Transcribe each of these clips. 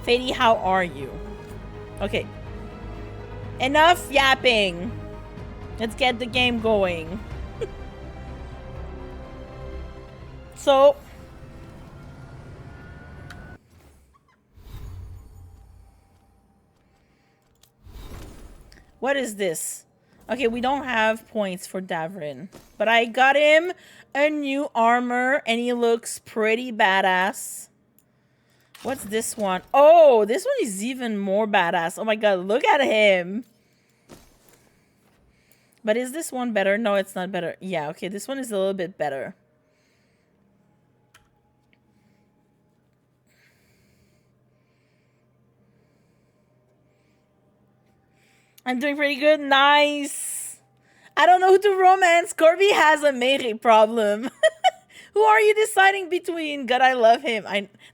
Fady, how are you? Okay. Enough yapping. Let's get the game going. So... what is this? Okay, we don't have points for Davrin. But I got him a new armor, and he looks pretty badass. What's this one? Oh, this one is even more badass. Oh my god, look at him. But is this one better? No, it's not better. Yeah, okay, this one is a little bit better. I'm doing pretty good. Nice. I don't know who to romance. Corby has a melee problem. Who are you deciding between? God, I love him.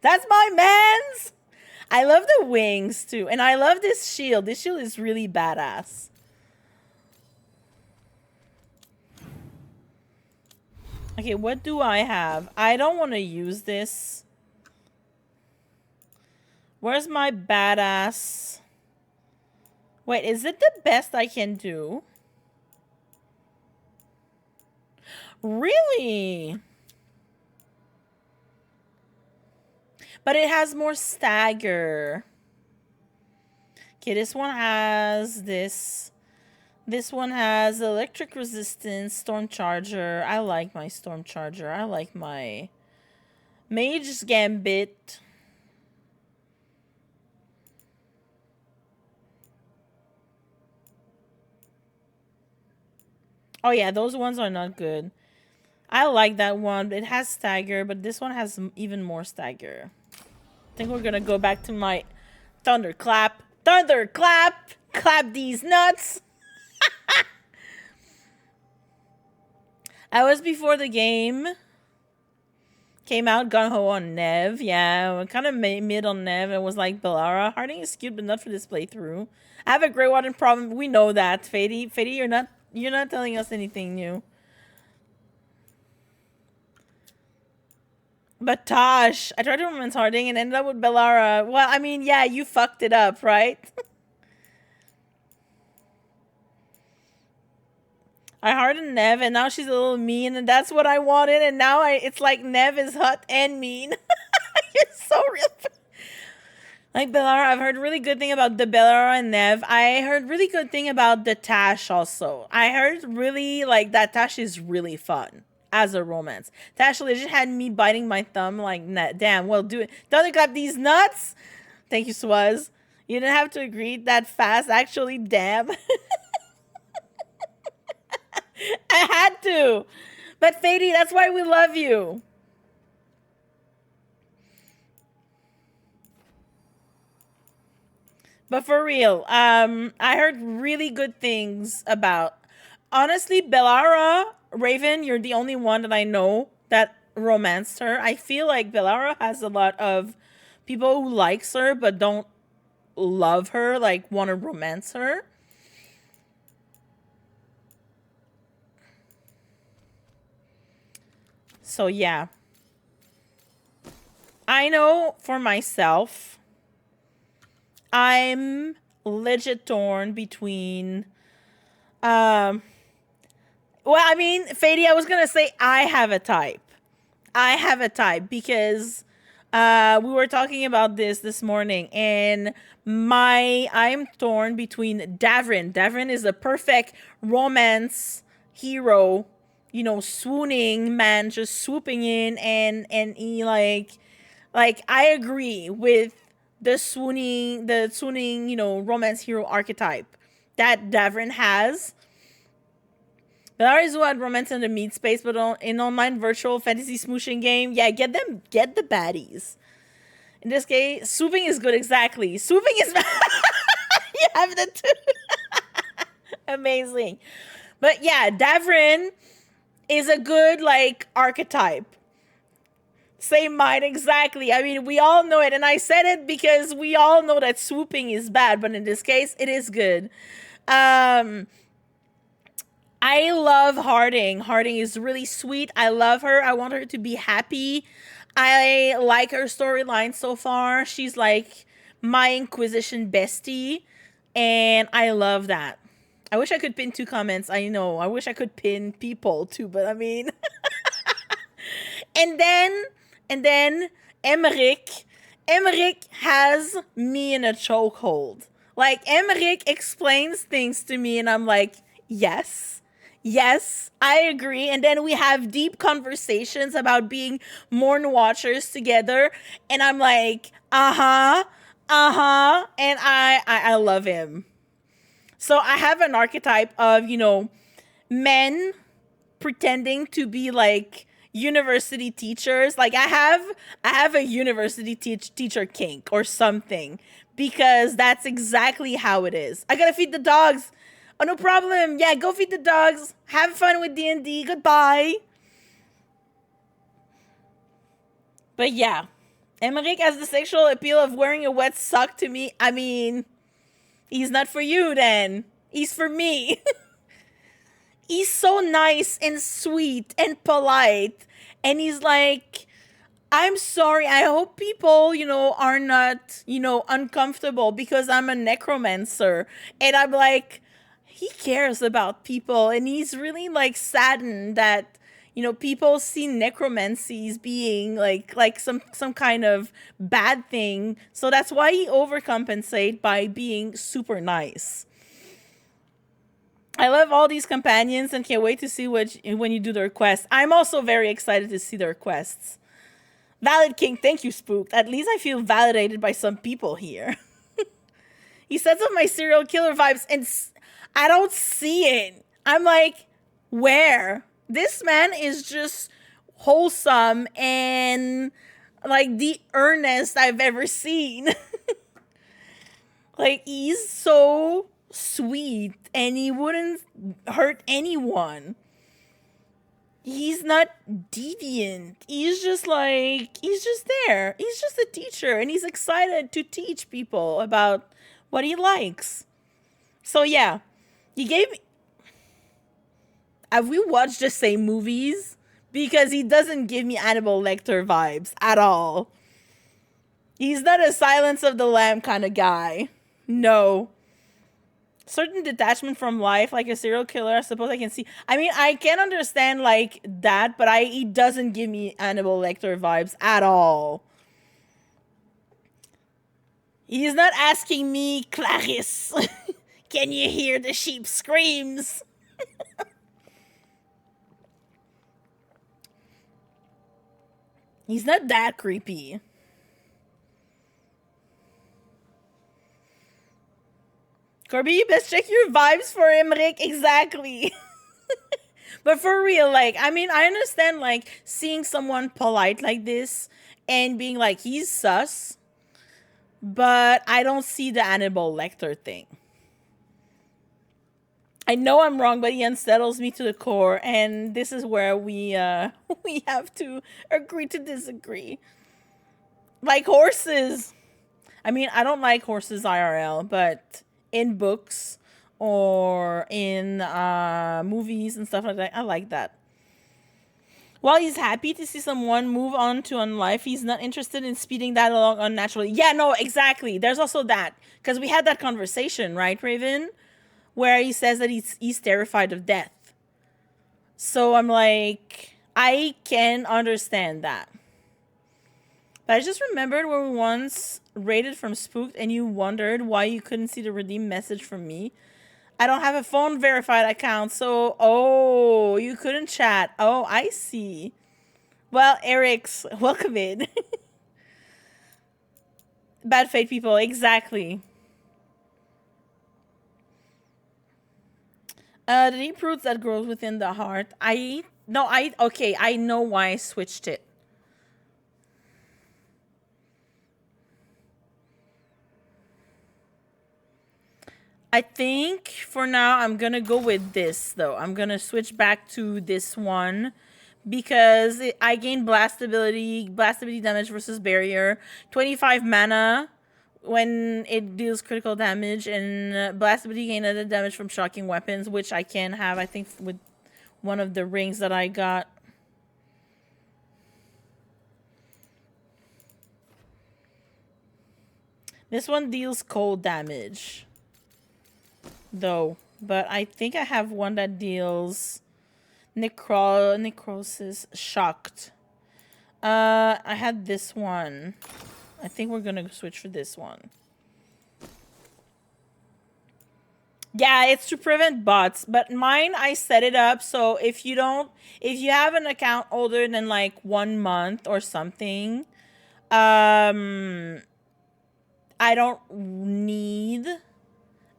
That's my man's. I love the wings too. And I love this shield. This shield is really badass. Okay, what do I have? I don't want to use this. Where's my badass? Wait, is it the best I can do? Really? But it has more stagger. Okay, this one has this. This one has electric resistance, storm charger. I like my storm charger. I like my mage's gambit. Oh yeah, those ones are not good. I like that one. It has stagger, but this one has even more stagger. I think we're gonna go back to my thunderclap. Thunderclap! Clap these nuts! I was before the game came out gung-ho on Nev. Yeah, kind of mid on Nev. It was like Bellara. Harding is cute, but not for this playthrough. I have a Grey Warden problem. We know that, Fady. Fady, you're not telling us anything new. But Tosh, I tried to romance Harding and ended up with Bellara. Well, I mean, yeah, you fucked it up, right? I hardened Nev, and now she's a little mean, and that's what I wanted, and now it's like Nev is hot and mean. It's so real. Like Bellara, I've heard really good thing about the Bellara and Nev. I heard really good thing about the Tash also. I heard really, like, that Tash is really fun as a romance. Tash legit had me biting my thumb like, damn, well, do it. Thunderclap these nuts! Thank you, Swaz. You didn't have to agree that fast, actually, damn. I had to. But Fady, that's why we love you. But for real, I heard really good things about... honestly, Bellara, Raven, you're the only one that I know that romanced her. I feel like Bellara has a lot of people who likes her but don't love her, like want to romance her. So yeah. I know for myself, I'm legit torn between well, I mean, Fady, I was gonna say I have a type. I have a type because we were talking about this morning, and I'm torn between Davrin. Davrin is a perfect romance hero, you know, swooning man, just swooping in, and he like I agree with the swooning, you know, romance hero archetype that Davrin has. Bellara is who had romance in the meat space, but in online virtual fantasy smooshing game, yeah, get the baddies. In this case, swooping is good, exactly. Swooping is... you have the two. Amazing. But yeah, Davrin is a good, like, archetype. Same mind, exactly. I mean, we all know it, and I said it because we all know that swooping is bad, but in this case, it is good. I love Harding. Harding is really sweet. I love her. I want her to be happy. I like her storyline so far. She's like my Inquisition bestie, and I love that. I wish I could pin 2 comments. I know. I wish I could pin people too, but I mean, and then Emmerich, has me in a chokehold. Like Emmerich explains things to me, and I'm like, yes, yes, I agree. And then we have deep conversations about being Morn Watchers together, and I'm like, and I love him. So I have an archetype of, you know, men pretending to be like university teachers. Like I have a university teacher kink or something, because that's exactly how it is. I gotta feed the dogs. Oh, no problem. Yeah, go feed the dogs. Have fun with D&D. Goodbye. But yeah, Emmerich has the sexual appeal of wearing a wet sock to me. I mean, he's not for you then. He's for me. He's so nice and sweet and polite. And he's like, I'm sorry. I hope people, you know, are not, you know, uncomfortable because I'm a necromancer. And I'm like, he cares about people. And he's really like saddened that, you know, people see necromancies being like some kind of bad thing. So that's why he overcompensate by being super nice. I love all these companions and can't wait to see when you do their quests. I'm also very excited to see their quests. Valid King, thank you, Spooked. At least I feel validated by some people here. He sets up my serial killer vibes, and I don't see it. I'm like, where? This man is just wholesome and like the earnest I've ever seen. Like, he's so sweet and he wouldn't hurt anyone. He's not deviant. He's just there. He's just a teacher and he's excited to teach people about what he likes. So yeah, he gave me... Have we watched the same movies? Because he doesn't give me Hannibal Lecter vibes at all. He's not a Silence of the Lamb kind of guy. No. Certain detachment from life, like a serial killer, I suppose I can see. I mean, I can understand like that, but he doesn't give me Hannibal Lecter vibes at all. He's not asking me, Clarice, can you hear the sheep screams? He's not that creepy. Corby, you best check your vibes for him, Rick. Exactly. But for real, like, I mean, I understand, like, seeing someone polite like this and being like, he's sus. But I don't see the Hannibal Lecter thing. I know I'm wrong, but he unsettles me to the core. And this is where we have to agree to disagree. Like horses. I mean, I don't like horses IRL, but in books or in movies and stuff like that, I like that. While he's happy to see someone move on to life, he's not interested in speeding that along unnaturally. Yeah, no, exactly. There's also that. Because we had that conversation, right, Raven? Where he says that he's terrified of death. So I'm like, I can understand that. But I just remembered when we once raided from Spooked and you wondered why you couldn't see the redeem message from me. I don't have a phone verified account, so... Oh, you couldn't chat. Oh, I see. Well, Eric's, welcome in. Bad fate people, exactly. The deep roots that grows within the heart. Okay, I know why I switched it. I think for now I'm gonna go with this though. I'm gonna switch back to this one because I gain blast ability damage versus barrier, 25 mana when it deals critical damage, and blast ability gain other damage from shocking weapons, which I can have I think with one of the rings that I got. This one deals cold damage, though. But I think I have one that deals necrosis shocked. I had this one. I think we're gonna switch for this one. Yeah, it's to prevent bots, but mine I set it up so if you have an account older than like 1 month or something, I don't need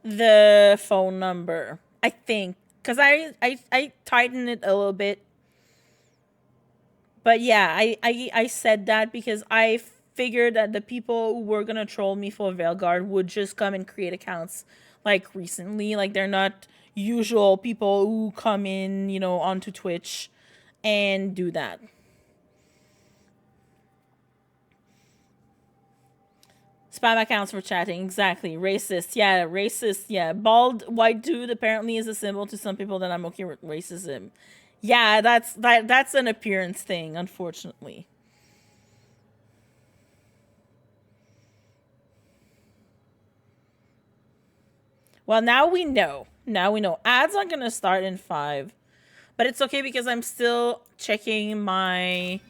the phone number. I think because I tightened it a little bit, but yeah, I said that because I figured that the people who were gonna troll me for Veilguard would just come and create accounts like recently. Like they're not usual people who come in, you know, onto Twitch and do that. Spam accounts for chatting, exactly. Racist, yeah, racist, yeah. Bald white dude apparently is a symbol to some people that I'm okay with racism. Yeah, that's an appearance thing, unfortunately. Well, now we know. Now we know. Ads aren't gonna start in 5. But it's okay because I'm still checking my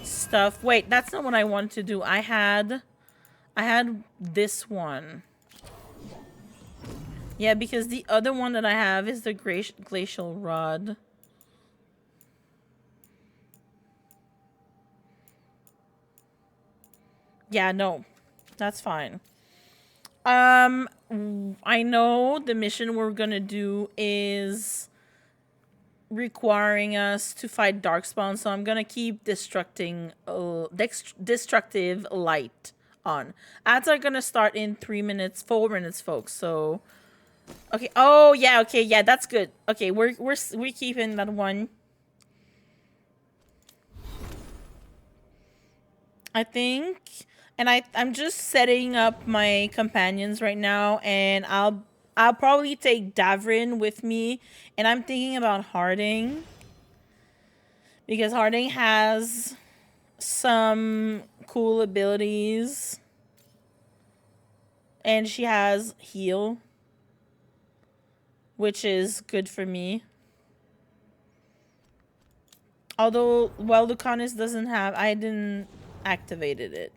stuff. Wait, that's not what I wanted to do. I had this one. Yeah, because the other one that I have is the glacial rod. Yeah, no. That's fine. I know the mission we're gonna do is requiring us to fight darkspawn, so I'm gonna keep destructive light on. Ads are gonna start in 3 minutes, 4 minutes, folks. So, okay. Oh yeah, okay, yeah, that's good. Okay, we're keeping that one. I think, and I'm just setting up my companions right now, and I'll probably take Davrin with me, and I'm thinking about Harding because Harding has some cool abilities, and she has heal, which is good for me. Although, well, Lucanus doesn't have, I didn't activated it.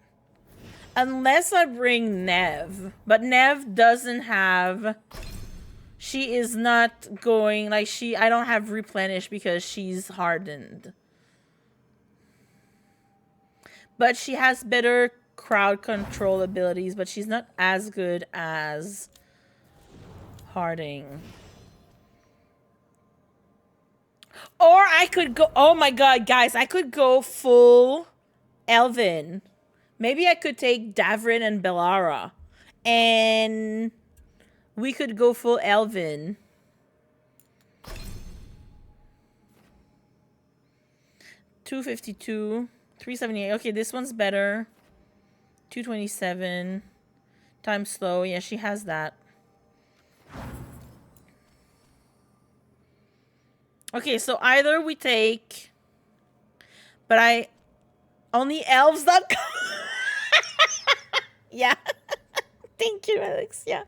Unless I bring Nev. But Nev doesn't have, she is not going, like I don't have replenish because she's hardened. But she has better crowd control abilities, but she's not as good as Harding. Or I could go, oh my god, guys, I could go full Elven. Maybe I could take Davrin and Bellara. And we could go full Elven. $252, $378. Okay, this one's better. $227. Time slow. Yeah, she has that. Okay, so either we take, but only elves.com. Yeah. Thank you, Alex. Yeah.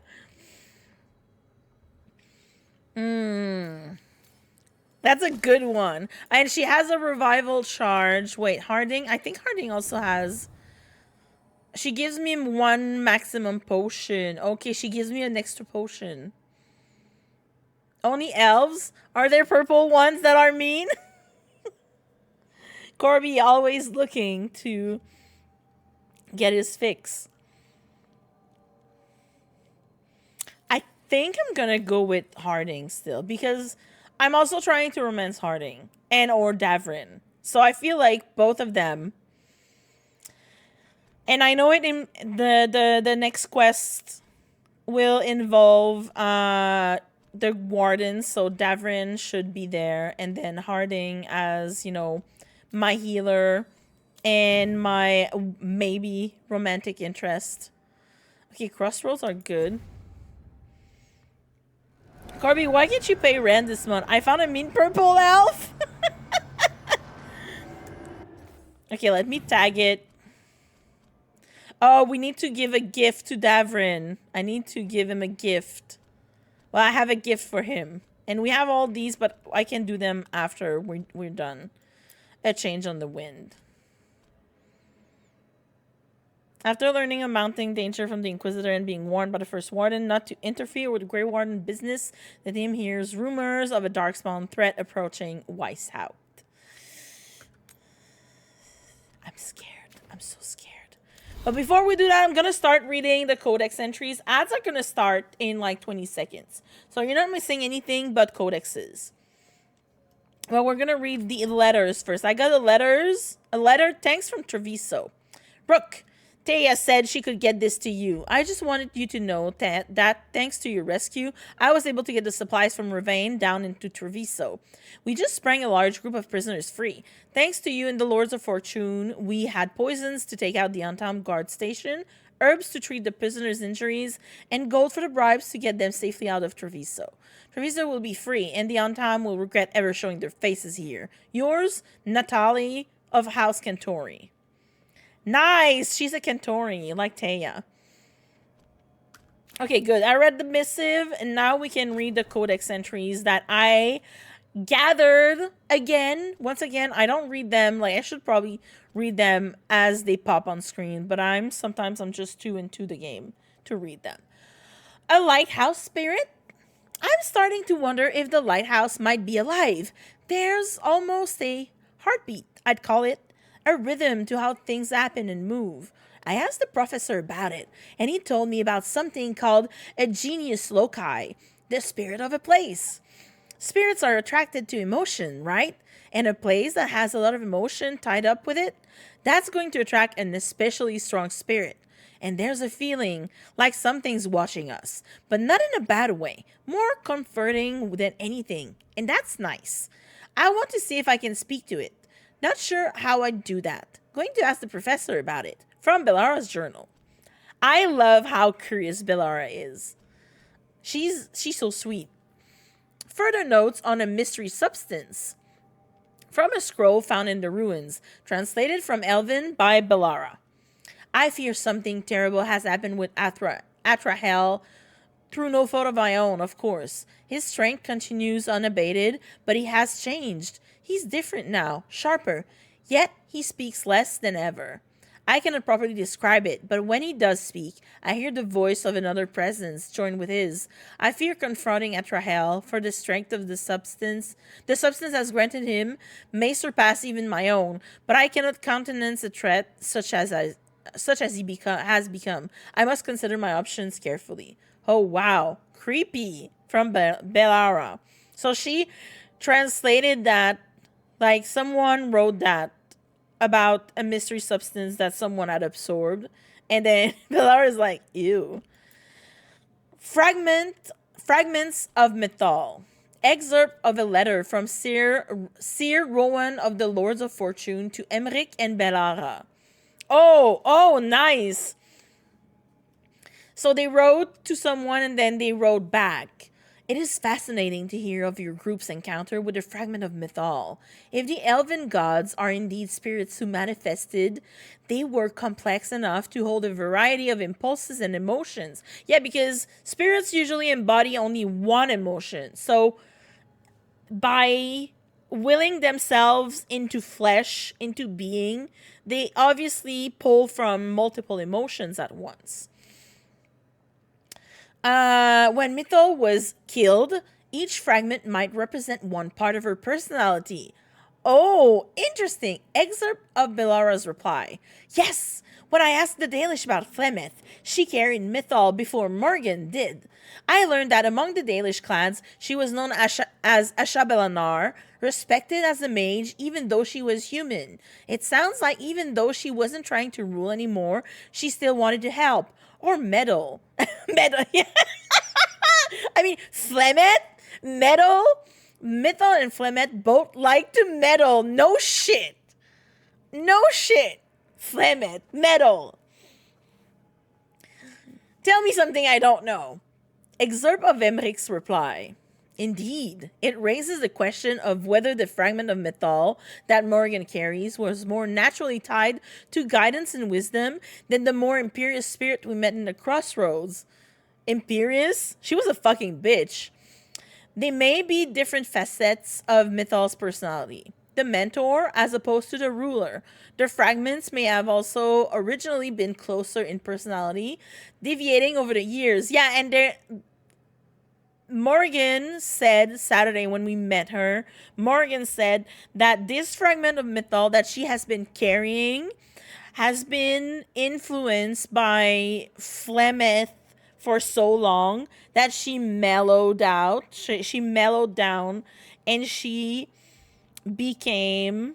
That's a good one. And she has a revival charge. Wait, Harding? I think Harding also has, she gives me 1 maximum potion. Okay, she gives me an extra potion. Only elves? Are there purple ones that are mean? Corby always looking to get his fix. I think I'm gonna go with Harding still because I'm also trying to romance Harding and or Davrin. So I feel like both of them. And I know it in the next quest will involve the Wardens, so Davrin should be there, and then Harding as, you know, my healer and my maybe romantic interest. Okay, crossroads are good. Corby, why can't you pay rent this month? I found a mean purple elf. Okay, let me tag it. Oh, we need to give a gift to Davrin. I need to give him a gift. Well, I have a gift for him. And we have all these, but I can do them after we're done. A change on the wind. After learning of mounting danger from the Inquisitor and being warned by the First Warden not to interfere with the Grey Warden business, the team hears rumors of a darkspawn threat approaching Weishaupt. I'm scared. I'm so scared. But before we do that, I'm going to start reading the codex entries. Ads are going to start in like 20 seconds. So you're not missing anything but codexes. Well, we're going to read the letters first. I got the letters. A letter, thanks from Treviso. Brooke, Taya said she could get this to you. I just wanted you to know that thanks to your rescue, I was able to get the supplies from Ravane down into Treviso. We just sprang a large group of prisoners free. Thanks to you and the Lords of Fortune, we had poisons to take out the untown guard station, herbs to treat the prisoners' injuries, and gold for the bribes to get them safely out of Treviso. Treviso will be free, and the untown will regret ever showing their faces here. Yours, Natalie of House Cantori. Nice! She's a Cantori, like Taya. Okay, good. I read the missive, and now we can read the codex entries that I gathered again. Once again, I don't read them. Like, I should probably read them as they pop on screen, but sometimes I'm just too into the game to read them. A lighthouse spirit? I'm starting to wonder if the lighthouse might be alive. There's almost a heartbeat, I'd call it. A rhythm to how things happen and move. I asked the professor about it, and he told me about something called a genius loci, the spirit of a place. Spirits are attracted to emotion, right? And a place that has a lot of emotion tied up with it, that's going to attract an especially strong spirit. And there's a feeling like something's watching us, but not in a bad way, more comforting than anything, and that's nice. I want to see if I can speak to it. Not sure how I'd do that. Going to ask the professor about it. From Bellara's journal. I love how curious Bellara is. She's so sweet. Further notes on a mystery substance. From a scroll found in the ruins. Translated from Elven by Bellara. I fear something terrible has happened with Atrahel. Through no fault of my own, of course. His strength continues unabated, but he has changed. He's different now, sharper, yet he speaks less than ever. I cannot properly describe it, but when he does speak, I hear the voice of another presence joined with his. I fear confronting Atrahel, for the strength of the substance has granted him may surpass even my own, but I cannot countenance a threat such as he has become. I must consider my options carefully. Oh wow, creepy from Bellara. So she translated that. Like, someone wrote that about a mystery substance that someone had absorbed. And then Bellara is like, ew. Fragments of Mythal. Excerpt of a letter from Sir Rowan of the Lords of Fortune to Emmerich and Bellara. Oh, nice. So they wrote to someone and then they wrote back. It is fascinating to hear of your group's encounter with a fragment of Mythal. If the elven gods are indeed spirits who manifested, they were complex enough to hold a variety of impulses and emotions. Yeah, because spirits usually embody only one emotion. So by willing themselves into flesh, into being, they obviously pull from multiple emotions at once. When Mythal was killed, each fragment might represent one part of her personality. Oh, interesting. Excerpt of Bellara's reply. Yes, when I asked the Dalish about Flemeth, she carried Mythal before Morgan did. I learned that among the Dalish clans, she was known as Ashabelanar, respected as a mage even though she was human. It sounds like even though she wasn't trying to rule anymore, she still wanted to help. Or meddle. Meddle, yeah. I mean, Flemeth, meddle, Mythal and Flemeth both like to meddle. No shit. Flemeth, meddle. Tell me something I don't know. Excerpt of Emmerich's reply. Indeed, it raises the question of whether the fragment of metal that Morgan carries was more naturally tied to guidance and wisdom than the more imperious spirit we met in the crossroads. Imperious? She was a fucking bitch. They may be different facets of Mythal's personality. The mentor, as opposed to the ruler. Their fragments may have also originally been closer in personality, deviating over the years. Yeah, and Morgan said Saturday when we met her, Morgan said that this fragment of Mythal that she has been carrying has been influenced by Flemeth for so long that she mellowed out. She mellowed down and she became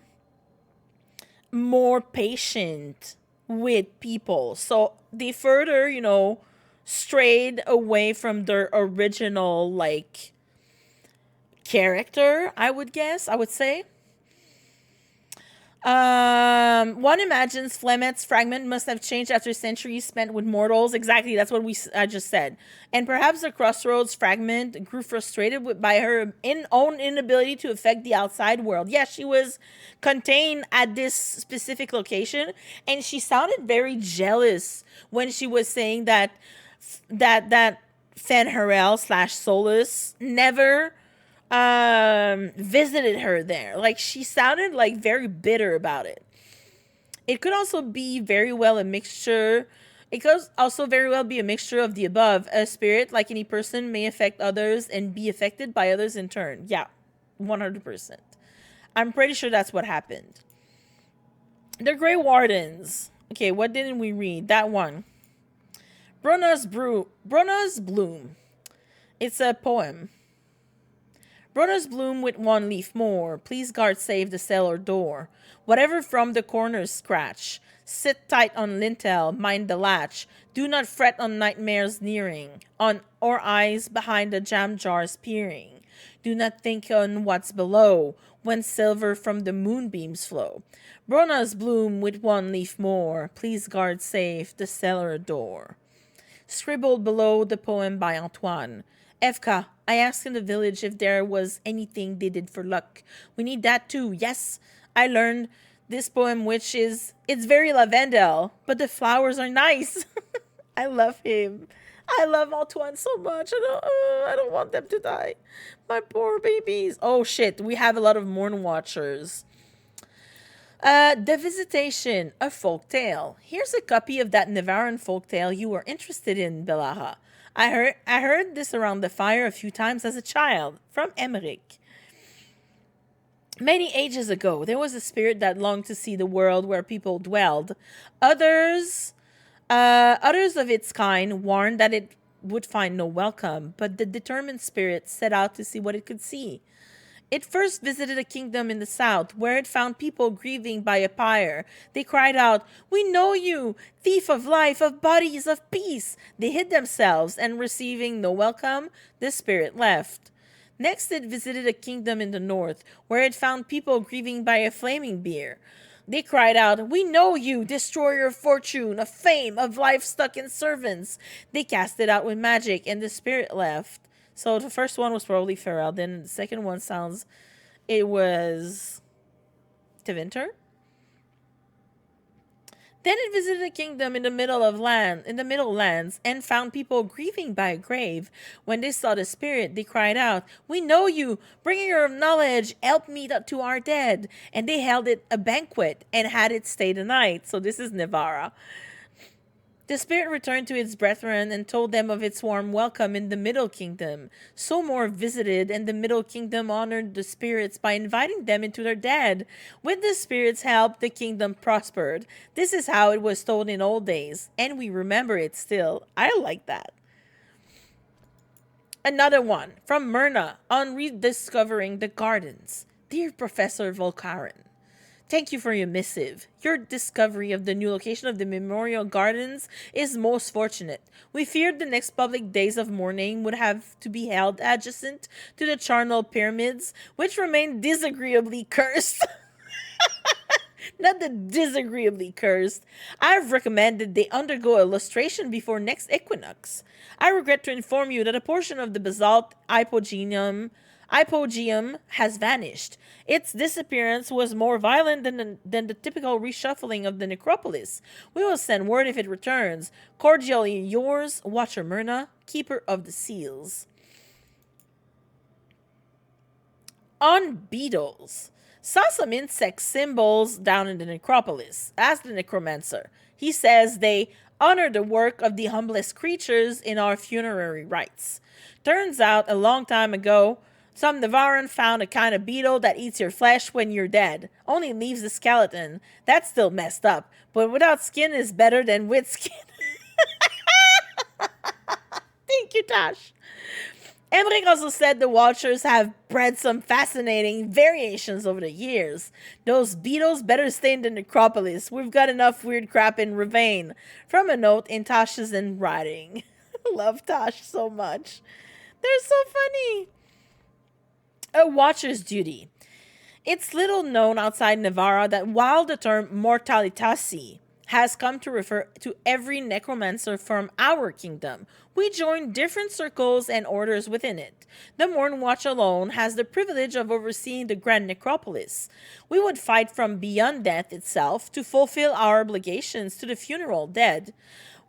more patient with people. So they further, strayed away from their original, like, character, I would say. One imagines Flemeth's fragment must have changed after centuries spent with mortals. Exactly, that's what I just said. And perhaps the Crossroads fragment grew frustrated by her own inability to affect the outside world. Yeah, she was contained at this specific location, and she sounded very jealous when she was saying that fen'harel / Solus never visited her there. Like, she sounded like very bitter about it. It could also be very well a mixture. It could also very well be a mixture of the above. A spirit, like any person, may affect others and be affected by others in turn. Yeah, 100%. I'm pretty sure that's what happened. The Grey Wardens. Okay, what didn't we read? That one. Bruna's Bloom. It's a poem. Bruna's bloom with one leaf more. Please guard save the cellar door. Whatever from the corners scratch. Sit tight on lintel, mind the latch. Do not fret on nightmares nearing. Or eyes behind the jam jars peering. Do not think on what's below. When silver from the moonbeams flow. Bruna's bloom with one leaf more. Please guard safe the cellar door. Scribbled below the poem by Antoine. Evka, I asked in the village if there was anything they did for luck. We need that too. Yes, I learned this poem, it's very lavendel, but the flowers are nice. I love him. I love Antoine so much. I don't want them to die. My poor babies. Oh shit, we have a lot of Morn Watchers. The Visitation, a folk tale. Here's a copy of that Navaran folk tale you were interested in, Belaha. I heard this around the fire a few times as a child, from Emmerich. Many ages ago, there was a spirit that longed to see the world where people dwelled. Others of its kind warned that it would find no welcome, but the determined spirit set out to see what it could see. It first visited a kingdom in the south, where it found people grieving by a pyre. They cried out, "We know you, thief of life, of bodies, of peace." They hid themselves, and receiving no welcome, the spirit left. Next, it visited a kingdom in the north, where it found people grieving by a flaming bier. They cried out, "We know you, destroyer of fortune, of fame, of life stuck in servants." They cast it out with magic, and the spirit left. So the first one was probably fen'harel. Then the second one it was Tevinter. Then it visited a kingdom in the middle lands, and found people grieving by a grave. When they saw the spirit, they cried out, "We know you, bringer of knowledge, help meet up to our dead." And they held it a banquet and had it stay the night. So this is Nivara. The spirit returned to its brethren and told them of its warm welcome in the Middle Kingdom. So more visited, and the Middle Kingdom honored the spirits by inviting them into their dead. With the spirits' help, the kingdom prospered. This is how it was told in old days, and we remember it still. I like that. Another one, from Myrna, on rediscovering the gardens. Dear Professor Volkaren, thank you for your missive. Your discovery of the new location of the Memorial Gardens is most fortunate. We feared the next public days of mourning would have to be held adjacent to the charnel pyramids, which remain disagreeably cursed. Not the disagreeably cursed. I've recommended they undergo illustration before next equinox. I regret to inform you that a portion of the basalt hypogeum has vanished. Its disappearance was more violent than the typical reshuffling of the necropolis. We will send word if it returns. Cordially yours, Watcher Myrna, Keeper of the Seals. On beetles. Saw some insect symbols down in the necropolis. Asked the necromancer. He says they honor the work of the humblest creatures in our funerary rites. Turns out, a long time ago, some Nevarran found a kind of beetle that eats your flesh when you're dead. Only leaves the skeleton. That's still messed up, but without skin is better than with skin. Thank you, Tash. Emmerich also said the Watchers have bred some fascinating variations over the years. Those beetles better stay in the necropolis. We've got enough weird crap in Ravane. From a note in Tasha's writing. Love Tash so much. They're so funny. A Watcher's duty. It's little known outside Nevarra that while the term mortalitasi has come to refer to every necromancer from our kingdom, we join different circles and orders within it. The Morn Watch alone has the privilege of overseeing the Grand Necropolis. We would fight from beyond death itself to fulfill our obligations to the funeral dead.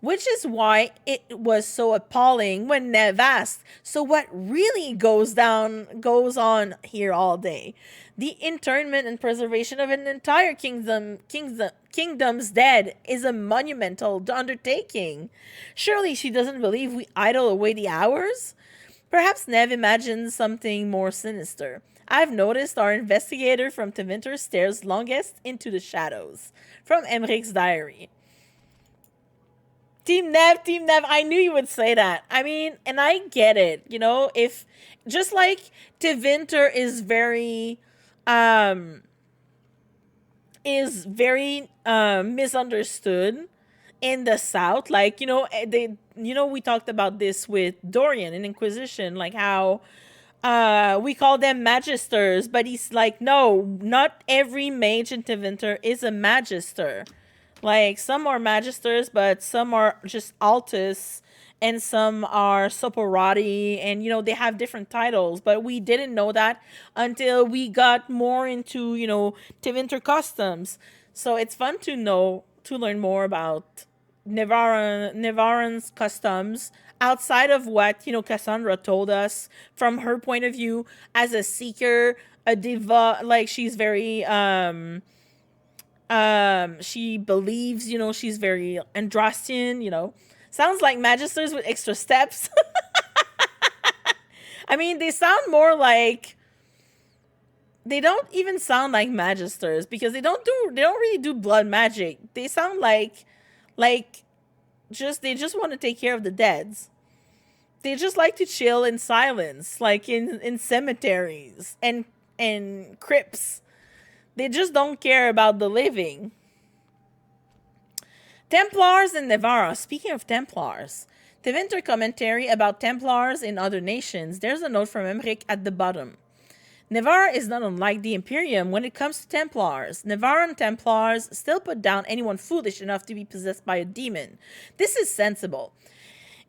Which is why it was so appalling when Nev asked, so what really goes on here all day? The internment and preservation of an entire kingdom's dead is a monumental undertaking. Surely she doesn't believe we idle away the hours? Perhaps Nev imagines something more sinister. I've noticed our investigator from Tevinter stares longest into the shadows. From Emmerich's diary. Team Nev, I knew you would say that. I mean, and I get it, you know, if, just like Tevinter is very misunderstood in the South, like, we talked about this with Dorian in Inquisition, like how we call them magisters, but he's like, no, not every mage in Tevinter is a magister. Like, some are magisters, but some are just altus, and some are soporati, and, they have different titles. But we didn't know that until we got more into, Tevinter customs. So it's fun to learn more about Nevarran's customs outside of what, Cassandra told us from her point of view as a seeker, a diva. Like, she's very, she believes, she's very Andrastian, sounds like magisters with extra steps. I mean, they sound more like, they don't even sound like magisters because they don't really do blood magic. They sound like they just want to take care of the deads. They just like to chill in silence, like in cemeteries and crypts. They just don't care about the living. Templars in Nevarra. Speaking of Templars, Tevinter commentary about Templars in other nations. There's a note from Emmerich at the bottom. Nevarra is not unlike the Imperium when it comes to Templars. Nevarran Templars still put down anyone foolish enough to be possessed by a demon. This is sensible.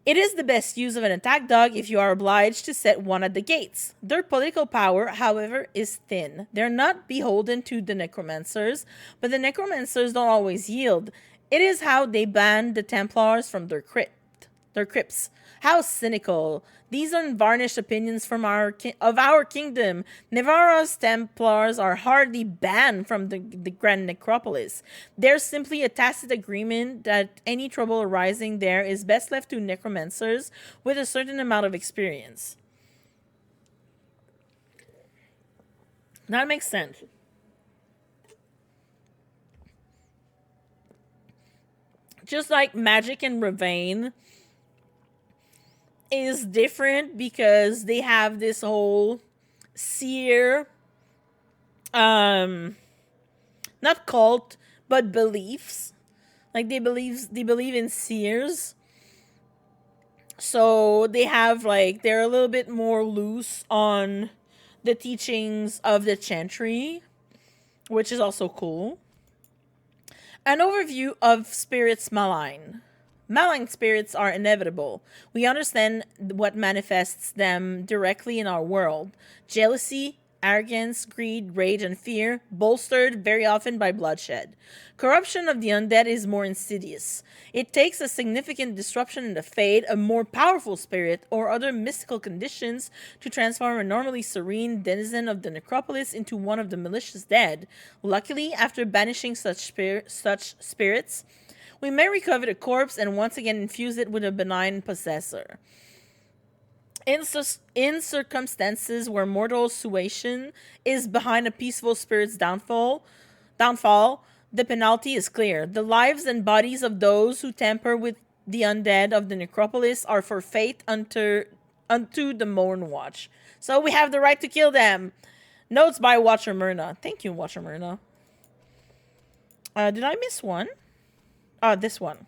It is the best use of an attack dog if you are obliged to set one at the gates. Their political power, however, is thin. They're not beholden to the necromancers, but the necromancers don't always yield. It is how they banned the Templars from their crypts. How cynical. These unvarnished opinions from our kingdom. Nevarra's Templars are hardly banned from the Grand Necropolis. There's simply a tacit agreement that any trouble arising there is best left to necromancers with a certain amount of experience. That makes sense. Just like magic in Ravane is different because they have this whole seer, not cult, but beliefs. Like they believe in seers. So they have they're a little bit more loose on the teachings of the Chantry, which is also cool. An overview of spirits malign. Malign spirits are inevitable. We understand what manifests them directly in our world: jealousy, arrogance, greed, rage, and fear, bolstered very often by bloodshed. Corruption of the undead is more insidious. It takes a significant disruption in the fate, a more powerful spirit, or other mystical conditions to transform a normally serene denizen of the necropolis into one of the malicious dead. Luckily, after banishing such spirits, we may recover the corpse and once again infuse it with a benign possessor. In circumstances where mortal suasion is behind a peaceful spirit's downfall, the penalty is clear. The lives and bodies of those who tamper with the undead of the necropolis are for fate unto the Mourn Watch. So we have the right to kill them. Notes by Watcher Myrna. Thank you, Watcher Myrna. Did I miss one? This one.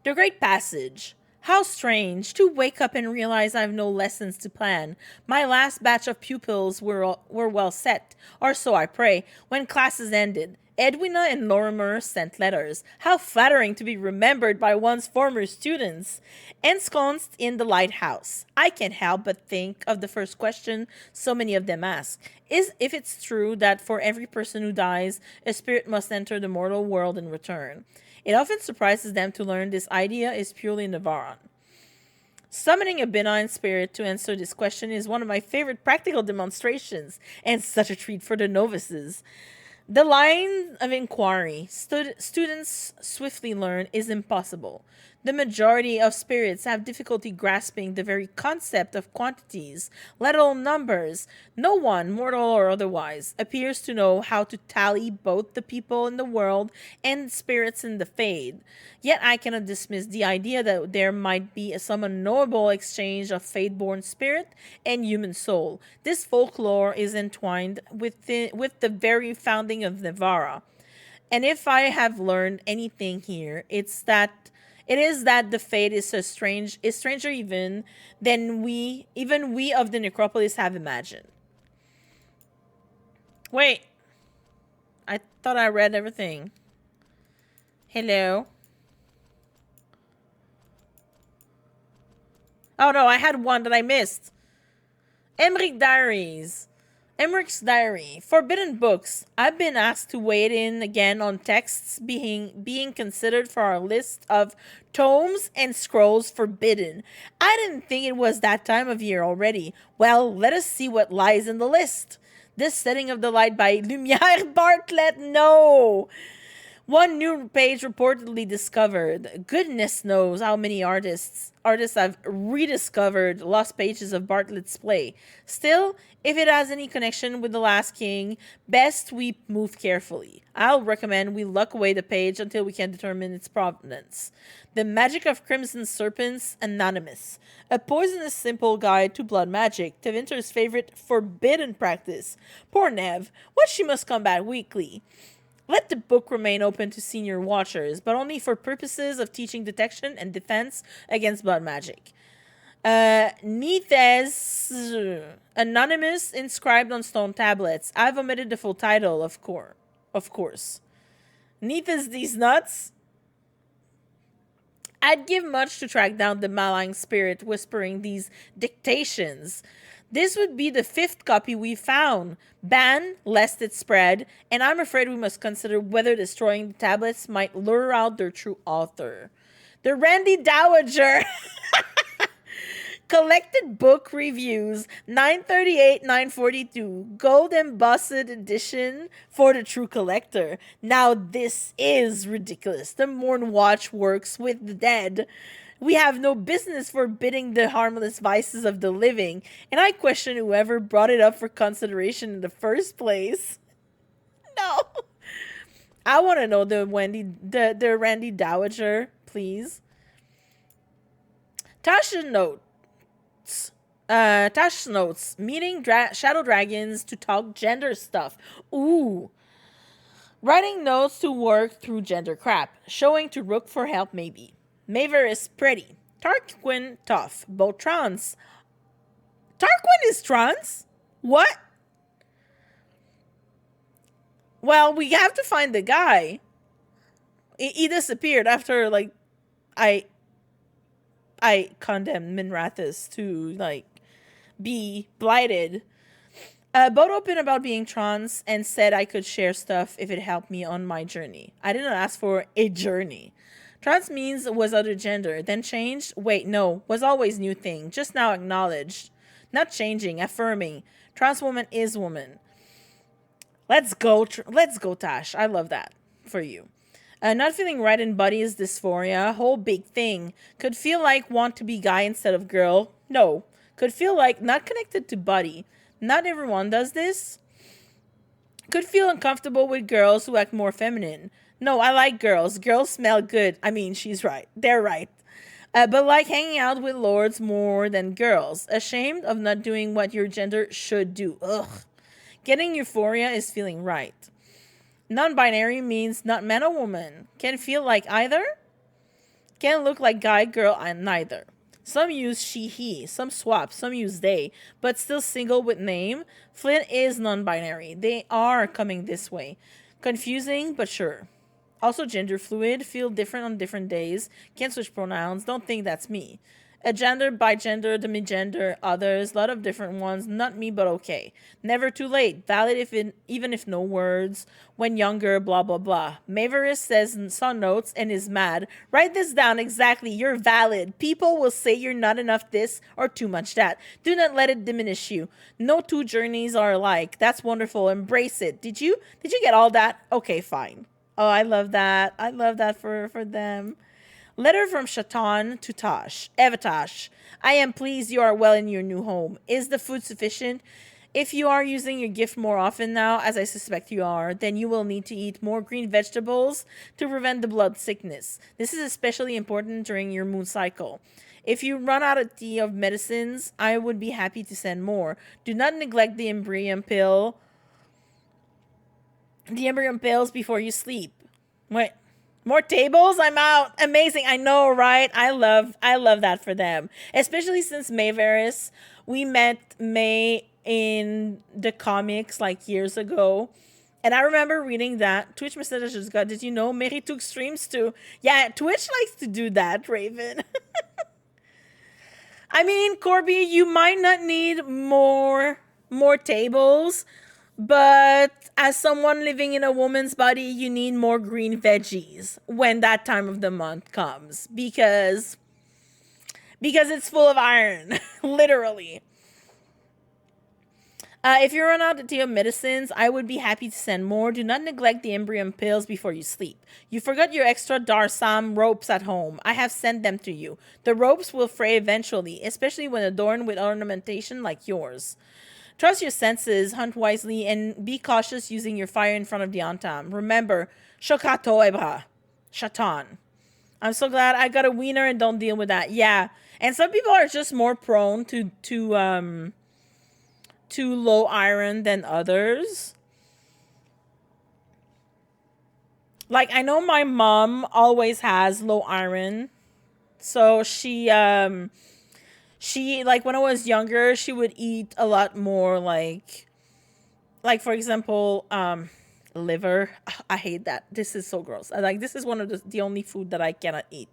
The Great Passage. How strange to wake up and realize I have no lessons to plan. My last batch of pupils were well set, or so I pray, when classes ended. Edwina and Lorimer sent letters. How flattering to be remembered by one's former students. Ensconced in the lighthouse. I can't help but think of the first question so many of them ask. Is if it's true that for every person who dies, a spirit must enter the mortal world and return. It often surprises them to learn this idea is purely Navaran. Summoning a benign spirit to answer this question is one of my favorite practical demonstrations, and such a treat for the novices. The line of inquiry students swiftly learn is impossible. The majority of spirits have difficulty grasping the very concept of quantities, let alone numbers. No one, mortal or otherwise, appears to know how to tally both the people in the world and spirits in the fade. Yet I cannot dismiss the idea that there might be some unknowable exchange of fade-born spirit and human soul. This folklore is entwined with the very founding of Nevara. And if I have learned anything here, it is that the fate is stranger even than we of the necropolis have imagined. Wait. I thought I read everything. Hello. Oh no, I had one that I missed. Emmerich Diary. Forbidden books. I've been asked to weigh in again on texts being considered for our list of tomes and scrolls forbidden. I didn't think it was that time of year already. Well, let us see what lies in the list. This Setting of the Light by Lumière Bartlett. No! One new page reportedly discovered. Goodness knows how many artists have rediscovered lost pages of Bartlett's play. Still, if it has any connection with The Last King, best we move carefully. I'll recommend we lock away the page until we can determine its provenance. The Magic of Crimson Serpents, Anonymous. A poisonous simple guide to blood magic, Tevinter's favorite forbidden practice. Poor Nev, what she must combat weekly. Let the book remain open to senior watchers, but only for purposes of teaching detection and defense against blood magic. Neathes, Anonymous, inscribed on stone tablets. I've omitted the full title, of course. Neathes these nuts? I'd give much to track down the malign spirit whispering these dictations. This would be the 5th copy we found. Ban, lest it spread, and I'm afraid we must consider whether destroying the tablets might lure out their true author. The Randy Dowager! Collected book reviews, 938, 942, gold embossed edition for the true collector. Now this is ridiculous. The Mourn Watch works with the dead. We have no business forbidding the harmless vices of the living, and I question whoever brought it up for consideration in the first place. No. I want to know the Randy Dowager, please. Tasha notes. Meeting shadow dragons to talk gender stuff. Ooh. Writing notes to work through gender crap. Showing to Rook for help maybe. Maver is pretty. Tarquin tough. Both trans. Tarquin is trans? What? Well, we have to find the guy. he disappeared after like I I condemned Minrathis to like be blighted. Both open about being trans and said I could share stuff if it helped me on my journey. I didn't ask for a journey. Trans means was other gender, then changed. Wait, no, was always new thing. Just now acknowledged, not changing, affirming. Trans woman is woman. Let's go, let's go, Tash. I love that for you. Not feeling right in body is dysphoria. Whole big thing. Could feel like want to be guy instead of girl. No. Could feel like not connected to body. Not everyone does this. Could feel uncomfortable with girls who act more feminine. No, I like girls. Girls smell good. I mean, she's right. They're right. But like hanging out with lords more than girls. Ashamed of not doing what your gender should do. Ugh. Getting euphoria is feeling right. Non-binary means not man or woman. Can feel like either. Can look like guy, girl, and neither. Some use she, he. Some swap. Some use they. But still single with name. Flynn is non-binary. They are coming this way. Confusing, but sure. Also gender fluid. Feel different on different days. Can't switch pronouns. Don't think that's me. A gender, bigender, demigender, others. Lot of different ones. Not me, but okay. Never too late. Valid even if no words. When younger, blah, blah, blah. Mavericks says saw notes and is mad. Write this down exactly. You're valid. People will say you're not enough this or too much that. Do not let it diminish you. No two journeys are alike. That's wonderful. Embrace it. Did you get all that? Okay, fine. Oh, I love that. I love that for them. Letter from Shatan to Tosh. Evatosh. I am pleased you are well in your new home. Is the food sufficient? If you are using your gift more often now, as I suspect you are, then you will need to eat more green vegetables to prevent the blood sickness. This is especially important during your moon cycle. If you run out of tea of medicines, I would be happy to send more. Do not neglect the embryon pill. The embryon pills before you sleep. Wait. More tables? I'm out. Amazing. I know, right? I love that for them. Especially since May Varys. We met May in the comics like years ago. And I remember reading that. Twitch message just got, did you know Mary took streams too? Yeah, Twitch likes to do that, Raven. I mean, Corby, you might not need more tables. But as someone living in a woman's body, you need more green veggies when that time of the month comes. Because it's full of iron. Literally. If you run out of tea of medicines, I would be happy to send more. Do not neglect the embryon pills before you sleep. You forgot your extra Darsam ropes at home. I have sent them to you. The ropes will fray eventually, especially when adorned with ornamentation like yours. Trust your senses, hunt wisely, and be cautious using your fire in front of the Antam. Remember, Shokato Ebra. Shatan. I'm so glad I got a wiener and don't deal with that. Yeah. And some people are just more prone to low iron than others. Like, I know my mom always has low iron. So she like when I was younger, she would eat a lot more like for example, liver. I hate that. This is so gross. This is one of the only food that I cannot eat.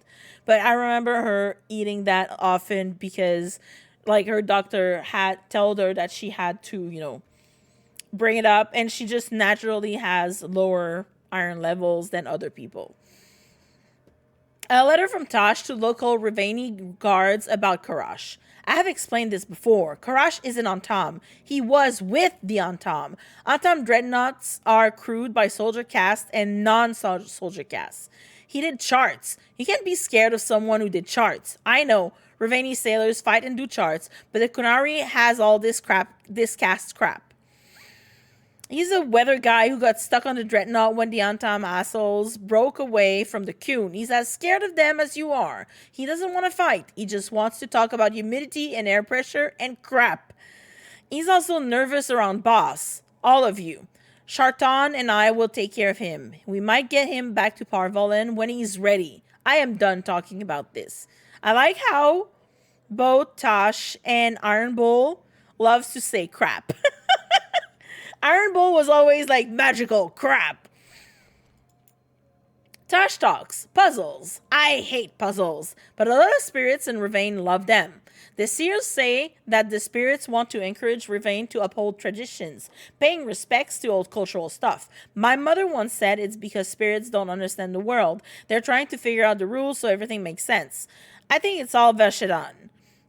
But I remember her eating that often because like her doctor had told her that she had to, bring it up, and she just naturally has lower iron levels than other people. A letter from Tosh to local Ravani guards about Karash. I have explained this before. Karash is an Antam. He was with the Antam. Antam dreadnoughts are crewed by soldier caste and non-soldier caste. He did charts. You can't be scared of someone who did charts. I know. Ravani sailors fight and do charts, but the Kunari has all this caste crap. He's a weather guy who got stuck on the dreadnought when the Antam assholes broke away from the Kun. He's as scared of them as you are. He doesn't want to fight. He just wants to talk about humidity and air pressure and crap. He's also nervous around boss. All of you. Shartan and I will take care of him. We might get him back to Parvolen when he's ready. I am done talking about this. I like how both Tosh and Iron Bull loves to say crap. Iron Bull was always like magical crap. Tosh talks. Puzzles. I hate puzzles, but a lot of spirits in Rivain love them. The seers say that the spirits want to encourage Rivain to uphold traditions, paying respects to old cultural stuff. My mother once said it's because spirits don't understand the world. They're trying to figure out the rules so everything makes sense. I think it's all Veshidan.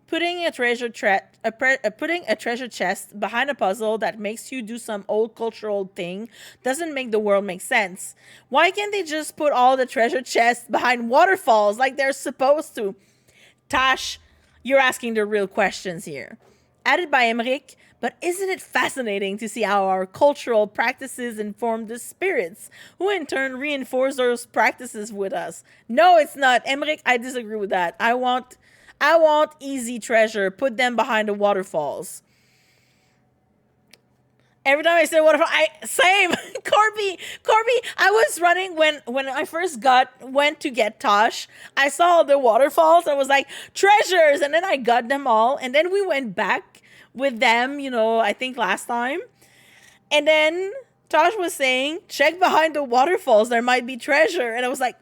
Putting a treasure chest behind a puzzle that makes you do some old cultural thing doesn't make the world make sense. Why can't they just put all the treasure chests behind waterfalls like they're supposed to? Tash, you're asking the real questions here. Added by Emmerich, but isn't it fascinating to see how our cultural practices inform the spirits, who in turn reinforce those practices with us? No, it's not. Emmerich, I disagree with that. I want easy treasure. Put them behind the waterfalls. Every time I say waterfall, same. Corby, I was running when I first went to get Tosh. I saw all the waterfalls. I was like, treasures. And then I got them all. And then we went back with them, I think last time. And then Tosh was saying, check behind the waterfalls. There might be treasure. And I was like,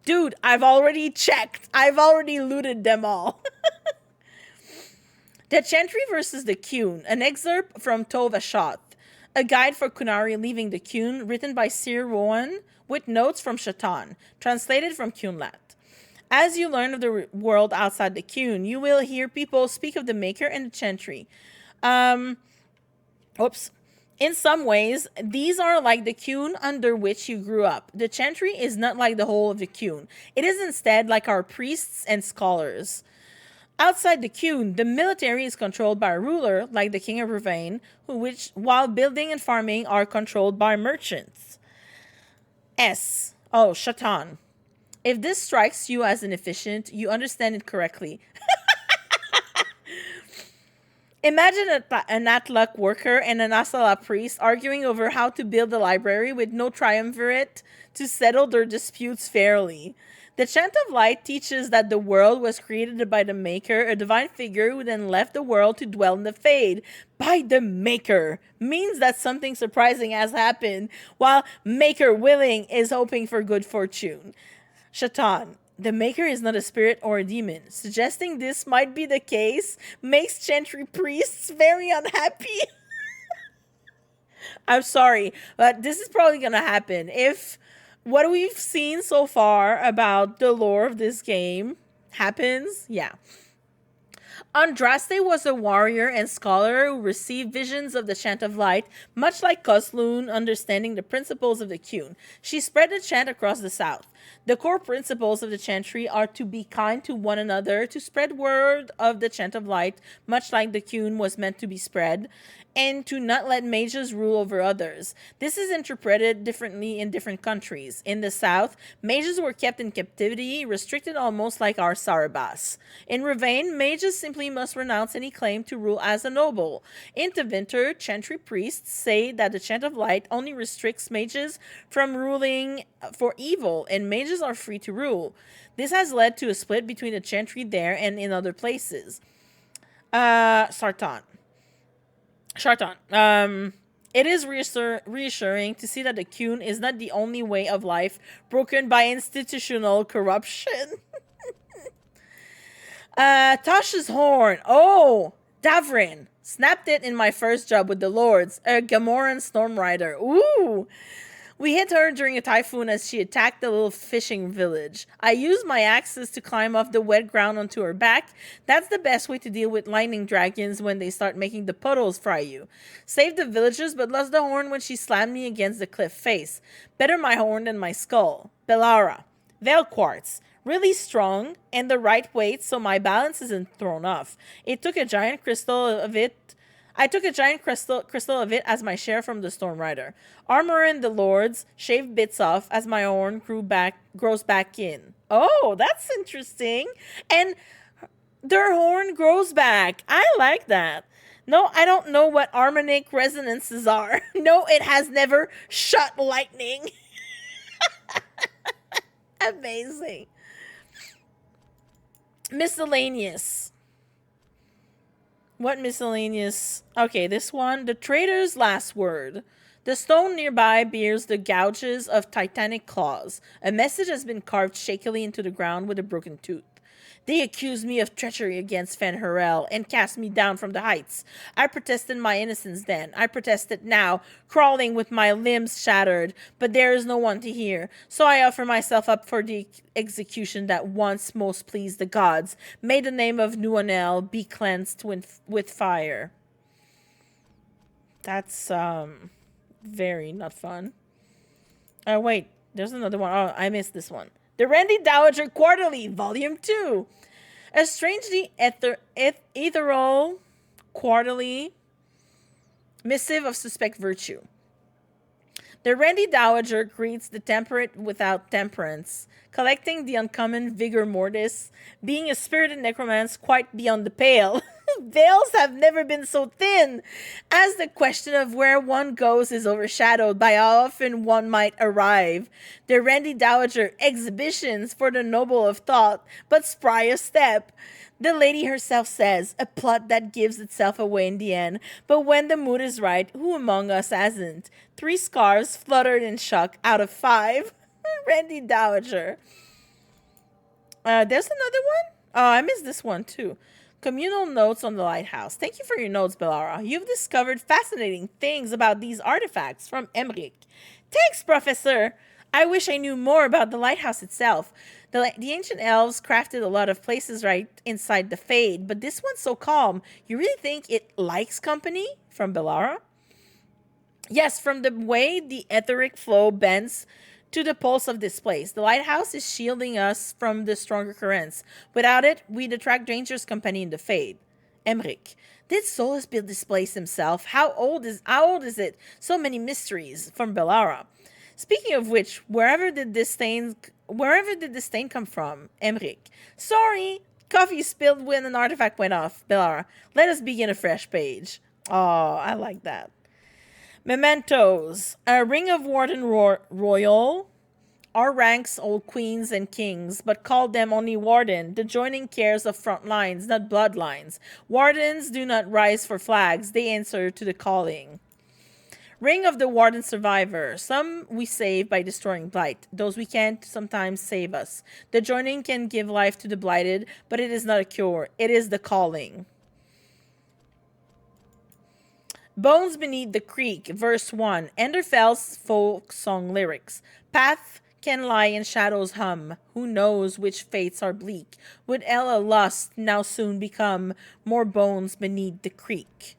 dude, I've already checked. I've already looted them all. The Chantry versus the Qun, an excerpt from Tov Ashat, a guide for Kunari leaving the Qun, written by Sir Rowan, with notes from Shatan, translated from Qunlat. As you learn of the world outside the Qun, you will hear people speak of the Maker and the Chantry. In some ways, these are like the Qun under which you grew up. The Chantry is not like the whole of the Qun. It is instead like our priests and scholars. Outside the Qun, the military is controlled by a ruler, like the King of Rivain, which, while building and farming, are controlled by merchants. Shatan. If this strikes you as inefficient, you understand it correctly. Imagine an Atluk worker and an Asala priest arguing over how to build a library with no triumvirate to settle their disputes fairly. The Chant of Light teaches that the world was created by the Maker, a divine figure who then left the world to dwell in the Fade. By the Maker means that something surprising has happened, while Maker willing is hoping for good fortune. Shatan. The Maker is not a spirit or a demon. Suggesting this might be the case makes Chantry priests very unhappy. I'm sorry, but this is probably going to happen. If what we've seen so far about the lore of this game happens, yeah. Andraste was a warrior and scholar who received visions of the Chant of Light, much like Kozloon understanding the principles of the Qun. She spread the chant across the south. The core principles of the Chantry are to be kind to one another, to spread word of the Chant of Light, much like the Qun was meant to be spread, and to not let mages rule over others. This is interpreted differently in different countries. In the south, mages were kept in captivity, restricted almost like our Sarabas. In Rivain, mages simply must renounce any claim to rule as a noble. In Tevinter, Chantry priests say that the Chant of Light only restricts mages from ruling for evil, and mages are free to rule. This has led to a split between the Chantry there and in other places. Shartan. It is reassuring to see that the Qun is not the only way of life broken by institutional corruption. Tasha's horn. Oh, Davrin. Snapped it in my first job with the Lords. A Gamoran Storm Rider. Ooh. We hit her during a typhoon as she attacked the little fishing village. I used my axes to climb off the wet ground onto her back. That's the best way to deal with lightning dragons when they start making the puddles fry you. Saved the villagers, but lost the horn when she slammed me against the cliff face. Better my horn than my skull. Bellara. Veilguard. Really strong and the right weight so my balance isn't thrown off. I took a giant crystal of it as my share from the Storm Rider. Armor in the Lords, shaved bits off as my horn grows back in. Oh, that's interesting. And their horn grows back. I like that. No, I don't know what harmonic resonances are. No, it has never shot lightning. Amazing. Miscellaneous. What miscellaneous? Okay, this one. The Traitor's Last Word. The stone nearby bears the gouges of titanic claws. A message has been carved shakily into the ground with a broken tooth. They accused me of treachery against fen'harel and cast me down from the heights. I protested my innocence then. I protest it now, crawling with my limbs shattered, but there is no one to hear. So I offer myself up for the execution that once most pleased the gods. May the name of Nuanel be cleansed with fire. That's, very not fun. Oh, wait. There's another one. Oh, I missed this one. The Randy Dowager Quarterly, Volume 2. A strangely ethereal quarterly missive of suspect virtue. The Randy Dowager greets the temperate without temperance, collecting the uncommon vigor mortis, being a spirited necromancer quite beyond the pale. Veils have never been so thin, as the question of where one goes is overshadowed by how often one might arrive. The Randy Dowager exhibitions for the noble of thought, but spry of step. The lady herself says, a plot that gives itself away in the end, but when the mood is right, who among us hasn't? 3 scarves fluttered in shock out of 5. Randy Dowager. There's another one? Oh, I missed this one too. Communal notes on the lighthouse. Thank you for your notes, Bellara. You've discovered fascinating things about these artifacts from Emmerich. Thanks, Professor. I wish I knew more about the lighthouse itself. The ancient elves crafted a lot of places right inside the Fade, but this one's so calm. You really think it likes company? From Bellara? Yes, from the way the etheric flow bends to the pulse of this place. The lighthouse is shielding us from the stronger currents. Without it, we'd attract dangerous company in the Fade. Emmerich. Did Solus build this place himself? How old is it? So many mysteries. From Bellara. Speaking of which, wherever did this stain come from? Emmerich. Sorry, coffee spilled when an artifact went off. Bellara. Let us begin a fresh page. Oh, I like that. Mementos. A ring of Warden Royal. Our ranks old queens and kings, but call them only Warden. The joining cares of front lines, not bloodlines. Wardens do not rise for flags. They answer to the calling. Ring of the Warden Survivor. Some we save by destroying blight. Those we can't sometimes save us. The joining can give life to the blighted, but it is not a cure. It is the calling. Bones Beneath the Creek, verse 1. Enderfell's folk song lyrics. Path can lie in shadows hum. Who knows which fates are bleak? Would Ella lust now soon become more bones beneath the creek?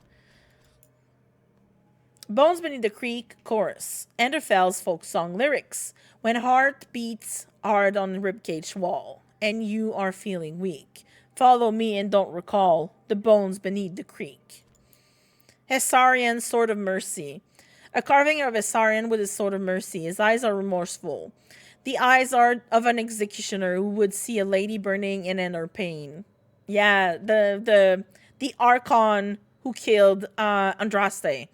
Bones Beneath the Creek, chorus. Enderfell's folk song lyrics. When heart beats hard on the ribcage wall, and you are feeling weak, follow me and don't recall the bones beneath the creek. Hessarian Sword of Mercy. A carving of Hessarian with his Sword of Mercy. His eyes are remorseful. The eyes are of an executioner who would see a lady burning in inner pain. Yeah, the Archon who killed Andraste.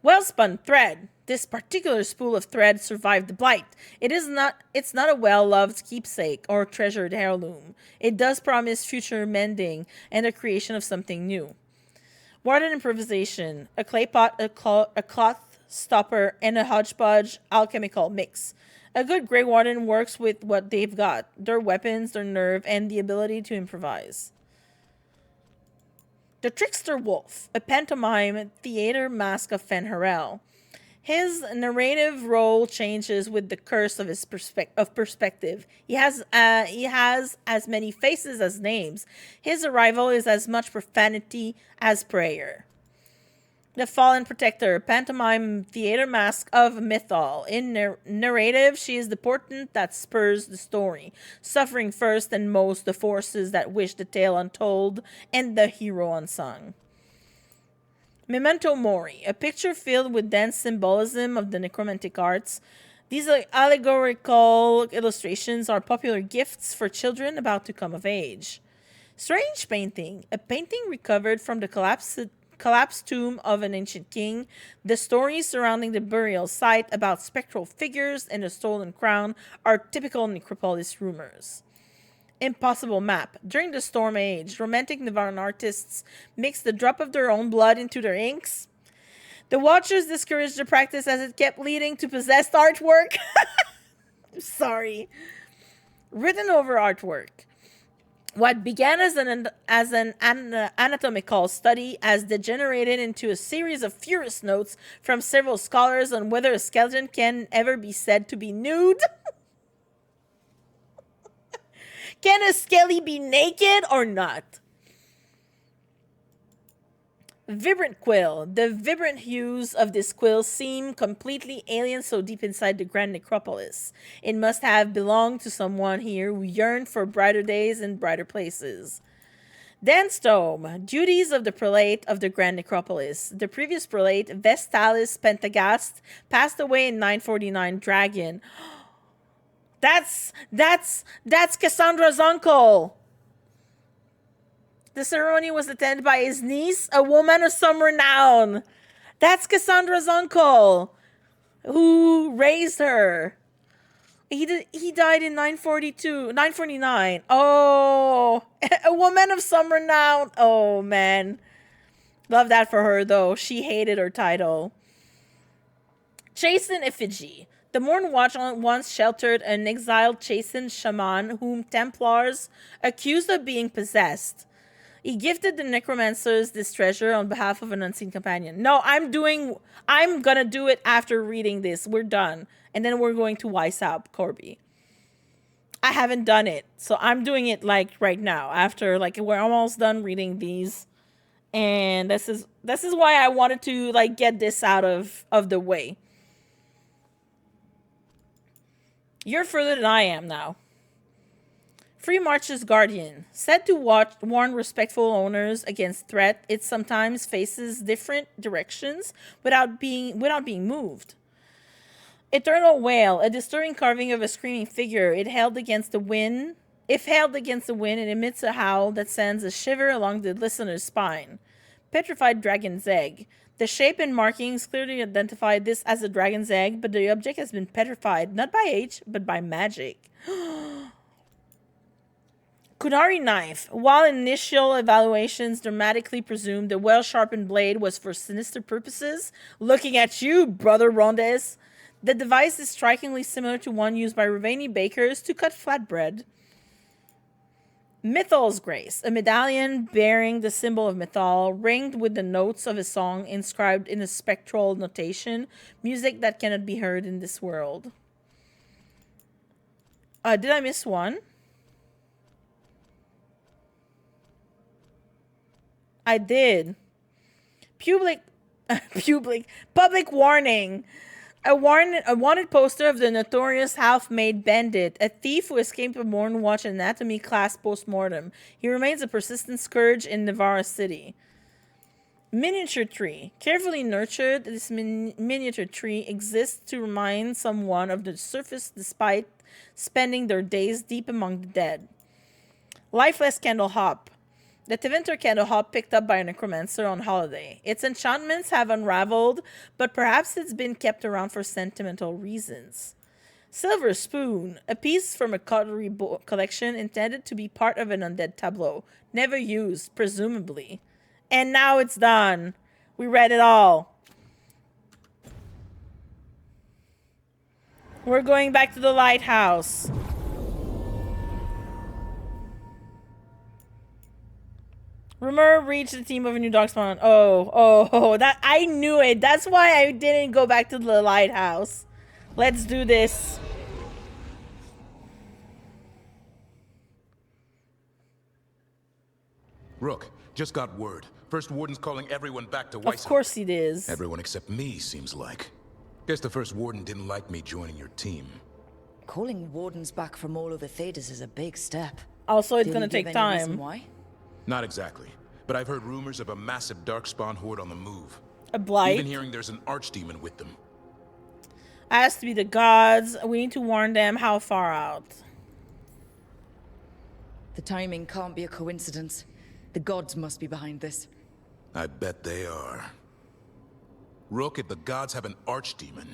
Well-spun thread. This particular spool of thread survived the blight. It's not a well-loved keepsake or treasured heirloom. It does promise future mending and the creation of something new. Warden improvisation. A clay pot, a cloth stopper, and a hodgepodge alchemical mix. A good Grey Warden works with what they've got. Their weapons, their nerve, and the ability to improvise. The Trickster Wolf, a pantomime theater mask of fen'harel. His narrative role changes with the curse of his perspective. He has as many faces as names. His arrival is as much profanity as prayer. The Fallen Protector, pantomime theater mask of Mythal. In narrative, she is the portent that spurs the story, suffering first and most the forces that wish the tale untold and the hero unsung. Memento Mori, a picture filled with dense symbolism of the necromantic arts. These allegorical illustrations are popular gifts for children about to come of age. Strange Painting, a painting recovered from the collapsed tomb of an ancient king. The stories surrounding the burial site about spectral figures and a stolen crown are typical necropolis rumors. Impossible Map. During the Storm Age, romantic Navarran artists mixed the drop of their own blood into their inks. The Watchers discouraged the practice as it kept leading to possessed artwork. Sorry. Written over artwork. What began as an anatomical study has degenerated into a series of furious notes from several scholars on whether a skeleton can ever be said to be nude. Can a skelly be naked or not? Vibrant quill. The vibrant hues of this quill seem completely alien so deep inside the Grand Necropolis. It must have belonged to someone here who yearned for brighter days and brighter places. Dance Tome. Duties of the Prelate of the Grand Necropolis. The previous Prelate, Vestalis Pentagast, passed away in 949 Dragon. That's Cassandra's uncle. The ceremony was attended by his niece, a woman of some renown. That's Cassandra's uncle, who raised her. He died in 949. Oh, a woman of some renown. Oh, man. Love that for her, though. She hated her title. Chastened Effigy. The Morn Watch once sheltered an exiled chastened shaman whom Templars accused of being possessed. He gifted the necromancers this treasure on behalf of an unseen companion. No, I'm gonna do it after reading this. We're done. And then we're going to Weiss up Corby. I haven't done it. So I'm doing it like right now. After like we're almost done reading these. And this is why I wanted to like get this out of the way. You're further than I am now. Free March's Guardian. Said to warn respectful owners against threat, it sometimes faces different directions without being moved. Eternal Wail. A disturbing carving of a screaming figure. If held against the wind, it emits a howl that sends a shiver along the listener's spine. Petrified Dragon's Egg. The shape and markings clearly identify this as a dragon's egg, but the object has been petrified, not by age, but by magic. Kunari Knife. While initial evaluations dramatically presumed the well-sharpened blade was for sinister purposes, looking at you, Brother Rondes, the device is strikingly similar to one used by Ravani bakers to cut flatbread. Mythal's Grace, a medallion bearing the symbol of Mythal, ringed with the notes of a song inscribed in a spectral notation, music that cannot be heard in this world. Did I miss one? I did. Public warning. A wanted poster of the notorious half-made bandit, a thief who escaped a Morn Watch anatomy class post-mortem. He remains a persistent scourge in Navarra City. Miniature tree. Carefully nurtured, this miniature tree exists to remind someone of the surface despite spending their days deep among the dead. Lifeless candle hop. The Tevinter candle hop picked up by a necromancer on holiday. Its enchantments have unraveled, but perhaps it's been kept around for sentimental reasons. Silver spoon, a piece from a cutlery collection intended to be part of an undead tableau. Never used, presumably. And now it's done. We read it all. We're going back to the lighthouse. Rumor reached the team of a new dog spawn. Oh, that I knew it. That's why I didn't go back to the lighthouse. Let's do this. Rook, just got word. First Warden's calling everyone back to Weiss. Of course he is. Everyone except me, seems like. Guess the First Warden didn't like me joining your team. Calling Wardens back from all over Thedas is a big step. Also, it's gonna take time. Why? Not exactly, but I've heard rumors of a massive darkspawn horde on the move. A blight. Even hearing there's an archdemon with them. Has to be the gods. We need to warn them. How far out? The timing can't be a coincidence. The gods must be behind this. I bet they are. Rook, if the gods have an archdemon,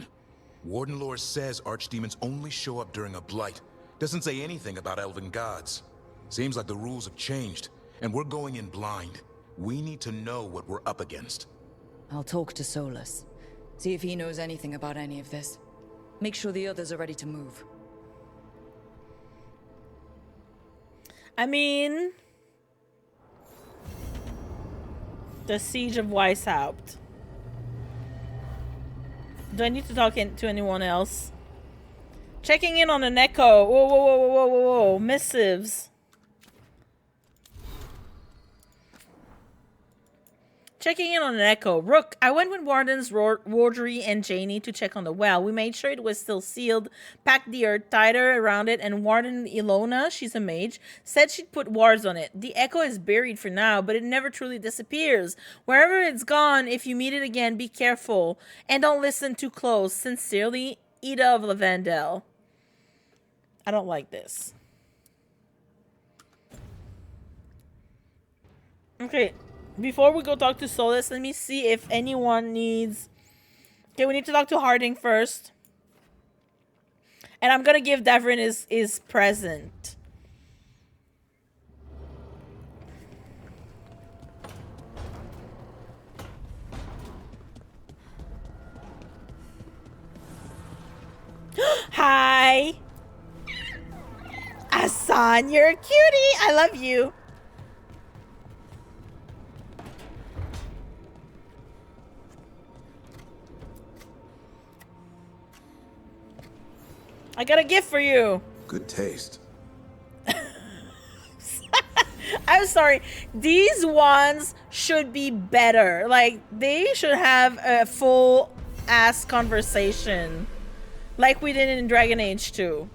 Warden lore says archdemons only show up during a blight. Doesn't say anything about elven gods. Seems like the rules have changed, and we're going in blind. We need to know what we're up against. I'll talk to Solus. See if he knows anything about any of this. Make sure the others are ready to move. I mean, the siege of Weishaupt. Do I need to talk to anyone else? Checking in on an echo. Whoa, whoa, whoa, whoa, whoa, whoa. Missives. Checking in on an echo. Rook, I went with Wardens, Wardry, and Janie to check on the well. We made sure it was still sealed, packed the earth tighter around it, and Warden Ilona, she's a mage, said she'd put wards on it. The echo is buried for now, but it never truly disappears. Wherever it's gone, if you meet it again, be careful, and don't listen too close. Sincerely, Ida of Lavendel. I don't like this. Okay. Before we go talk to Solus, let me see if anyone needs... Okay, we need to talk to Harding first. And I'm gonna give Devrin his present. Hi! Asan, you're a cutie! I love you! I got a gift for you. Good taste. I'm sorry. These ones should be better. Like, they should have a full ass conversation. Like we did in Dragon Age 2.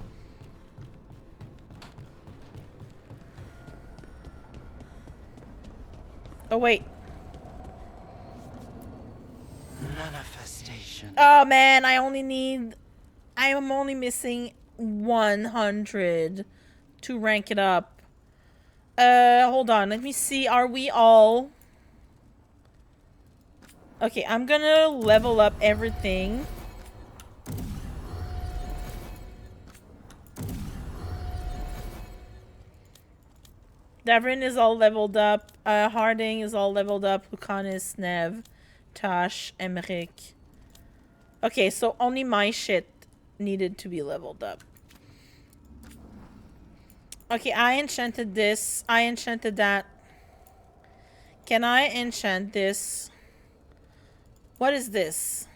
Oh, wait. Manifestation. Oh, man. I am only missing 100 to rank it up. Hold on. Let me see. Are we all... Okay, I'm gonna level up everything. Devrin is all leveled up. Harding is all leveled up. Lucanus, Nev, Tash, Emmerich. Okay, so only my shit needed to be leveled up. Okay, I enchanted this. I enchanted that. Can I enchant this? What is this?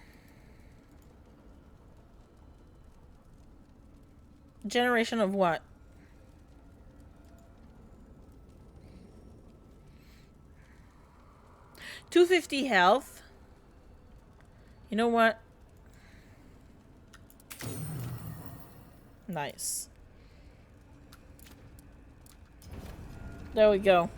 Generation of what? $250 health. You know what? Nice. There we go.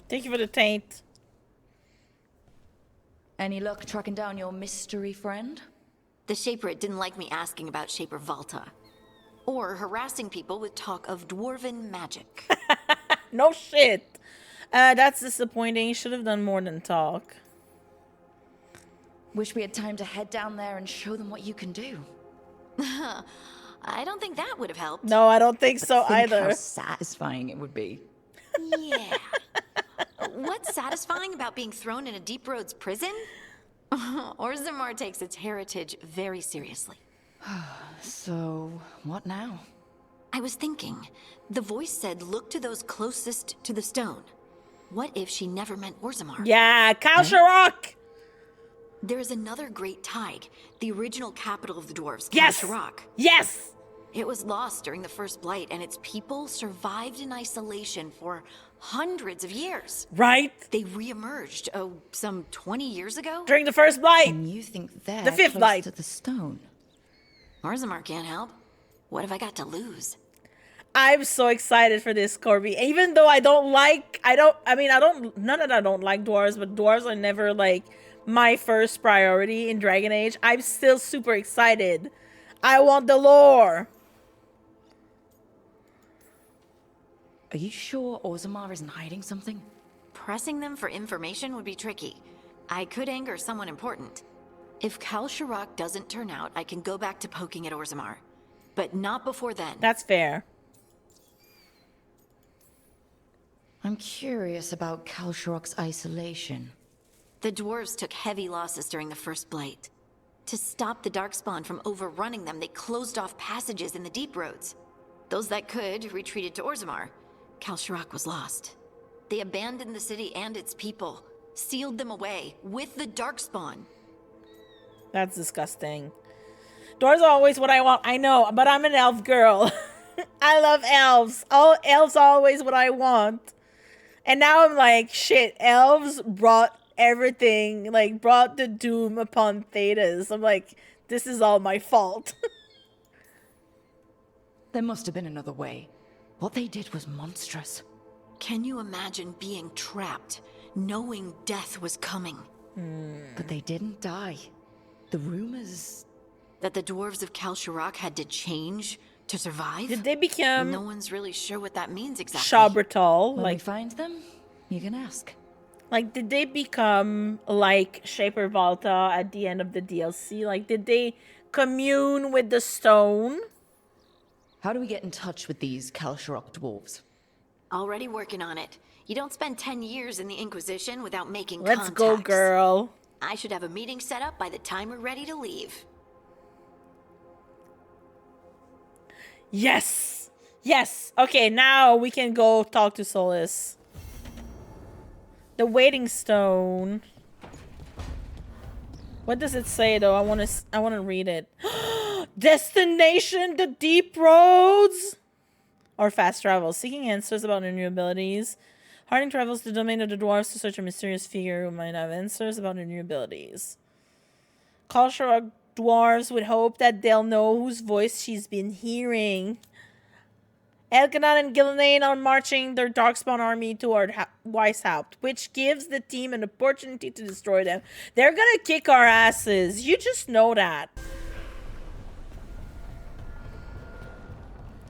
Thank you for the taint. Any luck tracking down your mystery friend? The Shaper didn't like me asking about Shaper Valta. Or harassing people with talk of dwarven magic. No shit. That's disappointing. You should have done more than talk. Wish we had time to head down there and show them what you can do. I don't think that would have helped. No, I don't think so Think either. how satisfying it would be. Yeah. What's satisfying about being thrown in a Deep Roads prison? Orzammar takes its heritage very seriously. So, what now? I was thinking, the voice said look to those closest to the stone. What if she never meant Orzammar? Yeah, Kalsharok! There is another great tide, the original capital of the dwarves, Yes! Kalsharok. Yes! It was lost during the First Blight, and its people survived in isolation for hundreds of years. Right? They re-emerged, some 20 years ago? During the first blight. And you think they're The fifth close blight. to the stone? Orzammar can't help. What have I got to lose? I'm so excited for this, Corby. Even though I don't like dwarves, but dwarves are never like my first priority in Dragon Age. I'm still super excited. I want the lore. Are you sure Orzammar isn't hiding something? Pressing them for information would be tricky. I could anger someone important. If Kal Shirak doesn't turn out, I can go back to poking at Orzammar. But not before then. That's fair. I'm curious about Kal Shirak's isolation. The dwarves took heavy losses during the first blight. To stop the Darkspawn from overrunning them, they closed off passages in the deep roads. Those that could retreated to Orzammar. Kal Shirak was lost. They abandoned the city and its people, sealed them away with the Darkspawn. That's disgusting. Dwarves are always what I want. I know, but I'm an elf girl. I love elves. All elves are always what I want. And now I'm like, shit, elves brought everything, like brought the doom upon Thedas. I'm like, this is all my fault. There must have been another way. What they did was monstrous. Can you imagine being trapped, knowing death was coming? But they didn't die. The rumors... That the dwarves of Kal Shirak had to change to survive? Did they become No one's really sure what that means exactly. Shabratal? When we Like, find them, you can ask. like, did they become like Shaper Volta at the end of the DLC? Like, did they commune with the stone? How do we get in touch with these Kal Shirak dwarves? Already working on it. You don't spend 10 years in the Inquisition without making Let's contacts. go, girl. I should have a meeting set up by the time we're ready to leave. Yes! Yes! Okay, now we can go talk to Solis. The waiting stone. What does it say though? I want to read it. Destination the deep roads or fast travel. Seeking answers about their new abilities. Harding travels the domain of the dwarves to search a mysterious figure who might have answers about their new abilities. Kal Shirak dwarves would hope that they'll know whose voice she's been hearing. Elgar'nan and ghilan'nain are marching their Darkspawn army toward Weishaupt, which gives the team an opportunity to destroy them. They're gonna kick our asses. You just know that.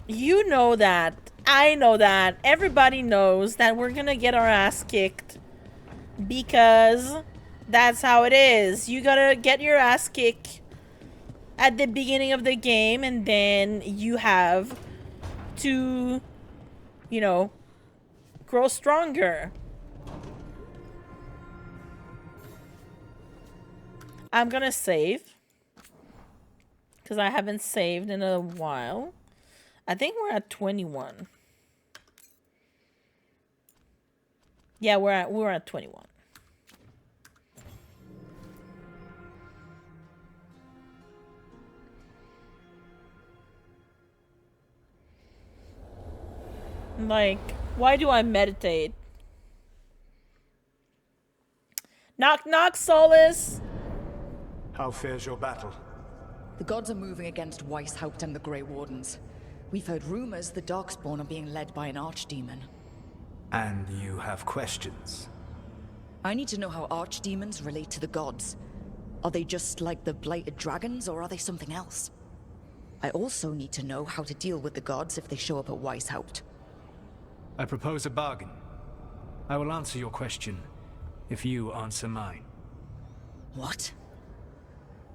You know that. I know that. Everybody knows that we're gonna get our ass kicked. Because that's how it is. You gotta get your ass kicked at the beginning of the game, and then you have to, you know, grow stronger. I'm gonna save because I haven't saved in a while. I think we're at 21. Yeah, we're at 21. Like, why do I meditate? Knock, knock, Solis. How fares your battle? The gods are moving against Weishaupt and the Grey Wardens. We've heard rumors the Darkspawn are being led by an archdemon. And you have questions? I need to know how archdemons relate to the gods. Are they just like the blighted dragons, or are they something else? I also need to know how to deal with the gods if they show up at Weishaupt. I propose a bargain. I will answer your question if you answer mine. What?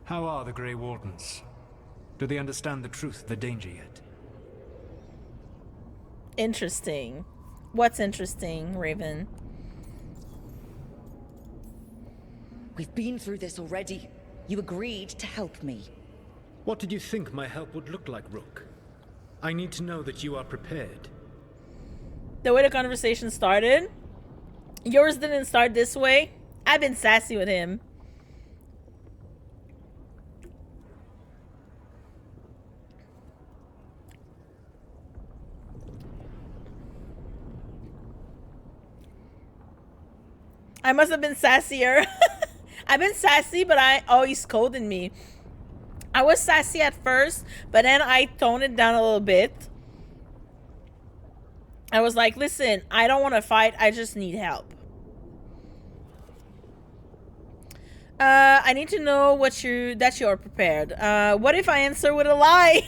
How are the Grey Wardens? Do they understand the truth of the danger yet? Interesting. What's interesting, Raven? We've been through this already. You agreed to help me. What did you think my help would look like, Rook? I need to know that you are prepared. The way the conversation started, yours didn't start this way. I've been sassy with him. I must have been sassier. I've been sassy, but he's scolding me. I was sassy at first, but then I toned it down a little bit. I was like, listen, I don't want to fight. I just need help. I need to know that you're prepared. What if I answer with a lie?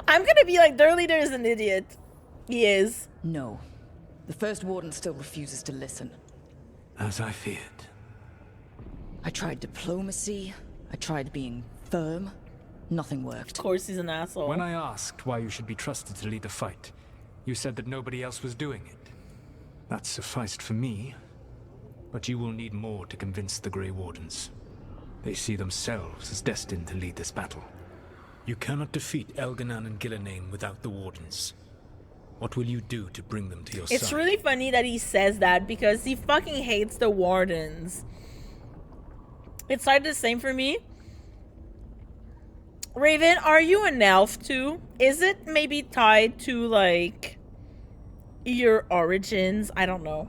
I'm going to be like, their leader is an idiot. He is. No. The First Warden still refuses to listen. As I feared. I tried diplomacy, I tried being firm. Nothing worked. Of course he's an asshole. When I asked why you should be trusted to lead the fight, you said that nobody else was doing it. That sufficed for me, but you will need more to convince the Grey Wardens. They see themselves as destined to lead this battle. You cannot defeat elgar'nan and ghilan'nain without the Wardens. What will you do to bring them to your side? It's really funny that he says that because he fucking hates the Wardens. It started the same for me. Raven, are you an elf too? Is it maybe tied to, like, your origins? I don't know.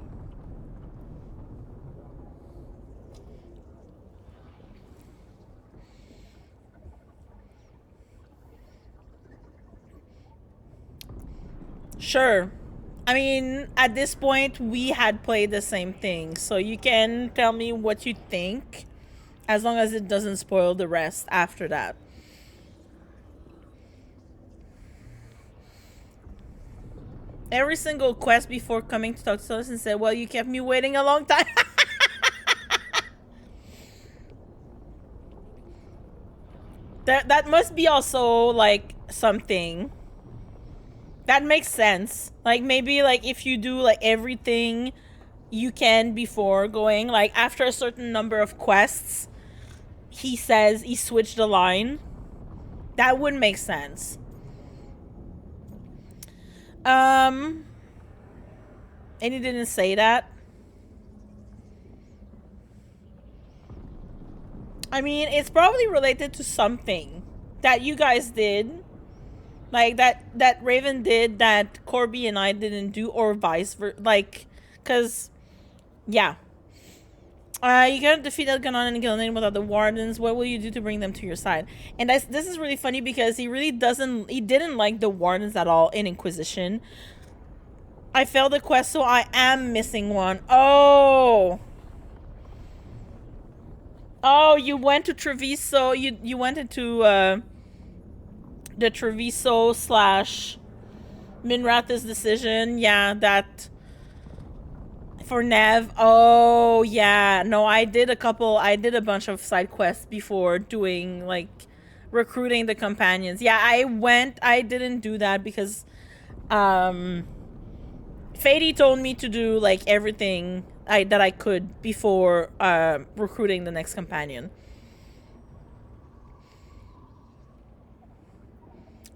Sure. I mean, at this point, we had played the same thing, so you can tell me what you think, as long as it doesn't spoil the rest after that. Every single quest before coming to talk to us and said, well, you kept me waiting a long time. That must be also, like, something. That makes sense. Like, maybe, like, if you do, like, everything you can before going, like, after a certain number of quests, he says he switched the line. That would make sense. And he didn't say that. I mean, it's probably related to something that you guys did. Like, that Raven did that Corby and I didn't do, or vice versa. Like, because, yeah. You gotta defeat elgar'nan and ghilan'nain without the Wardens. What will you do to bring them to your side? And this is really funny because he didn't like the Wardens at all in Inquisition. I failed the quest, so I am missing one. Oh, you went to Treviso. You went into the Treviso / Minrath's decision. Yeah, that. For Nev. Oh, yeah. No, I did a bunch of side quests before doing, like, recruiting the companions. Yeah, I didn't do that because, Fady told me to do, like, everything that I could before, recruiting the next companion.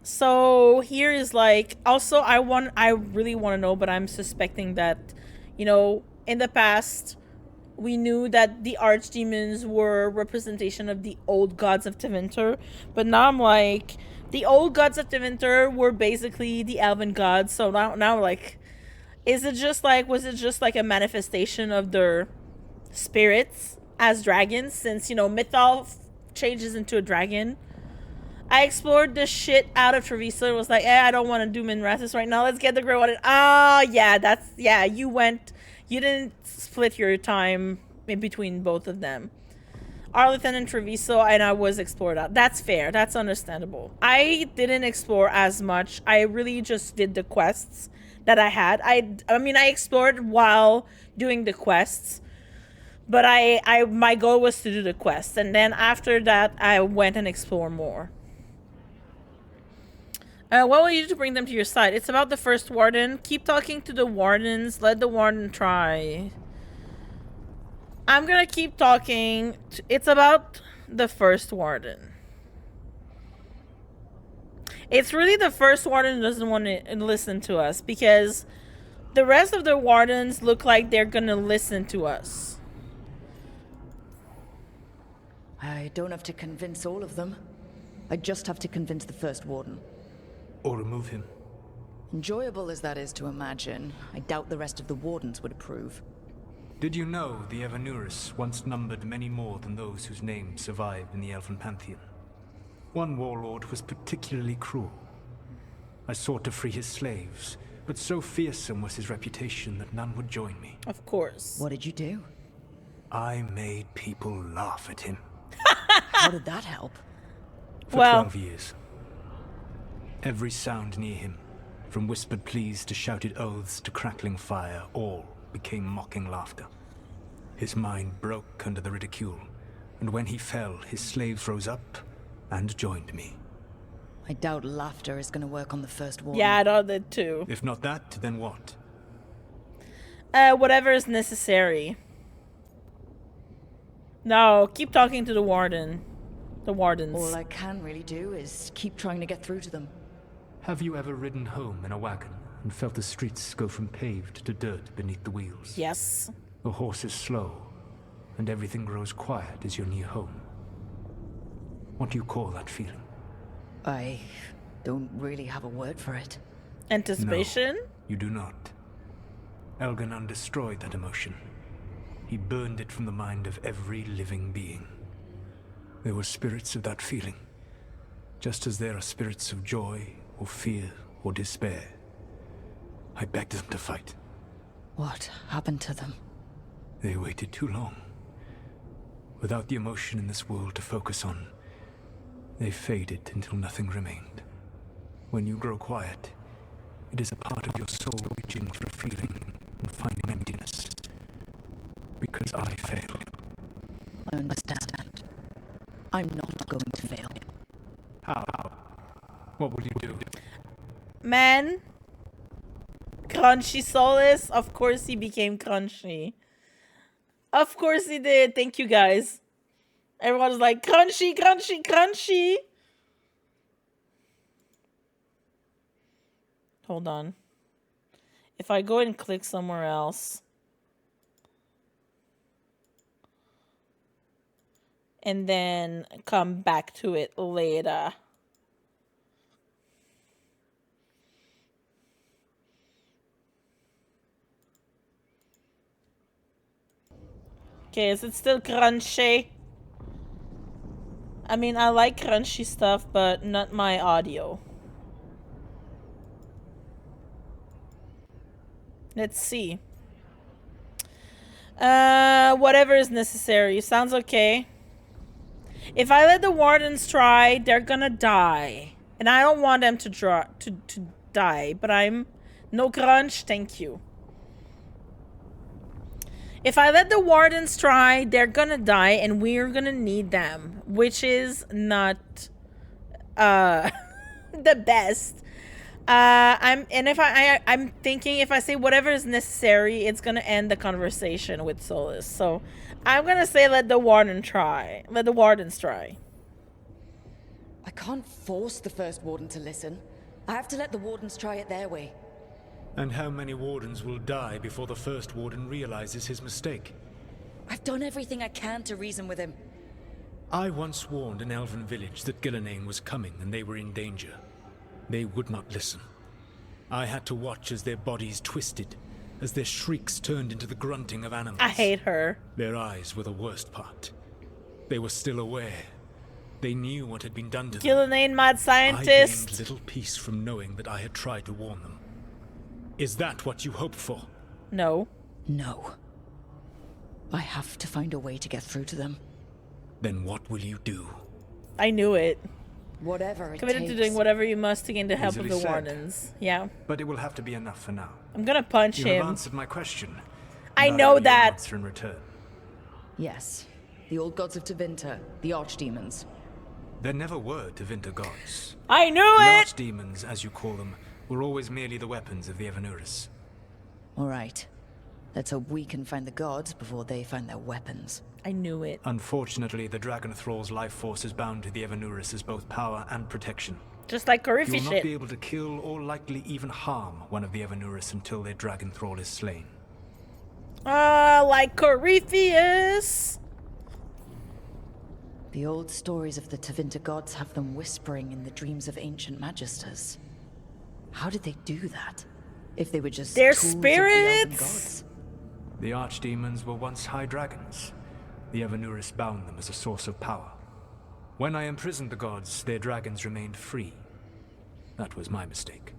So, here is, like, also, I really want to know, but I'm suspecting that, you know, in the past, we knew that the archdemons were representation of the old gods of Tevinter, but now I'm like, the old gods of Tevinter were basically the elven gods, so now like, was it just like a manifestation of their spirits as dragons, since, you know, Mythal changes into a dragon? I explored the shit out of Treviso and was like, I don't want to do Minrathis right now. Let's get the Grey Warden. Oh, yeah, you didn't split your time in between both of them. Arlington and Treviso, and I was explored out. That's fair. That's understandable. I didn't explore as much. I really just did the quests that I had. I mean, I explored while doing the quests, but my goal was to do the quests, and then after that, I went and explored more. What will you do to bring them to your side? It's about the first Warden. Keep talking to the Wardens. Let the Warden try. I'm gonna keep talking. It's about the first Warden. It's really the first Warden who doesn't want to listen to us, because the rest of the Wardens look like they're gonna listen to us. I don't have to convince all of them. I just have to convince the first Warden. Or remove him. Enjoyable as that is to imagine, I doubt the rest of the Wardens would approve. Did you know the Evanurus once numbered many more than those whose names survive in the Elven Pantheon? One warlord was particularly cruel. I sought to free his slaves, but so fearsome was his reputation that none would join me. Of course. What did you do? I made people laugh at him. How did that help? For 12 years. Every sound near him, from whispered pleas to shouted oaths to crackling fire, all became mocking laughter. His mind broke under the ridicule, and when he fell, his slaves rose up and joined me. I doubt laughter is gonna work on the first warden. Yeah, I thought that too. If not that, then what? Whatever is necessary. No, keep talking to the warden. The wardens. All I can really do is keep trying to get through to them. Have you ever ridden home in a wagon and felt the streets go from paved to dirt beneath the wheels? Yes. The horse is slow, and everything grows quiet as you're near home. What do you call that feeling? I don't really have a word for it. Anticipation? No, you do not. Elgar'nan destroyed that emotion. He burned it from the mind of every living being. There were spirits of that feeling, just as there are spirits of joy, or fear, or despair. I begged them to fight. What happened to them? They waited too long. Without the emotion in this world to focus on, they faded until nothing remained. When you grow quiet, it is a part of your soul reaching for a feeling and finding emptiness. Because I failed. I understand. I'm not going to fail. How? What will you do? Man. Crunchy Solace. Of course he became crunchy. Of course he did. Thank you guys. Everyone's like, crunchy, crunchy, crunchy. Hold on. If I go and click somewhere else. And then come back to it later. Okay, is it still crunchy? I mean, I like crunchy stuff, but not my audio. Let's see. Whatever is necessary. Sounds okay. If I let the wardens try, they're gonna die. And I don't want them to die, but I'm... No crunch, thank you. If I let the wardens try, they're gonna die, and we're gonna need them. Which is not... the best. I'm thinking if I say whatever is necessary, it's gonna end the conversation with Solus. So I'm gonna say let the wardens try. Let the wardens try. I can't force the first warden to listen. I have to let the wardens try it their way. And how many wardens will die before the first warden realizes his mistake? I've done everything I can to reason with him. I once warned an elven village that ghilan'nain was coming and they were in danger. They would not listen. I had to watch as their bodies twisted, as their shrieks turned into the grunting of animals. I hate her. Their eyes were the worst part. They were still aware. They knew what had been done to them. ghilan'nain mad I scientist. gained little peace from knowing that I had tried to warn them. Is that what you hope for? No. No. I have to find a way to get through to them. Then what will you do? I knew it. Whatever it Committed takes. to doing whatever you must to gain the help Easily of the said. wardens. Yeah. But it will have to be enough for now. I'm gonna punch You have him. answered my question. I But know will you that. answer in return? Yes. The old gods of Tevinter, the archdemons. There never were Tevinter gods. I knew The it! archdemons, as you call them, were always merely the weapons of the Evanuris. All right. Let's hope we can find the gods before they find their weapons. I knew it. Unfortunately, the Dragon Thrall's life force is bound to the Evanuris as both power and protection. Just like You Coryphy will not shit. be able to kill or likely even harm one of the Evanuris until their Dragon Thrall is slain. Like Corypheus. The old stories of the Tevinter gods have them whispering in the dreams of ancient magisters. How did they do that? If they were just They're tools of the elven spirits? gods? The archdemons were once high dragons. The Evanuris bound them as a source of power. When I imprisoned the gods, their dragons remained free. That was my mistake.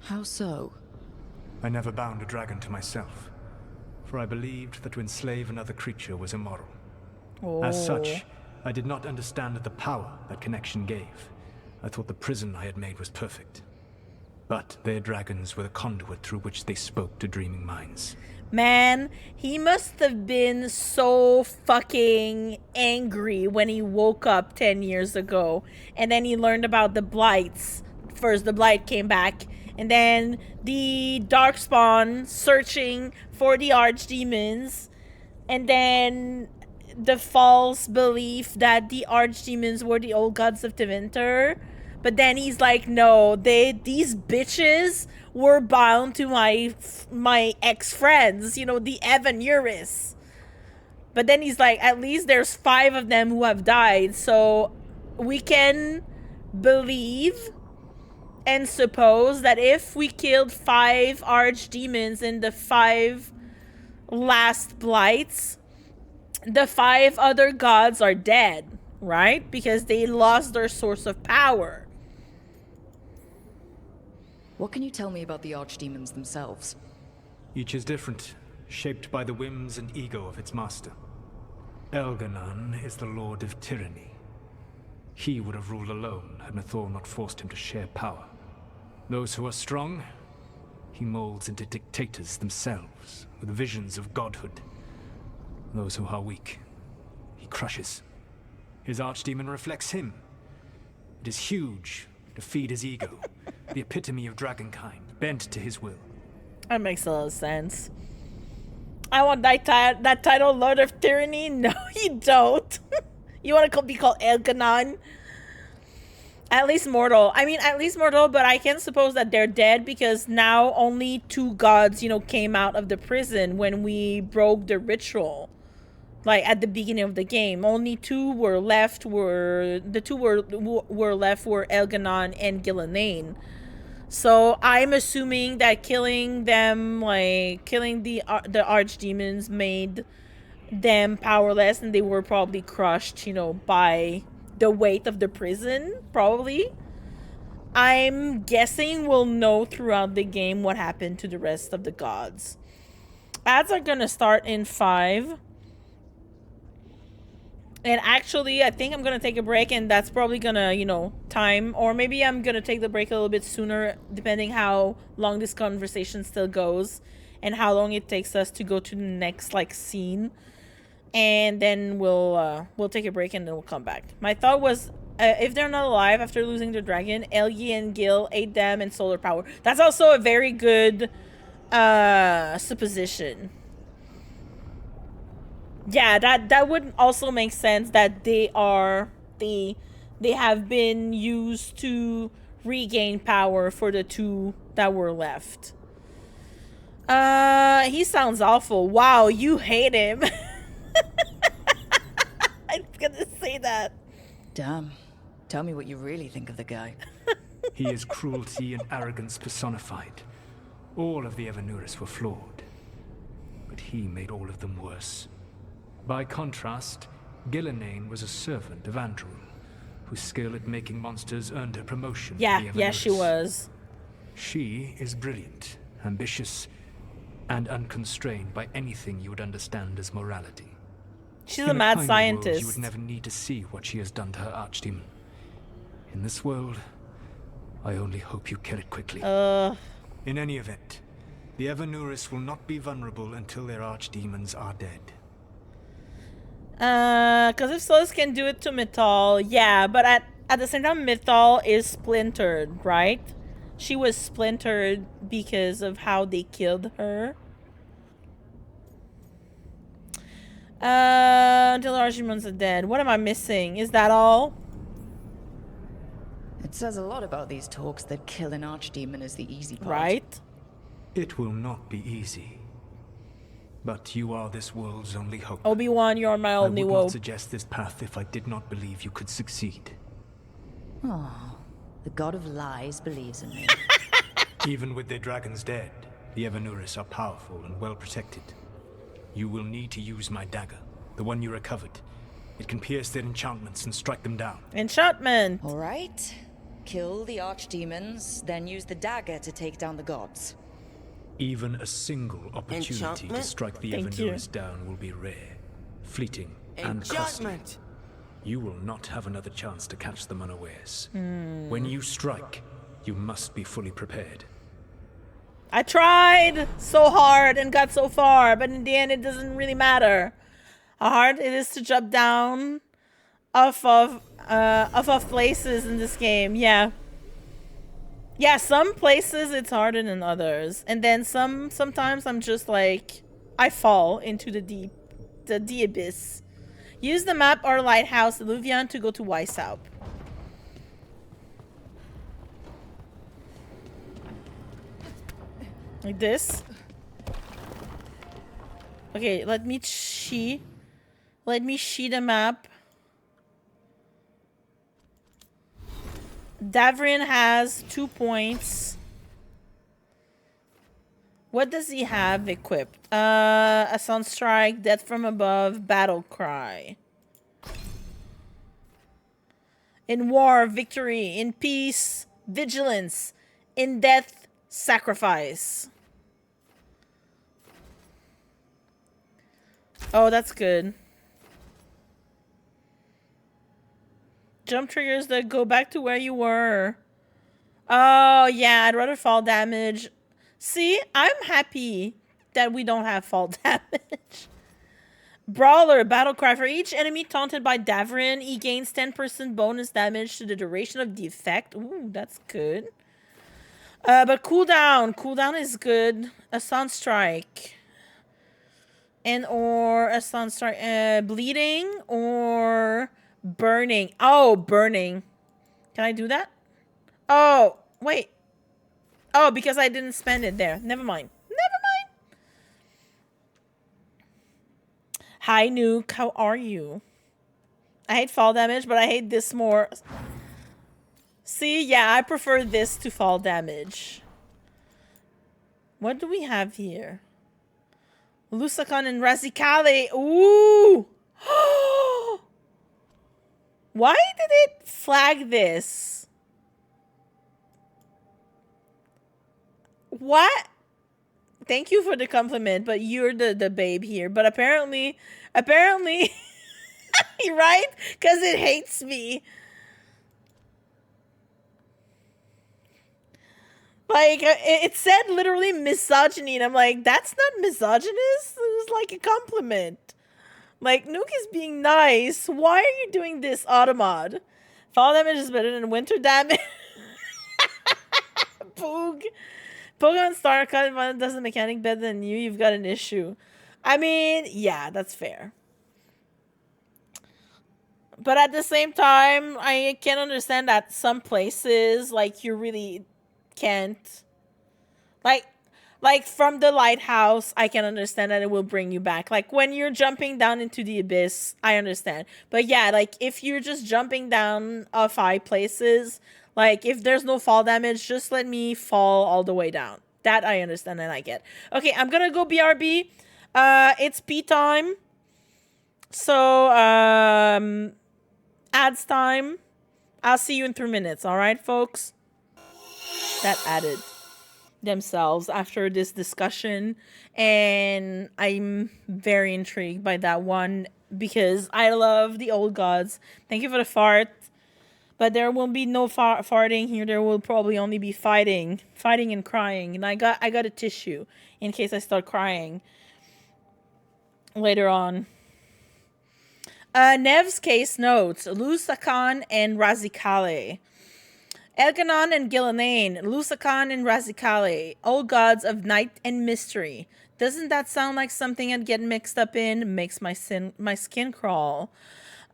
How so? I never bound a dragon to myself, for I believed that to enslave another creature was immoral. Oh. As such, I did not understand the power that connection gave. I thought the prison I had made was perfect. But their dragons were the conduit through which they spoke to dreaming minds. Man, he must have been so fucking angry when he woke up 10 years ago. And then he learned about the blights. First, the blight came back. And then the darkspawn searching for the archdemons. And then the false belief that the archdemons were the old gods of Tevinter. But then he's like, no, these bitches were bound to my ex-friends, you know, the Evanuris. But then he's like, at least there's 5 of them who have died, so we can believe and suppose that if we killed 5 archdemons in the 5 last blights, the 5 other gods are dead, right? Because they lost their source of power. What can you tell me about the archdemons themselves? Each is different, shaped by the whims and ego of its master. Elgar'nan is the lord of tyranny. He would have ruled alone had Nathor not forced him to share power. Those who are strong, he molds into dictators themselves, with visions of godhood. Those who are weak, he crushes. His archdemon reflects him. It is huge, to feed his ego, the epitome of dragonkind, bent to his will. That makes a lot of sense. I want that title, Lord of Tyranny? No, you don't. You want to be called elgar'nan? At least mortal. I mean, at least mortal, but I can suppose that they're dead because now only 2 gods, you know, came out of the prison when we broke the ritual. Like at the beginning of the game, only 2 were left. Were left were elgar'nan and ghilan'nain. So I'm assuming that killing them, like killing the archdemons, made them powerless, and they were probably crushed, you know, by the weight of the prison. Probably. I'm guessing we'll know throughout the game what happened to the rest of the gods. Ads are gonna start in 5. And actually, I think I'm going to take a break, and that's probably going to, you know, time. Or maybe I'm going to take the break a little bit sooner, depending how long this conversation still goes and how long it takes us to go to the next, like, scene. And then we'll take a break, and then we'll come back. My thought was, if they're not alive after losing the dragon, Elgi and Gil ate them and solar power. That's also a very good supposition. Yeah, that would also make sense that they have been used to regain power for the 2 that were left. He sounds awful. Wow, you hate him. I was gonna say that. Damn. Tell me what you really think of the guy. He is cruelty and arrogance personified. All of the Evanuris were flawed, but he made all of them worse. By contrast, ghilan'nain was a servant of Andrew, whose skill at making monsters earned her promotion. Yeah, she was. She is brilliant, ambitious, and unconstrained by anything you would understand as morality. She's a mad scientist. World, you would never need to see what she has done to her archdemon. In this world, I only hope you kill it quickly. In any event, the Evanuris will not be vulnerable until their archdemons are dead. Because if Solus can do it to Mythal, yeah, but at the same time, Mythal is splintered, right? She was splintered because of how they killed her. Until Archimons are dead. What am I missing? Is that all? It says a lot about these talks that kill an archdemon is the easy part. Right? It will not be easy. But you are this world's only hope. Obi-Wan, you're my only hope. I would hope. not suggest this path if I did not believe you could succeed. Oh, the god of lies believes in me. Even with their dragons dead, the Evanuris are powerful and well protected. You will need to use my dagger, the one you recovered. It can pierce their enchantments and strike them down. Enchantment! All right. Kill the archdemons, then use the dagger to take down the gods. Even a single opportunity to strike the Evanuris down will be rare, fleeting, and costly. You will not have another chance to catch them unawares. When you strike, you must be fully prepared. I tried so hard and got so far, but in the end, it doesn't really matter how hard it is to jump down off of places in this game. Yeah. Yeah, some places it's harder than others. And then sometimes I'm just like, I fall into the abyss. Use the map or lighthouse Illuvian to go to Weishaupt. Like this. Okay, let me see the map. Davrin has 2 points. What does he have equipped? A Sunstrike, Death from Above, Battle Cry. In war, victory. In peace, vigilance. In death, sacrifice. Oh, that's good. Jump triggers that go back to where you were. Oh, yeah, I'd rather fall damage. See, I'm happy that we don't have fall damage. Brawler, battle cry. For each enemy taunted by Davrin, he gains 10% bonus damage to the duration of the effect. Ooh, that's good. But cooldown is good. A Sunstrike. And or a Sunstrike. Bleeding or burning. Oh, burning. Can I do that? Oh, wait. Oh, because I didn't spend it there. Never mind. Hi, Nuke. How are you? I hate fall damage, but I hate this more. See, yeah, I prefer this to fall damage. What do we have here? Lusakon and Razikale. Ooh! Why did it flag this? What? Thank you for the compliment, but you're the babe here. But apparently, right? Because it hates me. Like, it said literally misogyny, and I'm like, that's not misogynist? It was like a compliment. Like, Nuke is being nice. Why are you doing this, Automod? Fall damage is better than winter damage. Poog. Pokemon Star Cut does the mechanic better than you. You've got an issue. I mean, yeah, that's fair. But at the same time, I can understand that some places, like, you really can't. Like from the lighthouse, I can understand that it will bring you back. Like, when you're jumping down into the abyss, I understand. But yeah, like, if you're just jumping down off high places, like, if there's no fall damage, just let me fall all the way down. That I understand and I get. Okay, I'm gonna go BRB. It's P time. So, ads time. I'll see you in 3 minutes, alright, folks? That added themselves after this discussion. And I'm very intrigued by that one because I love the old gods. Thank you for the fart. But there will be no farting here. There will probably only be fighting and crying. And I got a tissue in case I start crying later on. Nev's case notes: Lusakon and Razikale. Elgar'nan and ghilan'nain. Lusakon and Razikale. Old gods of night and mystery. Doesn't that sound like something I'd get mixed up in? Makes my skin crawl.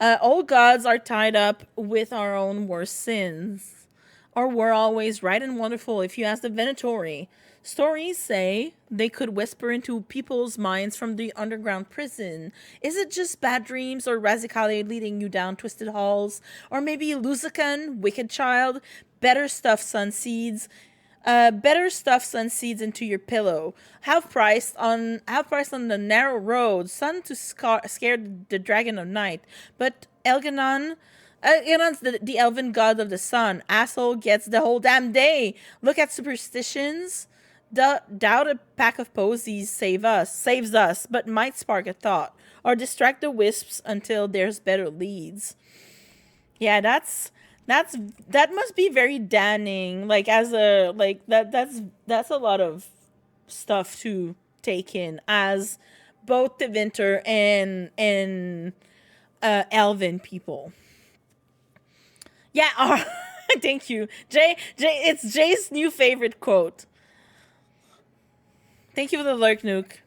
Old gods are tied up with our own worst sins. Or were always right and wonderful if you ask the Venatori. Stories say they could whisper into people's minds from the underground prison. Is it just bad dreams or Razikale leading you down twisted halls? Or maybe Lusakon, wicked child, better stuff sun seeds into your pillow. Half priced on the narrow road, sun to scare the dragon of night. But elgar'nan's the elven god of the sun. Asshole gets the whole damn day. Look at superstitions. Doubt a pack of posies saves us, but might spark a thought or distract the wisps until there's better leads. Yeah, that must be very damning. Like, as a, like, that's a lot of stuff to take in as both the Winter and Elven people. Yeah, thank you. Jay, it's Jay's new favorite quote. Thank you for the lurk, Nuke.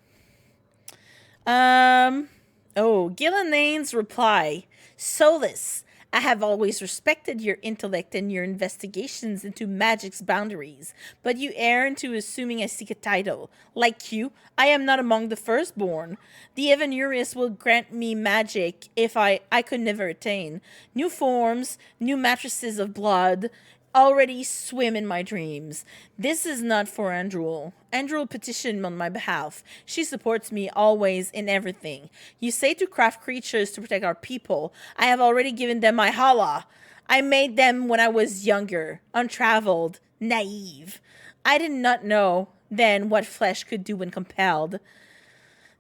Ghilan'nain's reply. Solus, I have always respected your intellect and your investigations into magic's boundaries, but you err into assuming I seek a title. Like you, I am not among the firstborn. The Evanurius will grant me magic if I could never attain. New forms, new mattresses of blood, already swim in my dreams. This is not for Andrul. Andrul petitioned on my behalf. She supports me always in everything. You say to craft creatures to protect our people. I have already given them my hala. I made them when I was younger, untraveled, naive. I did not know then what flesh could do when compelled.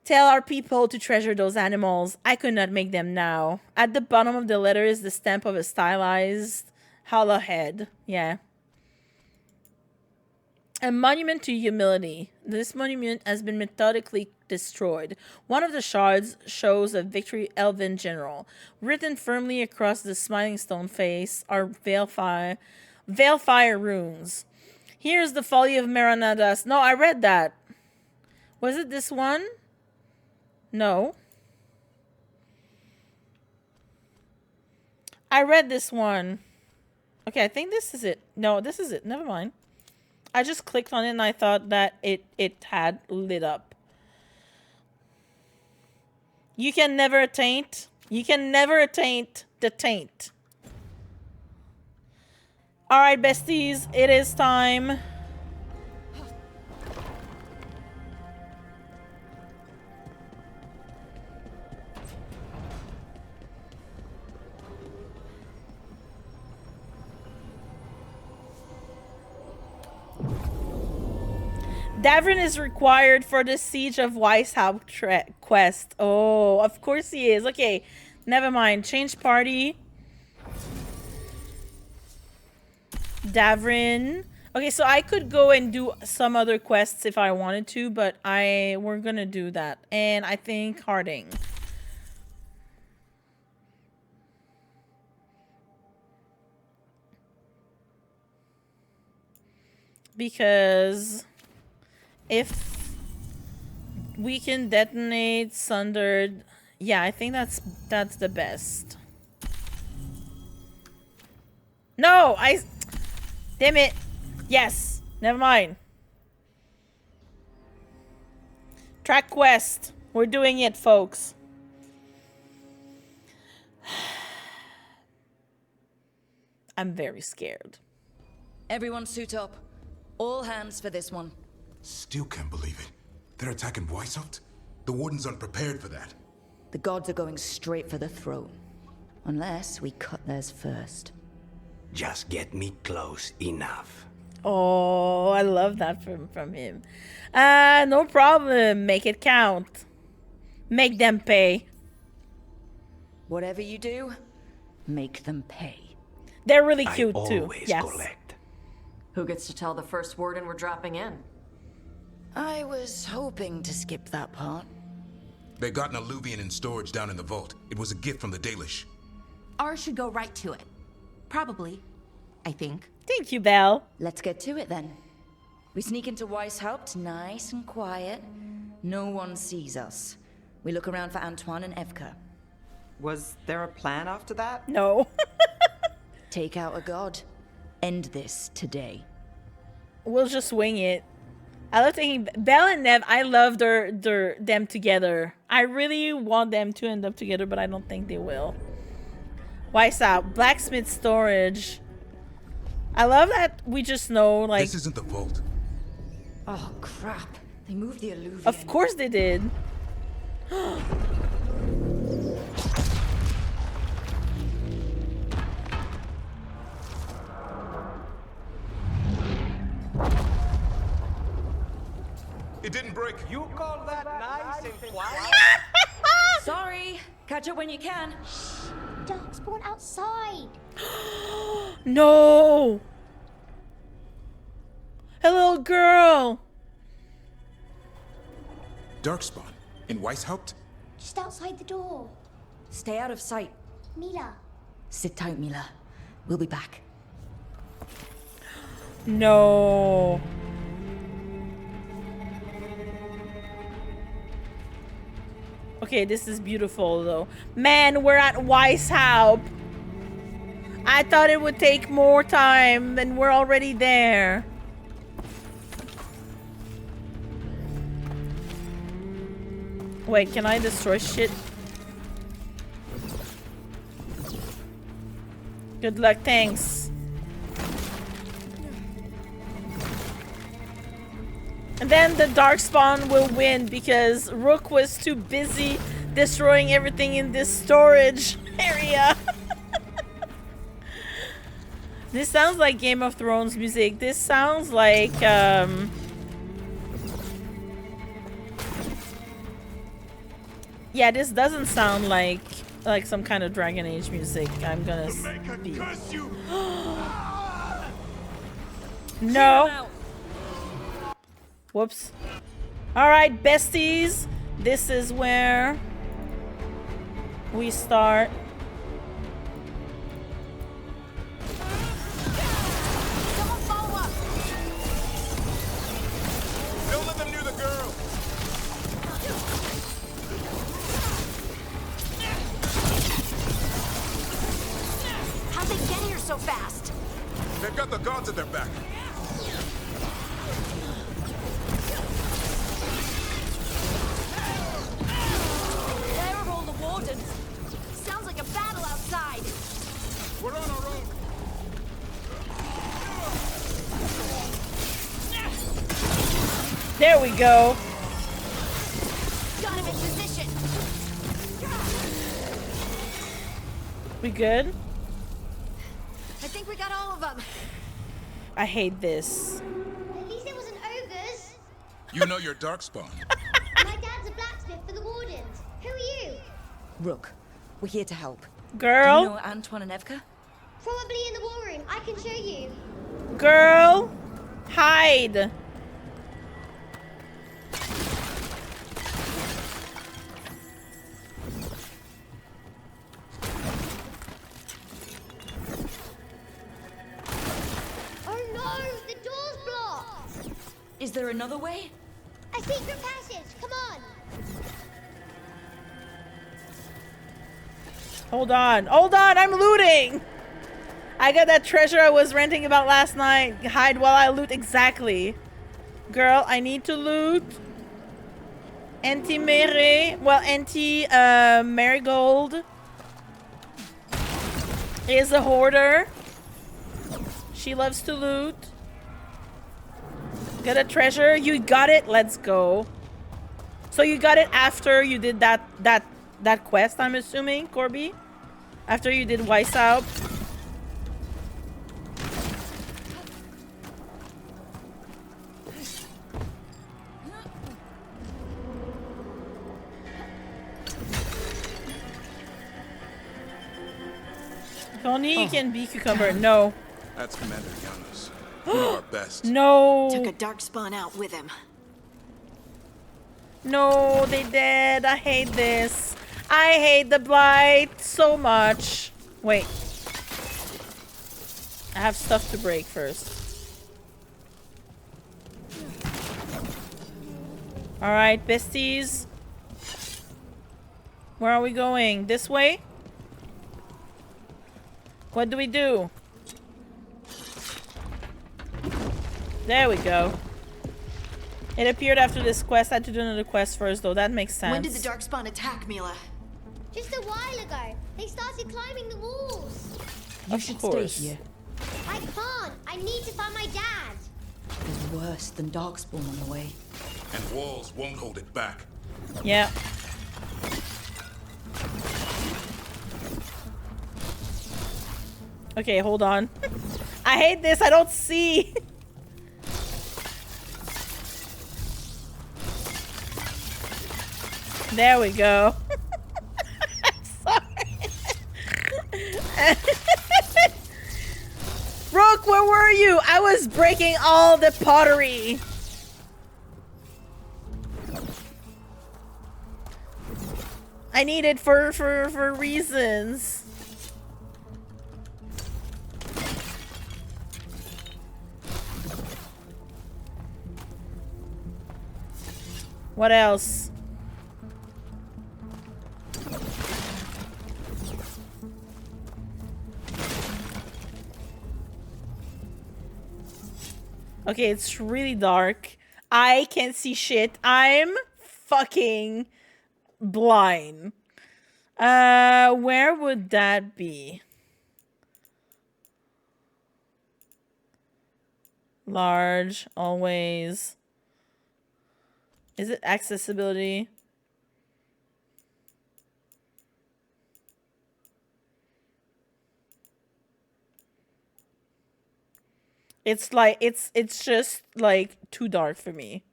Tell our people to treasure those animals. I could not make them now. At the bottom of the letter is the stamp of a stylized Hala head. Yeah. A monument to humility. This monument has been methodically destroyed. One of the shards shows a victory elven general. Written firmly across the smiling stone face are Veilfire runes. Here's the folly of Maranadas. No, I read that. Was it this one? No. I read this one. Okay, I think this is it. No, this is it. Never mind. I just clicked on it and I thought that it had lit up. You can never taint. You can never taint the taint. Alright, besties. It is time. Davrin is required for the Siege of Weishaupt quest. Oh, of course he is. Okay, never mind. Change party. Davrin. Okay, so I could go and do some other quests if I wanted to, but we're gonna do that. And I think Harding. Because if we can detonate Sundered, yeah, I think that's the best. No, damn it. Yes, never mind. Track quest. We're doing it, folks. I'm very scared. Everyone suit up. All hands for this one. Still can't believe it. They're attacking Weishaupt? The Wardens aren't prepared for that. The gods are going straight for the throne. Unless we cut theirs first. Just get me close enough. Oh, I love that from him. No problem. Make it count. Make them pay. Whatever you do, make them pay. They're really cute I too. always Yes. collect. Who gets to tell the first warden we're dropping in? I was hoping to skip that part. They got an alluvian in storage down in the vault. It was a gift from the Dalish. Ours should go right to it. Probably. I think. Thank you, Belle. Let's get to it then. We sneak into Weishaupt nice and quiet. No one sees us. We look around for Antoine and Evka. Was there a plan after that? No. Take out a god. End this today. We'll just wing it. I love thinking Belle and Nev. I love them together. I really want them to end up together, but I don't think they will. Weishaupt, blacksmith storage. I love that we just know, like. This isn't the vault. Oh crap! They moved the alluvian. Of course they did. It didn't break. You call that nice and quiet? Sorry. Catch up when you can. Darkspawn outside. No. A little girl. Darkspawn? In Weishaupt? Just outside the door. Stay out of sight. Mila. Sit tight, Mila. We'll be back. No. Okay, this is beautiful though. Man, we're at Weishaupt. I thought it would take more time, and we're already there. Wait, can I destroy shit? Good luck, thanks. And then the Darkspawn will win because Rook was too busy destroying everything in this storage area. This sounds like Game of Thrones music. This sounds like yeah, this doesn't sound like some kind of Dragon Age music. I'm gonna be. No. Whoops. All right, besties. This is where we start. Someone follow up. Don't let them near the girl! How'd they get here so fast? They've got the gods at their back. Where are all the Wardens? Sounds like a battle outside. We're on our own. There we go. Got him in position. We good? I think we got all of them. I hate this. At least it wasn't ogres. You know your Darkspawn. My dad's a blacksmith for the Wardens. Who are you? Rook, we're here to help. Girl. Do you know Antoine and Evka? Probably in the war room. I can show you. Girl. Hide. Oh no! The door's blocked. Is there another way? A secret passage. Come on. Hold on. Hold on. I'm looting. I got that treasure I was ranting about last night. Hide while I loot. Exactly. Girl, I need to loot. Marigold is a hoarder. She loves to loot. Got a treasure. You got it. Let's go. So you got it after you did that quest, I'm assuming, Corby? After you did Weishaupt. If only you can be cucumber. No. That's Commander Giannis. One of our best. No. Took a Darkspawn out with him. No, they did. I hate this. I hate the blight so much. Wait. I have stuff to break first. Alright, besties. Where are we going? This way? What do we do? There we go. It appeared after this quest. I had to do another quest first, though. That makes sense. When did the Darkspawn attack, Mila? Just a while ago. They started climbing the walls. You should stay here. I can't. I need to find my dad. There's worse than Darkspawn on the way. And walls won't hold it back. Yeah. Okay, hold on. I hate this. I don't see. There we go. I'm sorry. Rook, where were you? I was breaking all the pottery. I need it for reasons. What else? Okay, it's really dark. I can't see shit. I'm fucking blind. Where would that be? Large, always. Is it accessibility? It's like it's just like too dark for me.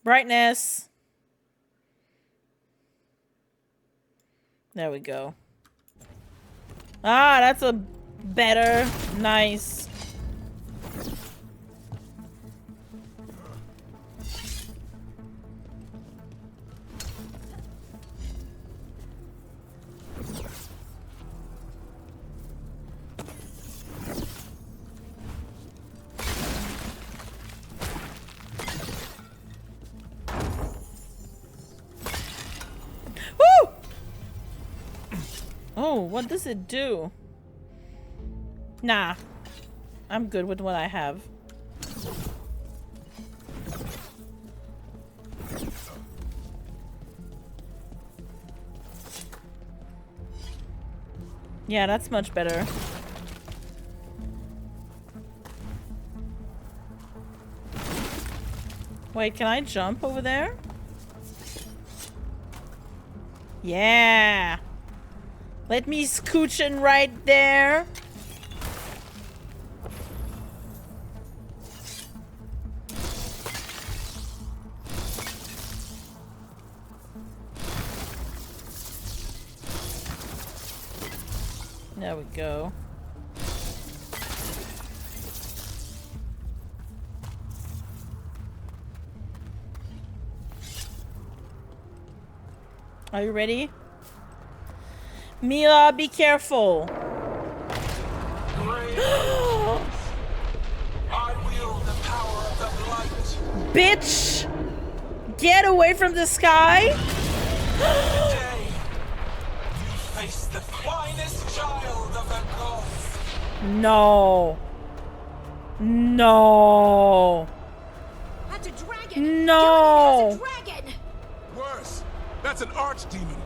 Brightness. There we go. Ah, that's a better. Nice. Oh, what does it do? Nah. I'm good with what I have. Yeah, that's much better. Wait, can I jump over there? Yeah. Let me scooch in right there. There we go. Are you ready? Mila, be careful. I wield the power of the light. Bitch! Get away from the sky! Today, you face the finest child of the gods. No. No. That's a dragon. No. Dragon. Worse. That's an archdemon.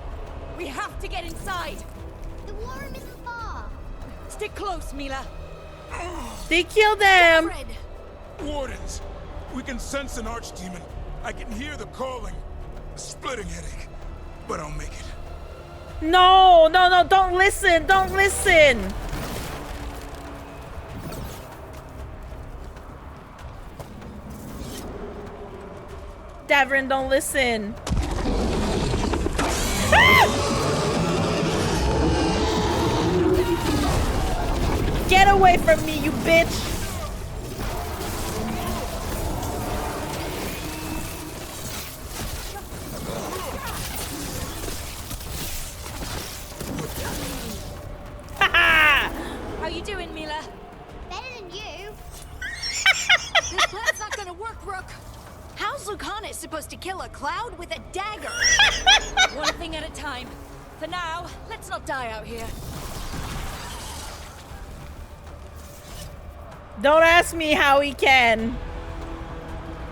We have to get inside. The worm isn't far. Stick close, Mila. They killed them. Fred. Wardens, we can sense an archdemon. I can hear the calling. A splitting headache. But I'll make it. No, no, no, don't listen. Don't listen. Davrin, don't listen. Get away from me, you bitch! How you doing, Mila? Better than you. This plan's not gonna work, Rook. How's Lucana supposed to kill a cloud with a dagger? One thing at a time. For now, let's not die out here. Don't ask me how he can.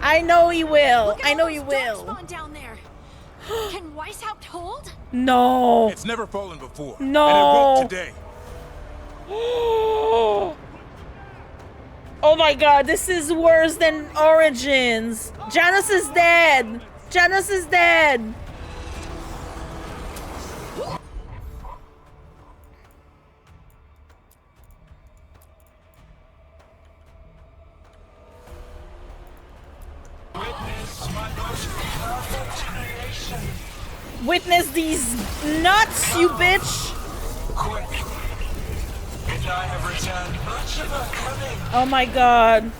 I know he will. I know he will. Down there. Can Weishaupt hold? No. It's never fallen before. No. And it won't today. Oh my god, this is worse than Origins. Janus is dead. Janus is dead. Witness my most perfect creation. Witness these nuts, you bitch. Quick. I have returned much of her cunning. Oh my god.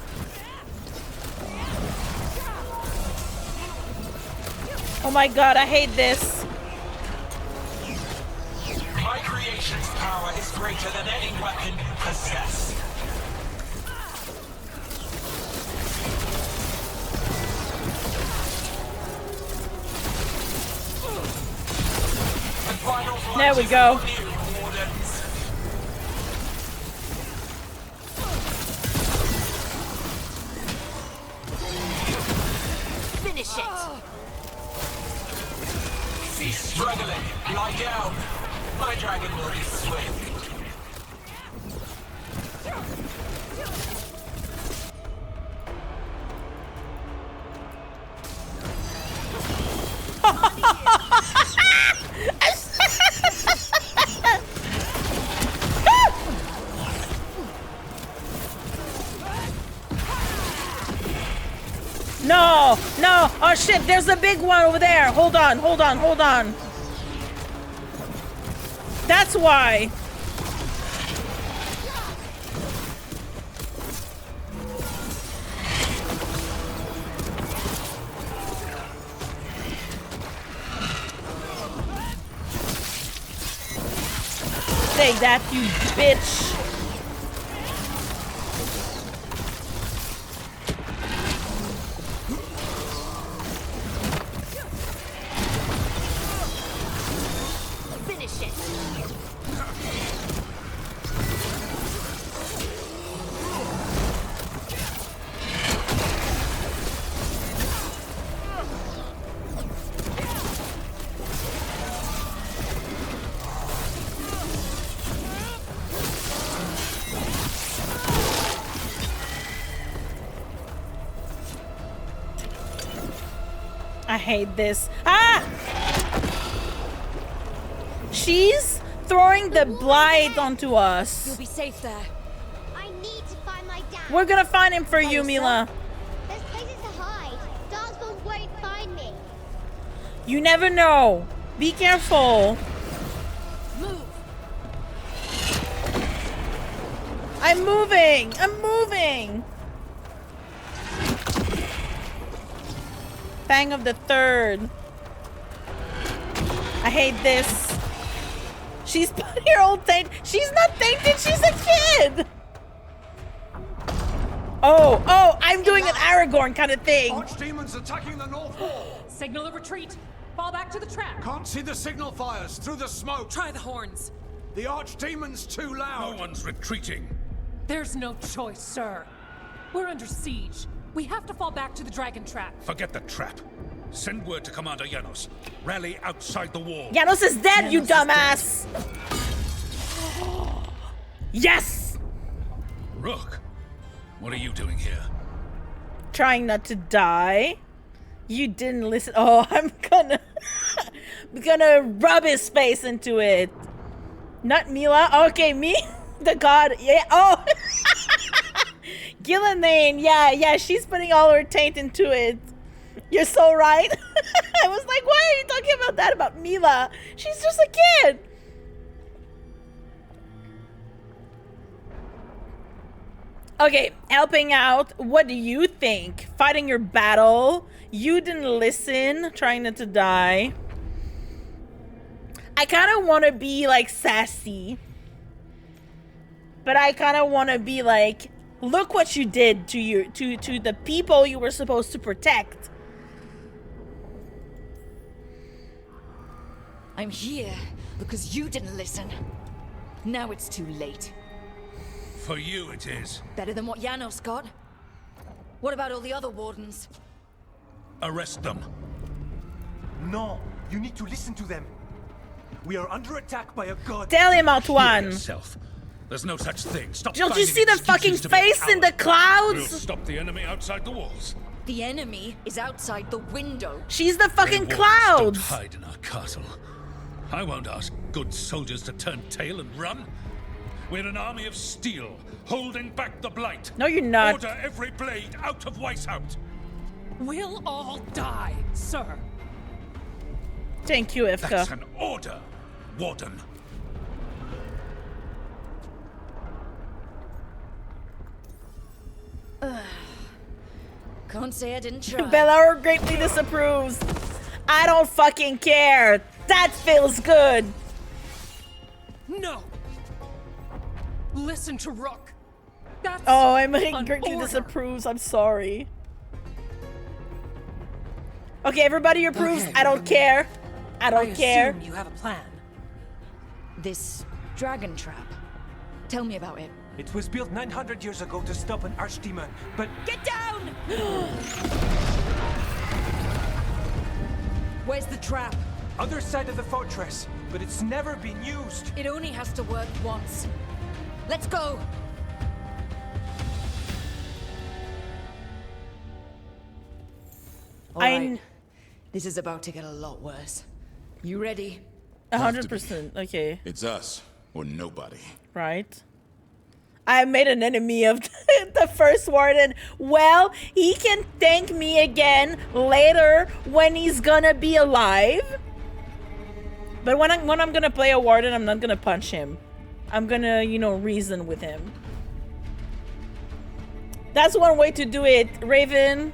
Oh my god, I hate this. My creation's power is greater than any weapon you possess. And final There we flight go. is on you, Wardens. Finish it! Cease struggling. Lie down. My dragon will be swift. No, no. Oh shit, there's a big one over there. Hold on, hold on, hold on. That's why. Take that, you bitch. Finish it! I hate this. Ah! She's throwing the blight onto You'll us. be safe there. I need to find my dad. We're gonna find him for you, yourself? Mila. There's places to hide. Darkspawn won't find me. You never know. Be careful. Move. I'm moving. I'm moving. Fang of the Third. I hate this. She's put her old taint. She's not tainted. She's a kid. Oh, I'm doing an Aragorn kind of thing. Archdemons attacking the north wall. Signal a retreat. Fall back to the trap. Can't see the signal fires through the smoke. Try the horns. The Archdemon's too loud. No one's retreating. There's no choice, sir. We're under siege. We have to fall back to the dragon trap. Forget the trap. Send word to Commander Janos. Rally outside the wall. Janos is dead, you dumbass. Yes. Rook, what are you doing here? Trying not to die. You didn't listen. Oh, I'm gonna rub his face into it. Not Mila. Okay, me, the god. Yeah. Oh, ghilan'nain. Yeah. She's putting all her taint into it. You're so right. I was like, why are you talking about that about Mila? She's just a kid. Okay, helping out. What do you think? Fighting your battle. You didn't listen. Trying not to die. I kind of want to be like sassy. But I kind of want to be like, look what you did to the people you were supposed to protect. I'm here because you didn't listen. Now it's too late. For you it is. Better than what Janos got? What about all the other Wardens? Arrest them. No, you need to listen to them. We are under attack by a god. Tell him, Heal Antoine. yourself. There's no such thing. Stop. Don't you finding see the excuses fucking to be a face in the coward. clouds? We'll stop the enemy outside the walls. The enemy is outside the window. She's the fucking Grey Wardens clouds. Don't hide in our castle. I won't ask good soldiers to turn tail and run. We're an army of steel, holding back the blight. No, you're not. Order every blade out of Weishaupt. We'll all die, sir. Thank you, Ifka. That's an order, Warden. Can't say I didn't try. Bellara greatly disapproves. I don't fucking care. That feels good. No. Listen to Rook. That's Oh, Emily an greatly order. disapproves. I'm sorry. Okay, everybody approves. Okay. I don't care. I don't I care. assume you have a plan. This dragon trap. Tell me about it. It was built 900 years ago to stop an archdemon, but Get down! Where's the trap? other side of the fortress. But it's never been used. It only has to work once. Let's go! All right. This is about to get a lot worse. You ready? 100%. Okay. It's us or nobody. Right. I made an enemy of the first warden. Well, he can thank me again later when he's gonna be alive. But when I'm gonna play a warden, I'm not gonna punch him. I'm gonna, you know, reason with him. That's one way to do it, Raven.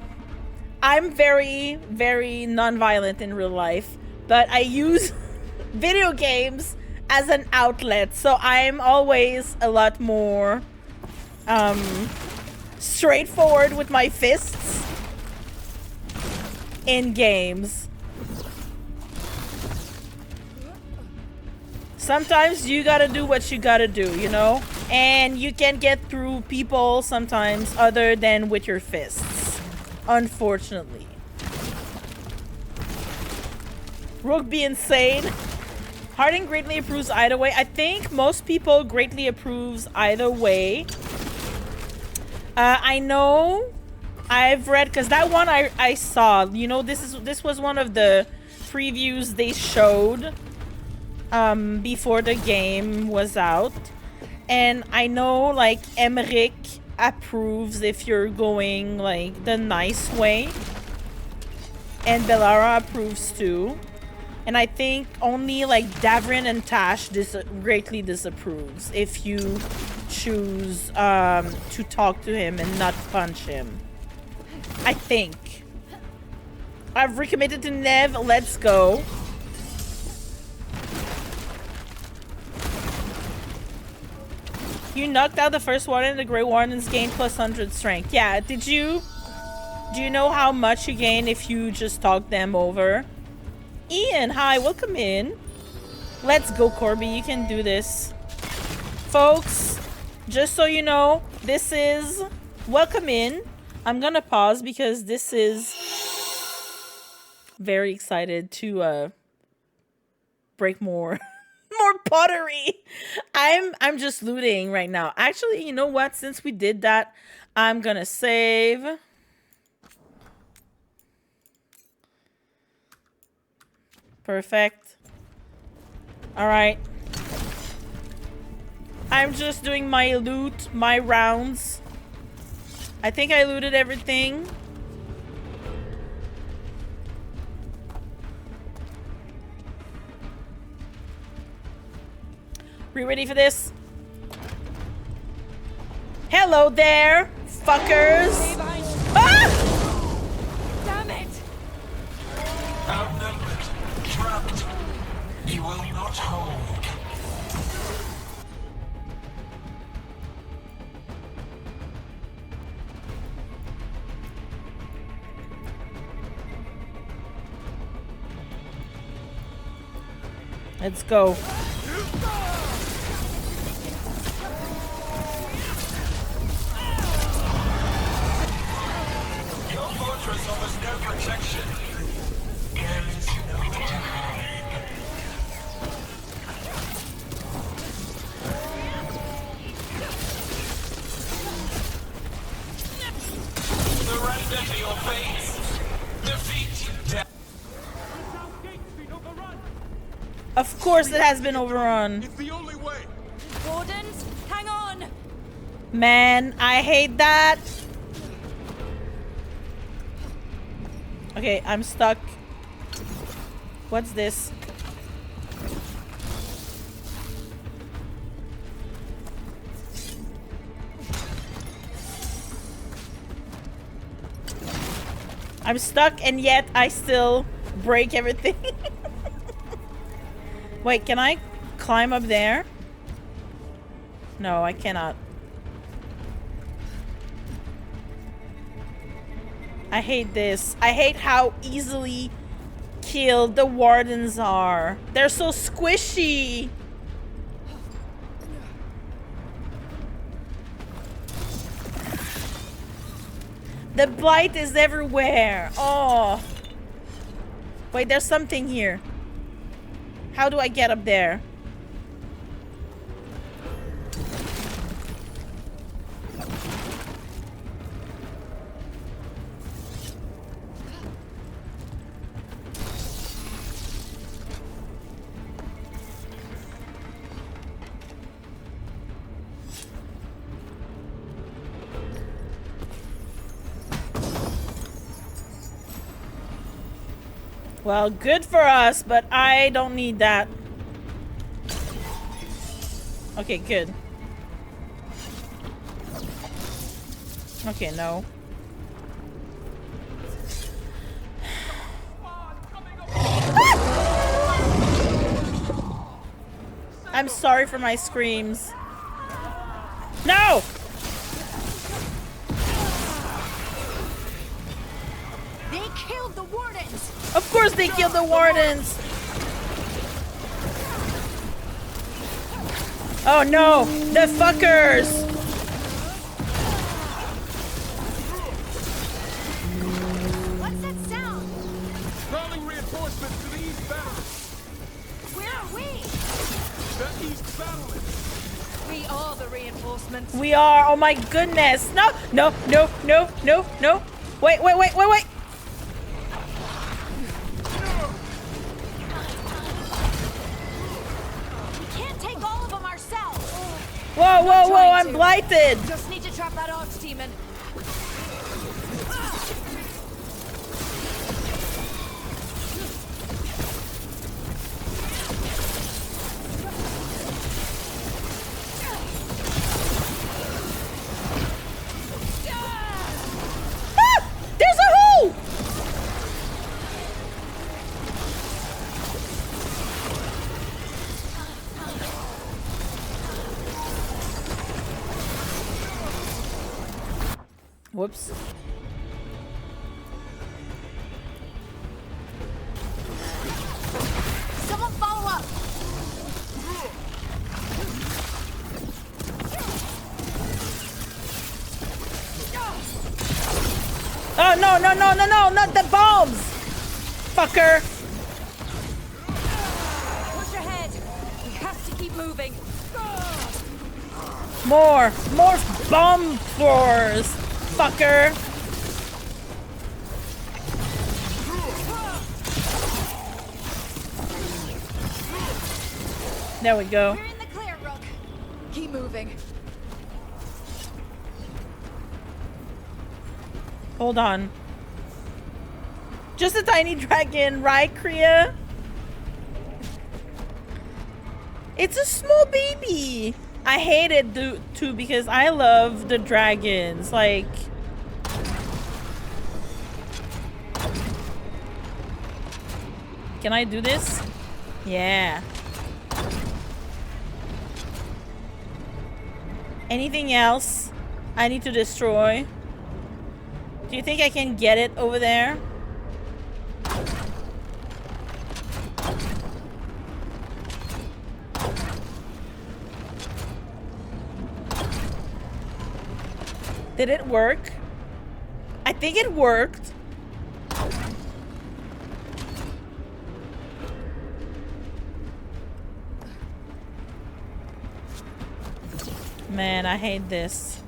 I'm very, very non-violent in real life, but I use video games as an outlet, so I'm always a lot more straightforward with my fists in games. Sometimes you gotta do what you gotta do, you know? And you can get through people sometimes other than with your fists. Unfortunately. Rook be insane. Harding greatly approves either way. I think most people greatly approves either way. I know I've read, because that one I saw, you know, this was one of the previews they showed before the game was out. And I know, like, Emmerich approves if you're going, like, the nice way. And Bellara approves too. And I think only, like, Davrin and Tash greatly disapproves if you choose to talk to him and not punch him. I think. I've recommitted to Nev. Let's go. You knocked out the first one and the Grey Wardens gained plus 100 strength. Yeah, do you know how much you gain if you just talk them over? Ian, hi, welcome in. Let's go, Corby, you can do this. Folks, just so you know, this is welcome in. I'm gonna pause because this is very excited to break more more pottery. I'm just looting right now. Actually, you know what? Since we did that, I'm gonna save. Perfect. All right. I'm just doing my loot, my rounds. I think I looted everything. We ready for this? Hello there, fuckers. Ah! Damn it! Outnumbered, trapped. You will not hold. Let's go. Your fortress offers no protection. There is nowhere to hide. Surrender to your fate. Defeat death. Of course it has been overrun. It's the only way. Wardens, hang on! Man, I hate that. Okay, I'm stuck. What's this? I'm stuck and yet I still break everything. Wait, can I climb up there? No, I cannot. I hate this. I hate how easily killed the Wardens are. They're so squishy. The blight is everywhere. Oh. Wait, there's something here. How do I get up there? Well, good for us, but I don't need that. Okay, good. Okay, no. I'm sorry for my screams. No! They killed the Wardens! Of course they killed the Wardens! Oh no! The fuckers! What's that sound? Calling reinforcements to the east battery. Where are we? The east battlement. We are the reinforcements. We are! Oh my goodness! No! No! No! No! No! No! Wait! Wait! Wait! Wait! Wait! Whoa, whoa, whoa, I'm blighted! Just need to trap that archdemon. Ah! There's a hole! Whoops. Someone follow up! Oh, no, no, no, no, no, not the bombs! Fucker! Push ahead. We have to keep moving. More bomb throwers! Fucker! There we go. We're in the clear, Rook. Keep moving. Hold on. Just a tiny dragon, right, Kriya? It's a small baby. I hate it too because I love the dragons. Like, can I do this? Yeah. Anything else I need to destroy? Do you think I can get it over there? Did it work? I think it worked. Man, I hate this.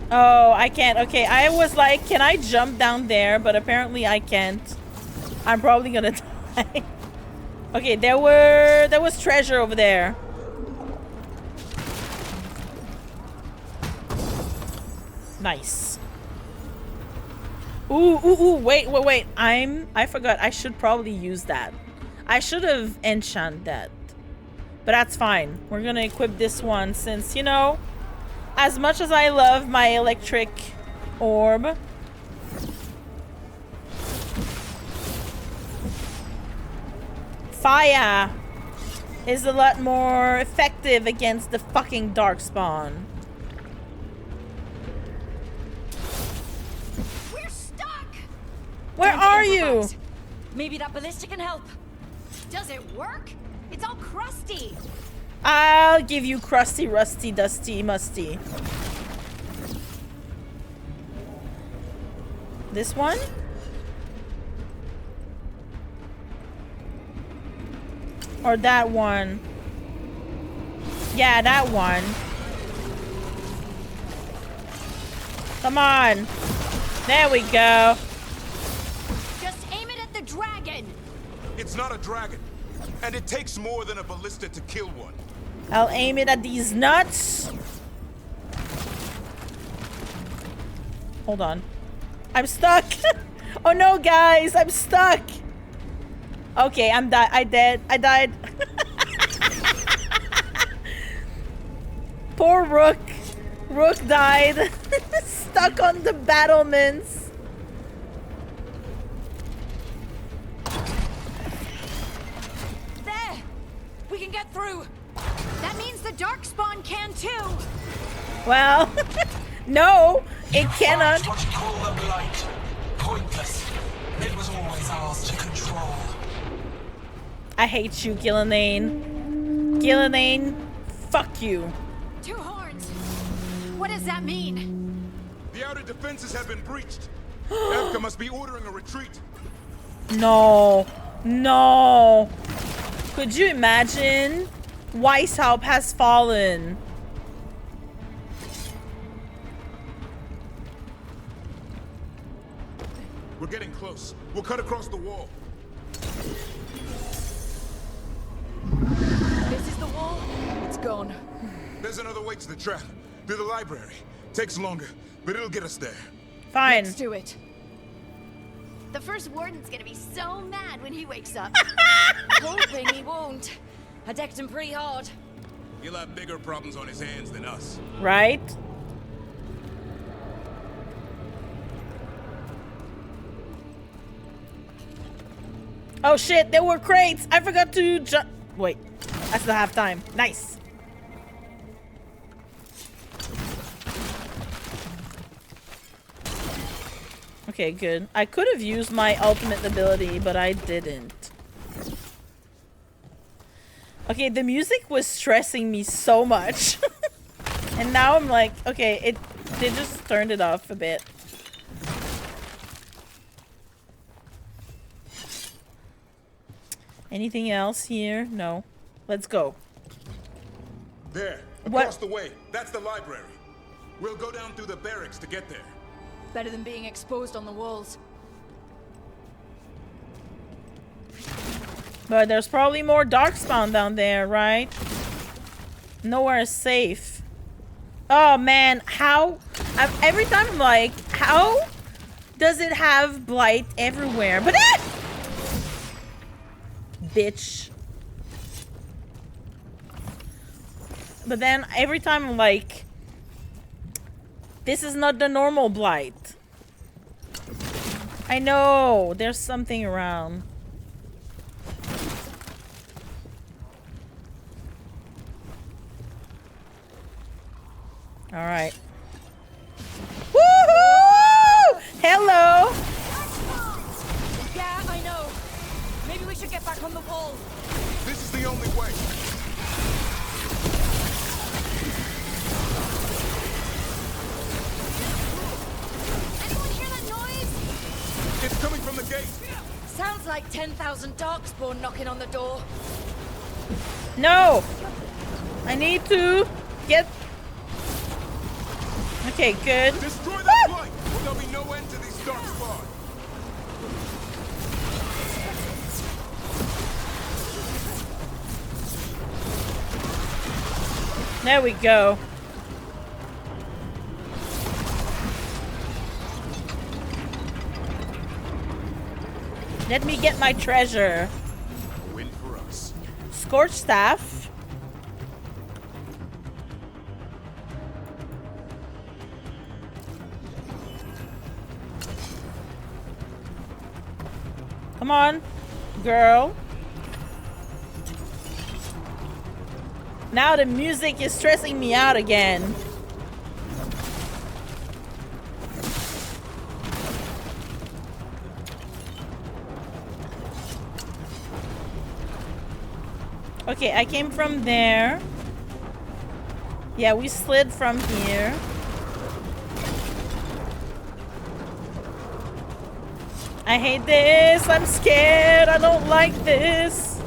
Oh, I can't. Okay, I was like, can I jump down there? But apparently I can't. I'm probably gonna die. Okay, there was treasure over there. Nice. Ooh, wait. I forgot. I should probably use that. I should have enchanted that. But that's fine. We're gonna equip this one since, you know, as much as I love my electric orb. Fire is a lot more effective against the fucking darkspawn. We're stuck! Where are you? Maybe that ballista can help. Does it work? It's all crusty. I'll give you crusty, rusty, dusty, musty. This one? Or that one? Yeah, that one. Come on. There we go. Just aim it at the dragon. It's not a dragon, and it takes more than a ballista to kill one. I'll aim it at these nuts. Hold on. I'm stuck. Oh no, guys, I'm stuck. Okay, I'm dead. I died. Poor Rook. Rook died. Stuck on the battlements. There! We can get through. That means the Darkspawn can too. Well, no, it cannot. What you call the blight. Pointless. It was always ours to control. I hate you, ghilan'nain. Ghilan'nain, fuck you. Two horns. What does that mean? The outer defenses have been breached. Evka must be ordering a retreat. No, no. Could you imagine? Weishaupt has fallen. We're getting close. We'll cut across the wall. This is the wall. It's gone. There's another way to the trap. Through the library. Takes longer, but it'll get us there. Fine. Let's do it. The first warden's gonna be so mad when he wakes up. Hoping he won't. I decked him pretty hard. He'll have bigger problems on his hands than us. Right? Oh shit, there were crates. I forgot to wait, I still have time. Nice. Okay, good. I could have used my ultimate ability, but I didn't. Okay, the music was stressing me so much. And now I'm like, okay, they just turned it off a bit. Anything else here? No. Let's go. There, across the way. That's the library. We'll go down through the barracks to get there. Better than being exposed on the walls. But there's probably more darkspawn down there, right? Nowhere is safe. Oh man, how? Every time I'm like, how does it have blight everywhere? But bitch. But then every time I'm like, this is not the normal blight. I know, there's something around. All right. Woohoo! Hello. Yeah, I know. Maybe we should get back on the wall. This is the only way. Anyone hear that noise? It's coming from the gate. Sounds like 10,000 darkspawn knocking on the door. No. I need to get. Okay, good. Destroy that blight. There'll be no end to these darkspawn. There we go. Let me get my treasure. A win for us. Scorch staff. Come on, girl. Now the music is stressing me out again. Okay, I came from there. Yeah, we slid from here. I hate this. I'm scared. I don't like this.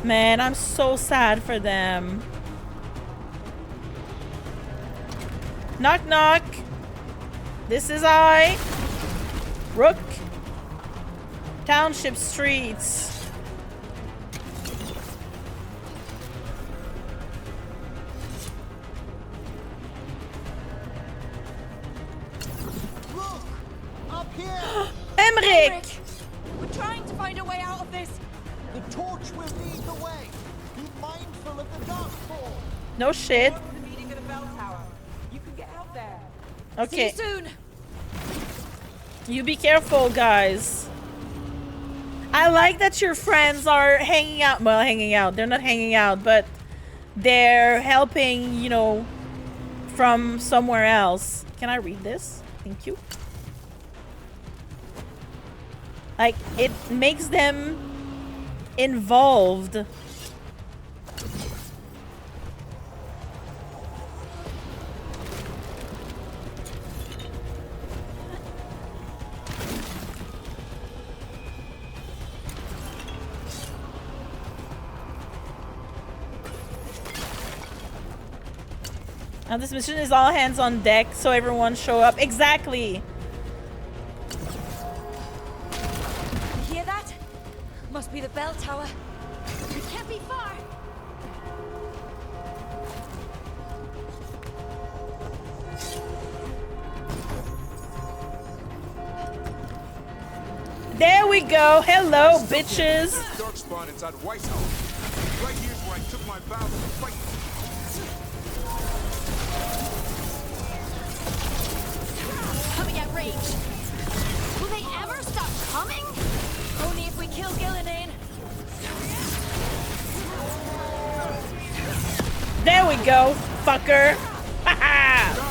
Man, I'm so sad for them. Knock, knock. This is I. Rook. Township streets. Look! Up here! Emmerich! We're trying to find a way out of this. The torch will lead the way. Be mindful of the darkfall. No shit. The meeting at the bell tower. You can get out there. Okay. See you soon. You be careful, guys. I like that your friends are hanging out. Well, hanging out. They're not hanging out, but they're helping, you know, from somewhere else. Can I read this? Thank you. Like, it makes them involved. Now this mission is all hands on deck, so everyone show up. Exactly. You hear that? Must be the bell tower. It can't be far. There we go. Hello, bitches. Darkspawn inside White House. Right here's where I took my vows to fight. Coming at range. Will they ever stop coming? Only if we kill ghilan'nain. There we go, fucker. Haha.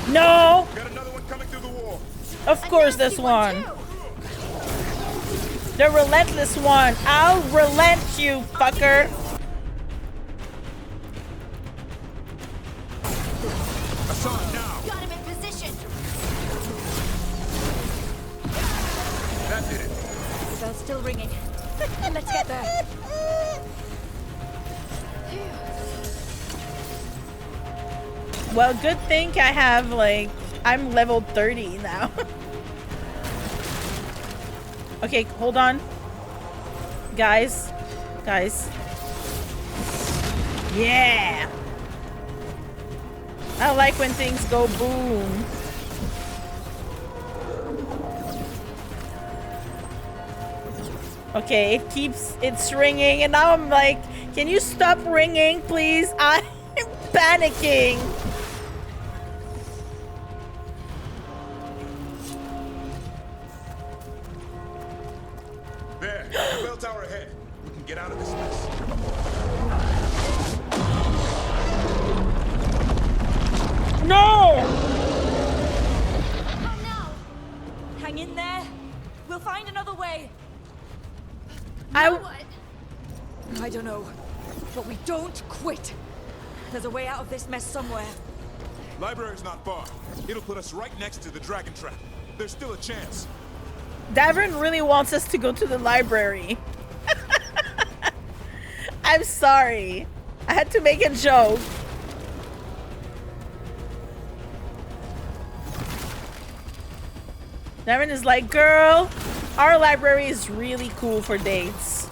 No. Got another one coming through the wall. Of course, this one. The relentless one. I'll relent you, fucker. I saw him now. Got him in position. That did it. The bell's still ringing. Let's get there. Well, good thing I have, like, I'm level 30 now. Okay, hold on. Guys. Guys. Yeah! I like when things go boom. Okay, it's ringing, and now I'm like, can you stop ringing, please? I'm panicking. There, the bell tower ahead. We can get out of this mess. No! Oh no! Hang in there. We'll find another way. I don't know, but we don't quit. There's a way out of this mess somewhere. Library's not far. It'll put us right next to the dragon trap. There's still a chance. Davern really wants us to go to the library. I'm sorry. I had to make a joke. Davern is like, girl, our library is really cool for dates.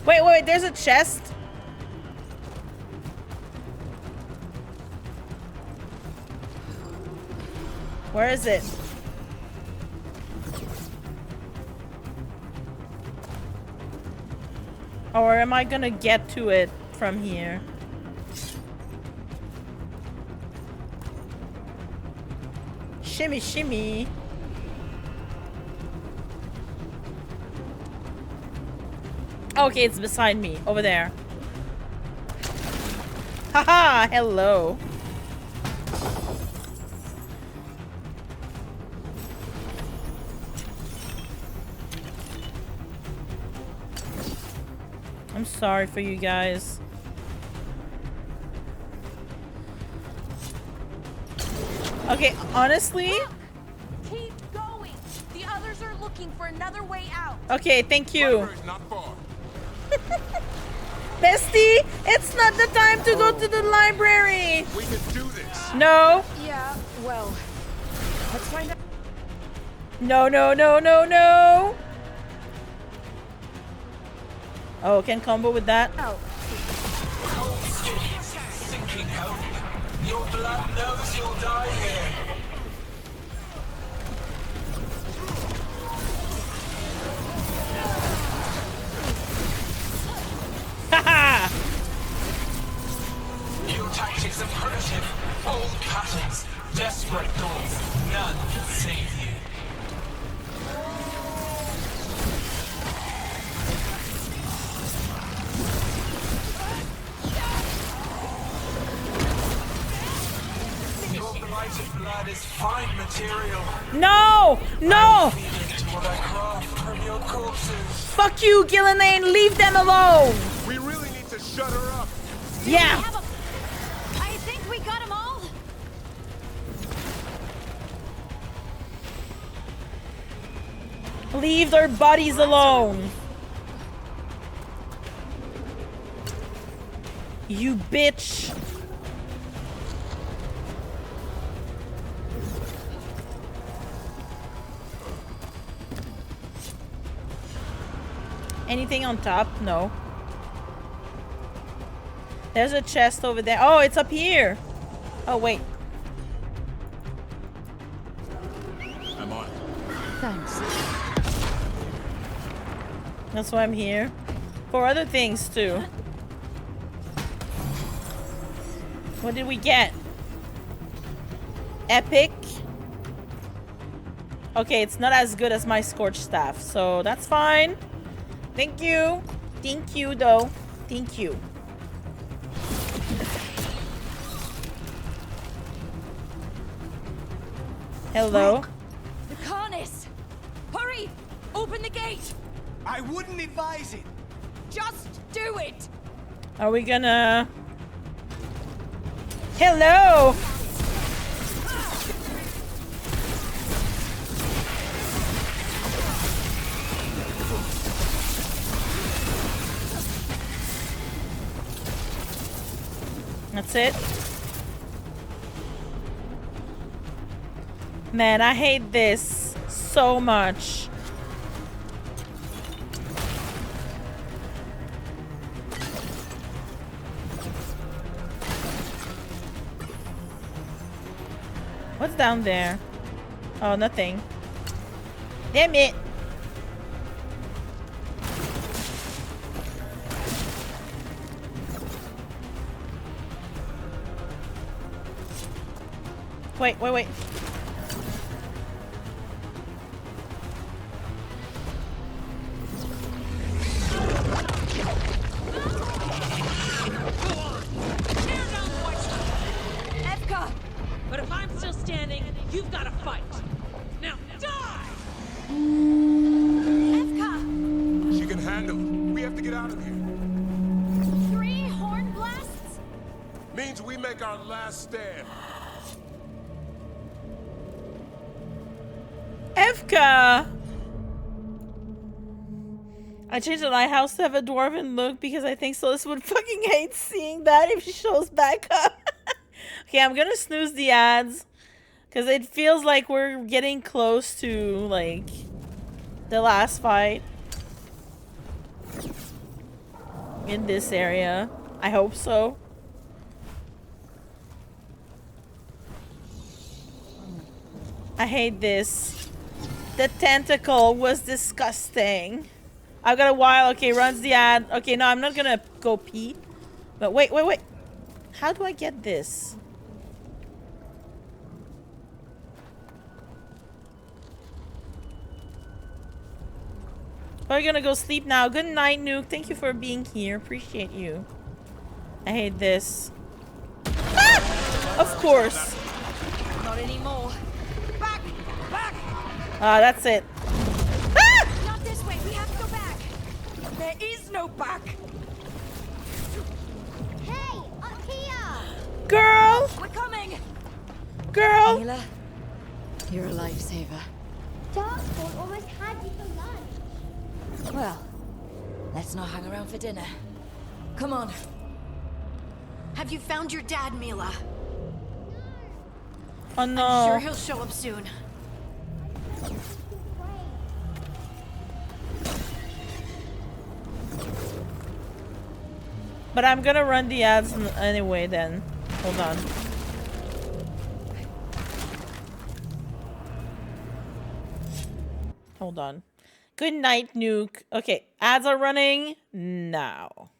Wait, there's a chest. Where is it? Or am I gonna get to it from here? Shimmy, shimmy. Okay, it's beside me. Over there. Haha, hello. I'm sorry for you guys. Okay, honestly. Keep going. The others are looking for another way out. Okay, thank you. Library's not far. Bestie, it's not the time to go to the library. We can do this. No. Yeah, well, let's find out. No, no, no, no, no. Oh, can combo with that? Oh. Cold streets, sinking hope. Your blood knows you'll die here. Haha! Your tactics are primitive. Old patterns, desperate thoughts. None can save you. Your blighted blood is fine material. No! No! What I craft from your corpses. Fuck you, ghilan'nain! Leave them alone! We really need to shut her up. Yeah! I think we got them all. Leave their bodies alone! You bitch! Anything on top? No. There's a chest over there. Oh, it's up here. Oh, wait. I'm on. Thanks. That's why I'm here. For other things, too. What did we get? Epic. Okay, it's not as good as my Scorch Staff, so that's fine. Thank you. Thank you, though. Thank you. Hello? The Carnis! Hurry! Open the gate! I wouldn't advise it. Just do it! Are we gonna... Hello! That's it. Man, I hate this so much. What's down there? Oh, nothing. Damn it. Wait, wait, wait. Evka! But if I'm still standing, you've got to fight. Now die! Evka! She can handle it. We have to get out of here. 3 horn blasts? Means we make our last stand. Evka! I changed the lighthouse to have a dwarven look because I think Solus would fucking hate seeing that if she shows back up. Okay, I'm gonna snooze the ads because it feels like we're getting close to, like, the last fight in this area. I hope so. I hate this. The tentacle was disgusting. I've got a while. Okay, runs the ad. Okay, no, I'm not gonna go pee. But wait. How do I get this? We're gonna go sleep now. Good night, Nuke. Thank you for being here. Appreciate you. I hate this. Ah! Of course. Not anymore. Back! Back! That's it. Ah! Not this way. We have to go back. There is no back. Hey, up here! Girl! We're coming! Girl! Mila, you're a lifesaver. Darkspawn almost had you for lunch. Well, let's not hang around for dinner. Come on. Have you found your dad, Mila? Oh no. I'm sure he'll show up soon. But I'm gonna run the ads anyway then. Hold on. Hold on. Good night, Nuke. Okay, ads are running now.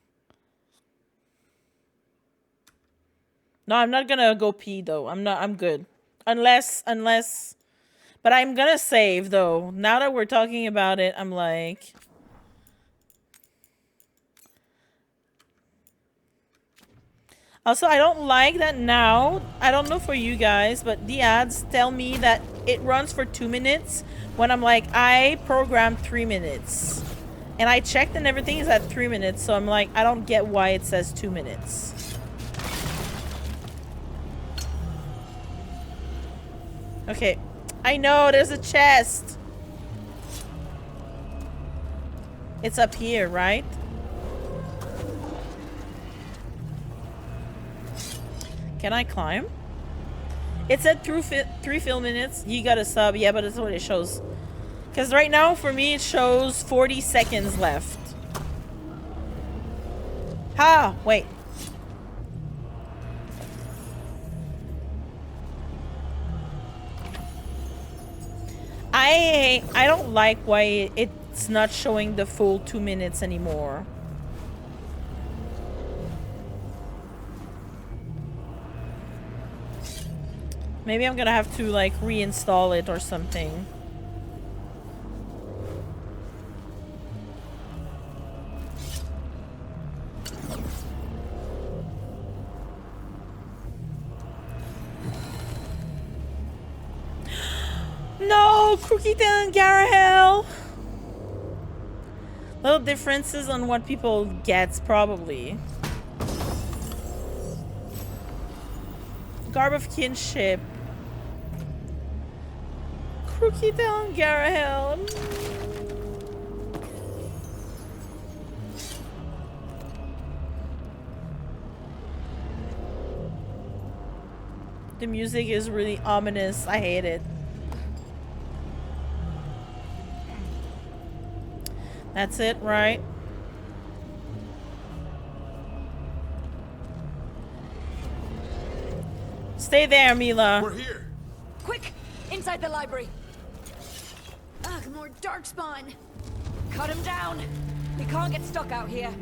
No, I'm not gonna go pee though. I'm good. Unless, but I'm gonna save though. Now that we're talking about it, I'm like, also, I don't like that now. I don't know for you guys, but the ads tell me that it runs for 2 minutes when I'm like, I programmed 3 minutes. And I checked and everything is at 3 minutes, so I'm like, I don't get why it says 2 minutes. Okay, I know there's a chest. It's up here, right? Can I climb? It said through 3 fill minutes. You got a sub. Yeah, but that's what it shows. Because right now, for me, it shows 40 seconds left. Ha! Wait. I don't like why it's not showing the full 2 minutes anymore. Maybe I'm gonna have to like reinstall it or something. No, Crookie and Garahel. Little differences on what people get, probably. Garb of kinship. Crookie and Garahel. The music is really ominous. I hate it. That's it, right? Stay there, Mila. We're here. Quick! Inside the library. Ugh, more darkspawn. Cut him down. They can't get stuck out here.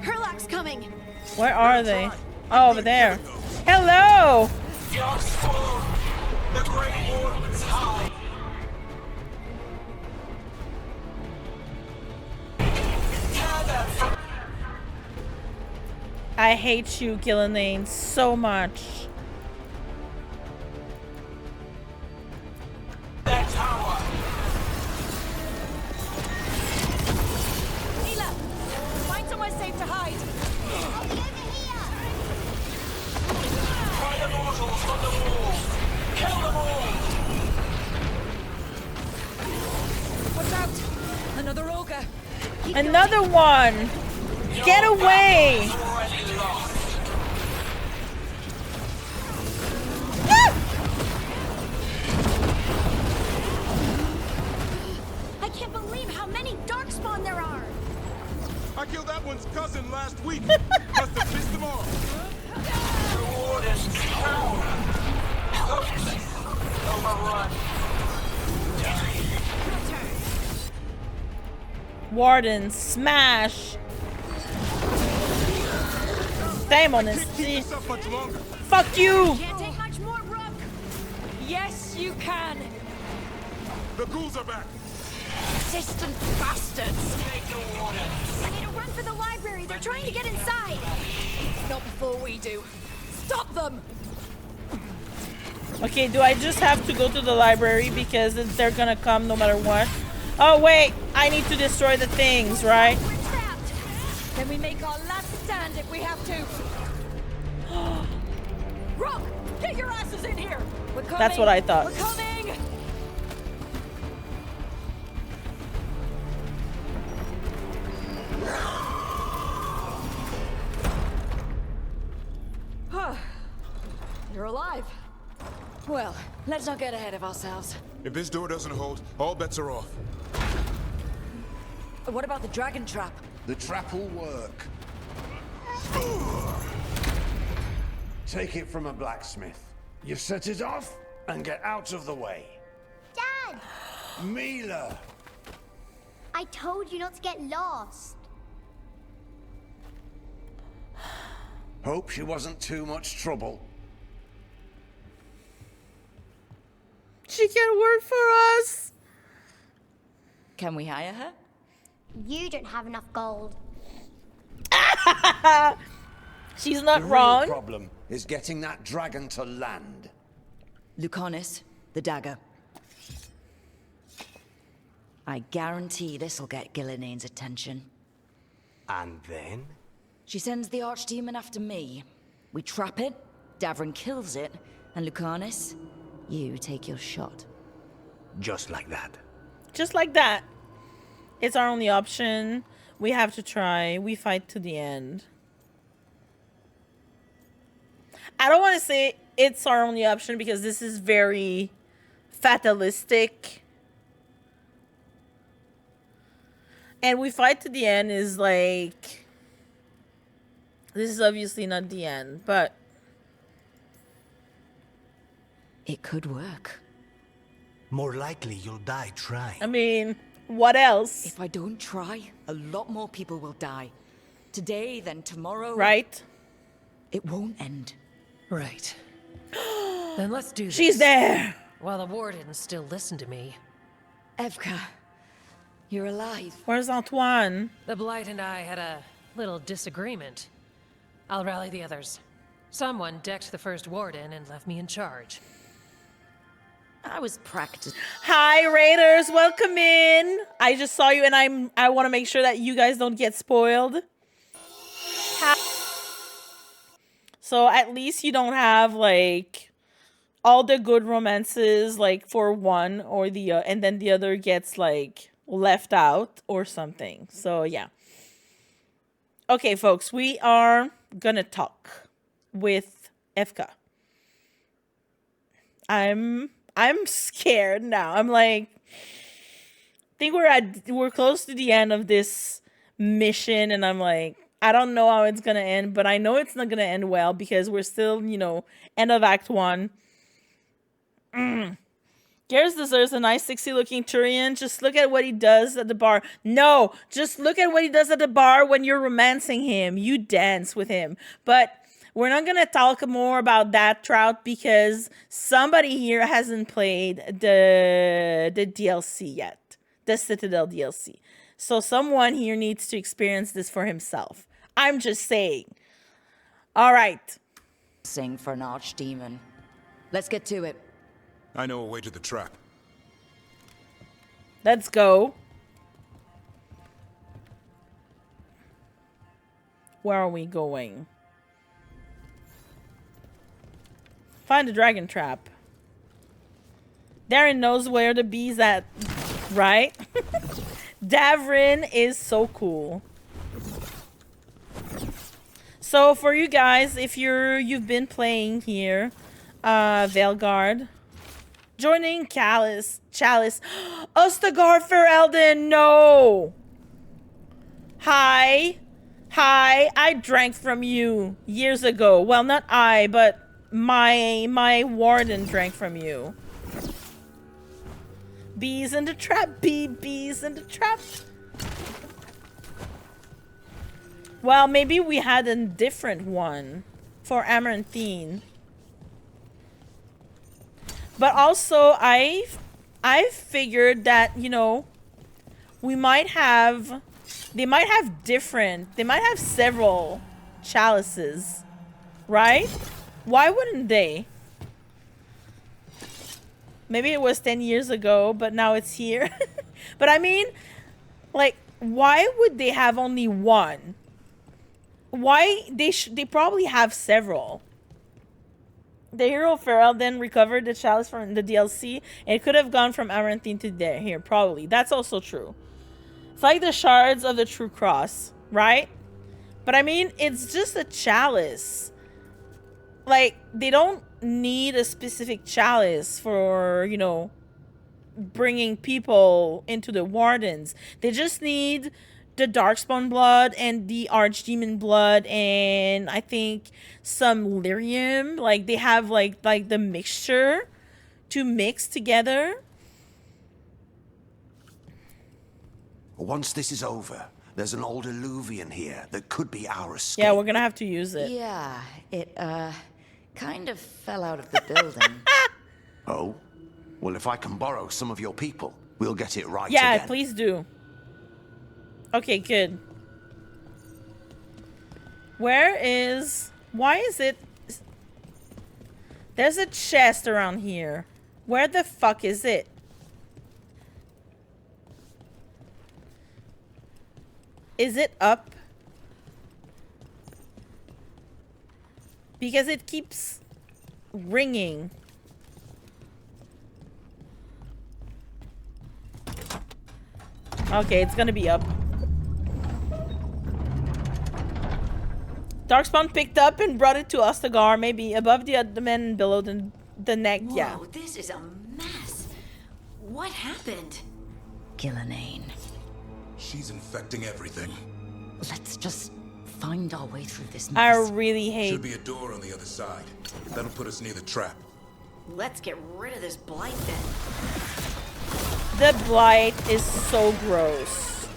Herlock's coming. Where are they? Oh, over there. Hello! Darkspawn! The Great Wardens hide! I hate you, ghilan'nain, so much. That tower! Mila! Find somewhere safe to hide. I'll be over here. Find the mortals on the walls! Kill them all! Watch out! Another ogre. Another one! Get away! Already lost! I can't believe how many darkspawn there are. I killed that one's cousin last week. Must have pissed them off. The Wardens cower! Hopeless! overrun. Wardens, smash! Daemonist. Fuck you! Can't take much more, Rook. Yes, you can. The ghouls are back. Persistent bastards. I need to run for the library. They're trying to get inside. Not before we do. Stop them. Okay, do I just have to go to the library because they're gonna come no matter what? Oh wait, I need to destroy the things, right? We're trapped. Then we make our last stand if we have to. Rook, get your asses in here. We're coming. That's what I thought. We're coming. You're alive. Well, let's not get ahead of ourselves. If this door doesn't hold, all bets are off. What about the dragon trap? The trap will work. Take it from a blacksmith. You set it off and get out of the way. Dad! Mila! I told you not to get lost. Hope she wasn't too much trouble. She can work for us. Can we hire her? You don't have enough gold. She's not The wrong. real problem is getting that dragon to land. Lucanus, the dagger. I guarantee this'll get ghilan'nain's attention. And then? She sends the archdemon after me. We trap it, Davrin kills it, and Lucanus, you take your shot. Just like that. Just like that. It's our only option. We have to try. We fight to the end. I don't want to say it's our only option because this is very fatalistic. And we fight to the end is like... This is obviously not the end, but... It could work. More likely you'll die trying. I mean, what else? If I don't try, a lot more people will die. Today, then tomorrow... Right? It won't end. Right. Then let's do this. She's there! While the Wardens still listen to me. Evka, you're alive. Where's Antoine? The Blight and I had a little disagreement. I'll rally the others. Someone decked the first Warden and left me in charge. I was practicing. Hi, Raiders. Welcome in. I just saw you, and I want to make sure that you guys don't get spoiled. So at least you don't have like all the good romances like for one or the and then the other gets like left out or something. So yeah. Okay, folks, we are gonna talk with Evka. I'm scared now. I'm like, I think we're close to the end of this mission, and I'm like, I don't know how it's gonna end, but I know it's not gonna end well because we're still, you know, end of Act 1. Garrus deserves a nice, sexy-looking Turian. Just look at what he does at the bar. No, just look at what he does at the bar when you're romancing him. You dance with him. But we're not gonna talk more about that, Trout, because somebody here hasn't played the DLC yet, the Citadel DLC. So someone here needs to experience this for himself. I'm just saying. All right. Sing for an archdemon. Let's get to it. I know a way to the trap. Let's go. Where are we going? Find the dragon trap. Darren knows where the bee's at, right? Davrin is so cool. So for you guys, if you've been playing here, Veilguard, joining Chalice, Ostagar Ferelden, no. Hi, I drank from you years ago. Well, not I, but my warden drank from you. Bees in the trap. Bees in the trap. Well, maybe we had a different one for Amaranthine. But also, I figured that, you know, they might have several chalices, right? Why wouldn't they? Maybe it was 10 years ago, but now it's here. But I mean, like, why would they have only one? Why they probably have several. The hero Fen'harel then recovered the chalice from the DLC, and it could have gone from Amaranthine to there. Here, probably. That's also true. It's like the shards of the true cross, right? But I mean, it's just a chalice. Like, they don't need a specific chalice for, you know, bringing people into the Wardens. They just need the Darkspawn blood and the Archdemon blood, and I think some lyrium. Like, they have like the mixture to mix together. Once this is over, there's an old Illuvian here that could be our escape. Yeah, we're gonna have to use it. Yeah, it kind of fell out of the building. Oh? Well, if I can borrow some of your people, we'll get it right Yeah, again. please do. Okay, good. Why is it? There's a chest around here. Where the fuck is it? Is it up? Because it keeps ringing. Okay, it's gonna be up. Darkspawn picked up and brought it to Ostagar, maybe above the abdomen and below the neck. Whoa, yeah. This is a mess. What happened? Ghilan'nain. She's infecting everything. Let's just find our way through this I mess. really hate. Should be a door on the other side. That'll put us near the trap. Let's get rid of this blight then. The blight is so gross.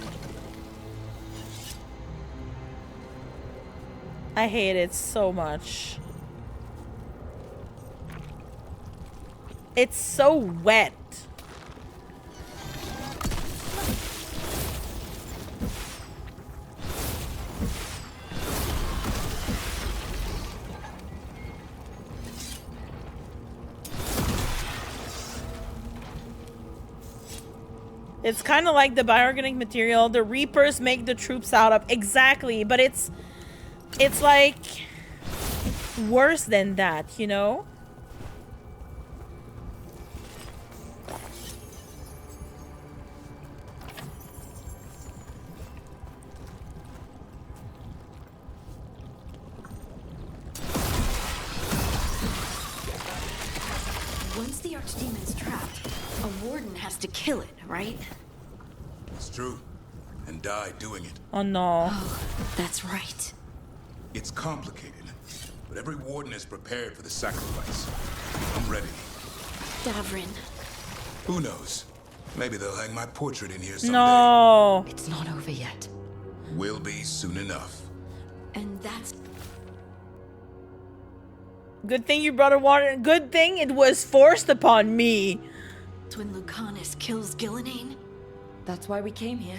I hate it so much. It's so wet. It's kind of like the bioorganic material the Reapers make the troops out of. Exactly, but it's like worse than that, you know? Once the Archdemon's trapped, a warden has to kill it, right? It's true. And die doing it. Oh no. Oh, that's right. It's complicated, but every warden is prepared for the sacrifice. I'm ready. Davrin. Who knows? Maybe they'll hang my portrait in here someday. No. It's not over yet. Will be soon enough. And that's... Good thing you brought a water. Good thing it was forced upon me. When Lucanus kills Ghilan'nain? That's why we came here.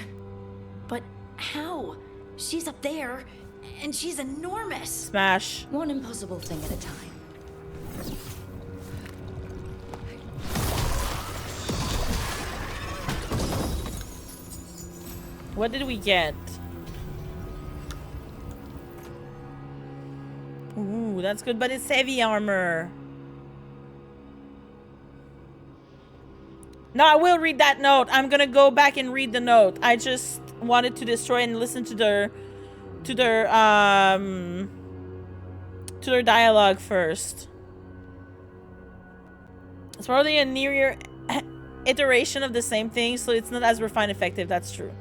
But how? She's up there, and she's enormous. Smash. One impossible thing at a time. What did we get? Ooh, that's good, but it's heavy armor. No, I will read that note. I'm gonna go back and read the note. I just wanted to destroy and listen to their dialogue first. It's probably a nearer iteration of the same thing, so it's not as refined effective. That's true.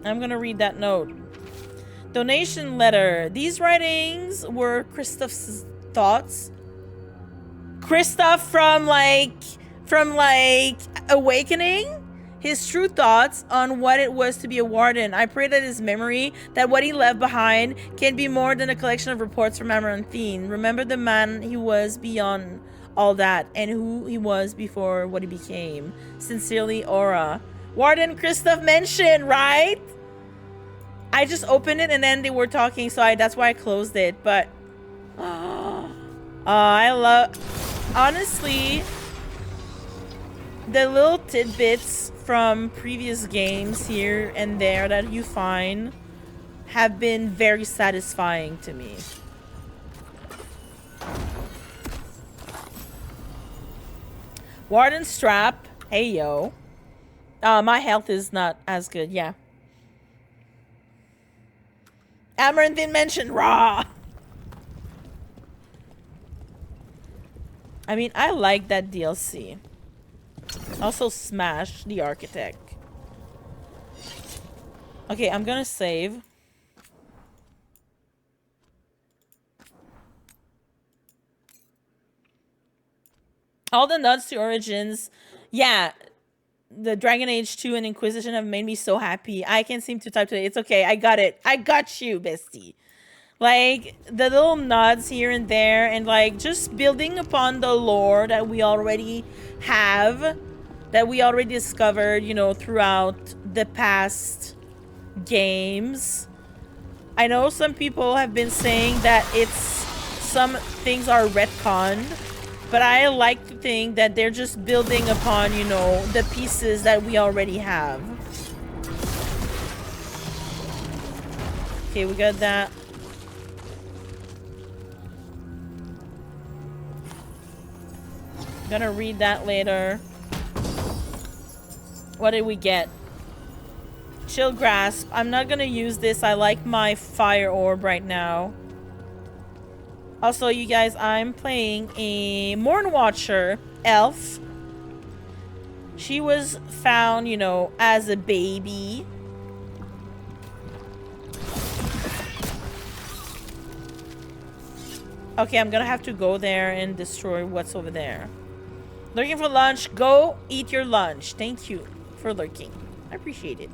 I'm gonna read that note. Donation letter. These writings were Christoph's thoughts Kristoff from Awakening, his true thoughts on what it was to be a warden. I pray that his memory, that what he left behind, can be more than a collection of reports from Amaranthine. Remember the man he was beyond all that, and who he was before what he became. Sincerely, Aura. Warden Kristoff mentioned, right? I just opened it and then they were talking, so that's why I closed it. But I love, honestly, the little tidbits from previous games here and there that you find have been very satisfying to me. Warden Strap. Hey, yo. My health is not as good. Yeah. Amaranthine mentioned raw. I mean, I like that DLC. Also Smash the Architect. Okay, I'm gonna save. All the nods to Origins. Yeah, the Dragon Age 2 and Inquisition have made me so happy. I can't seem to type today. It's okay. I got it. I got you, bestie. Like, the little nods here and there, and like just building upon the lore that we already have, that we already discovered, you know, throughout the past games. I know some people have been saying that some things are retconned, but I like to think that they're just building upon, you know, the pieces that we already have. Okay, we got that. Gonna read that later. What did we get? Chill Grasp. I'm not gonna use this. I like my Fire Orb right now. Also, you guys, I'm playing a Morn Watcher elf. She was found, you know, as a baby. Okay, I'm gonna have to go there and destroy what's over there. Lurking for lunch. Go eat your lunch. Thank you for lurking. I appreciate it.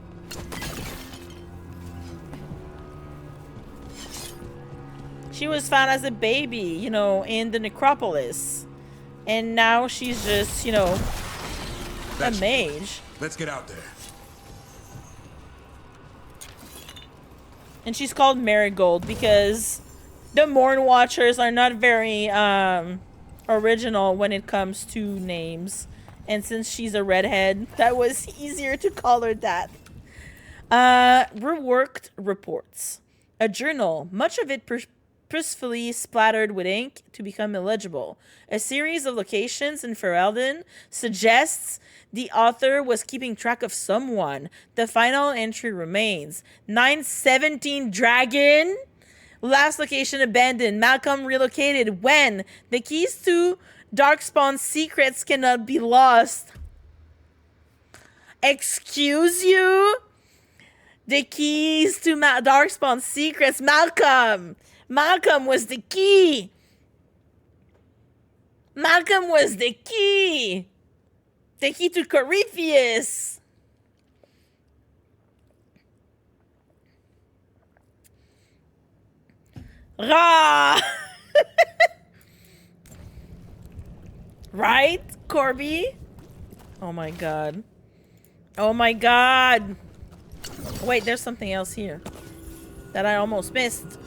She was found as a baby, you know, in the necropolis. And now she's just, you know, a mage. Let's get out there. And she's called Marigold because the Morn Watchers are not very original when it comes to names. And since she's a redhead, that was easier to call her that. Reworked reports. A journal, much of it purposefully splattered with ink to become illegible. A series of locations in Ferelden suggests the author was keeping track of someone. The final entry remains 917 Dragon. Last location abandoned. Malcolm relocated. When? The keys to Darkspawn's secrets cannot be lost. Excuse you? The keys to Darkspawn's secrets. Malcolm! Malcolm was the key! Malcolm was the key! The key to Corypheus! Rah! Right, Corby? Oh my god. Oh my god! Wait, there's something else here that I almost missed.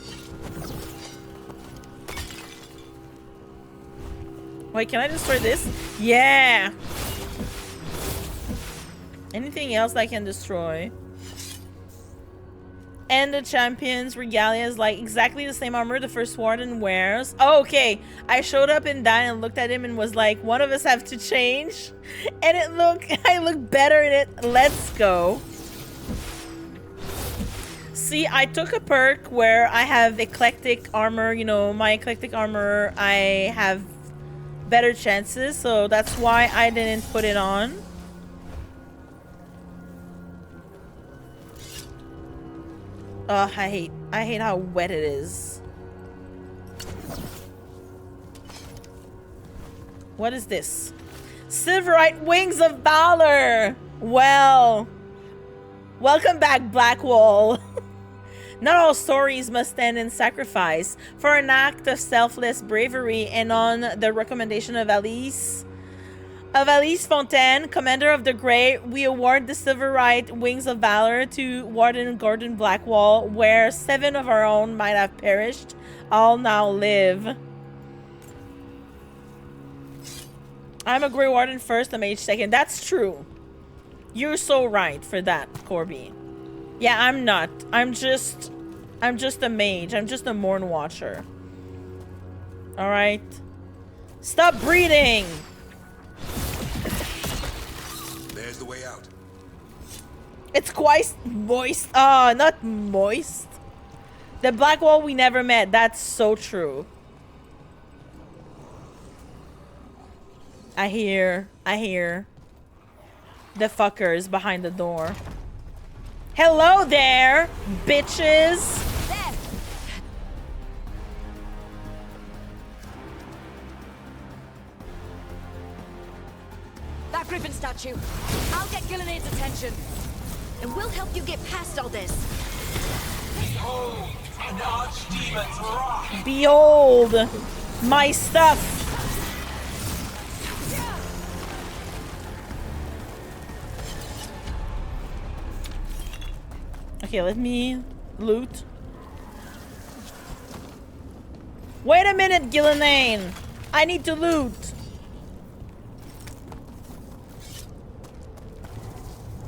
Wait, can I destroy this? Yeah! Anything else I can destroy? And the champion's regalia is like exactly the same armor the first warden wears. Oh, okay. I showed up in that and looked at him and was like, one of us have to change. And I look better in it. Let's go. See, I took a perk where I have eclectic armor. You know, my eclectic armor, I have better chances. So that's why I didn't put it on. Oh, I hate how wet it is. What is this? Silverite Wings of Valor! Well, welcome back, Blackwall. Not all stories must end in sacrifice. For an act of selfless bravery and on the recommendation of Alice Fontaine, Commander of the Grey, we award the Silverite Wings of Valor to Warden Gordon Blackwall, where 7 of our own might have perished, all now live. I'm a Grey Warden first, a mage second. That's true. You're so right for that, Corby. Yeah, I'm not. I'm just a mage. I'm just a Morn Watcher. Alright. Stop breathing! There's the way out. It's quite moist. Oh, not moist. The Blackwall we never met. That's so true. I hear the fuckers behind the door. Hello there, bitches. There. That griffin statue. I'll get ghilan'nain's attention. And we'll help you get past all this. Behold, an archdemon's wrath. Behold my stuff. Okay, let me loot. Wait a minute, ghilan'nain. I need to loot.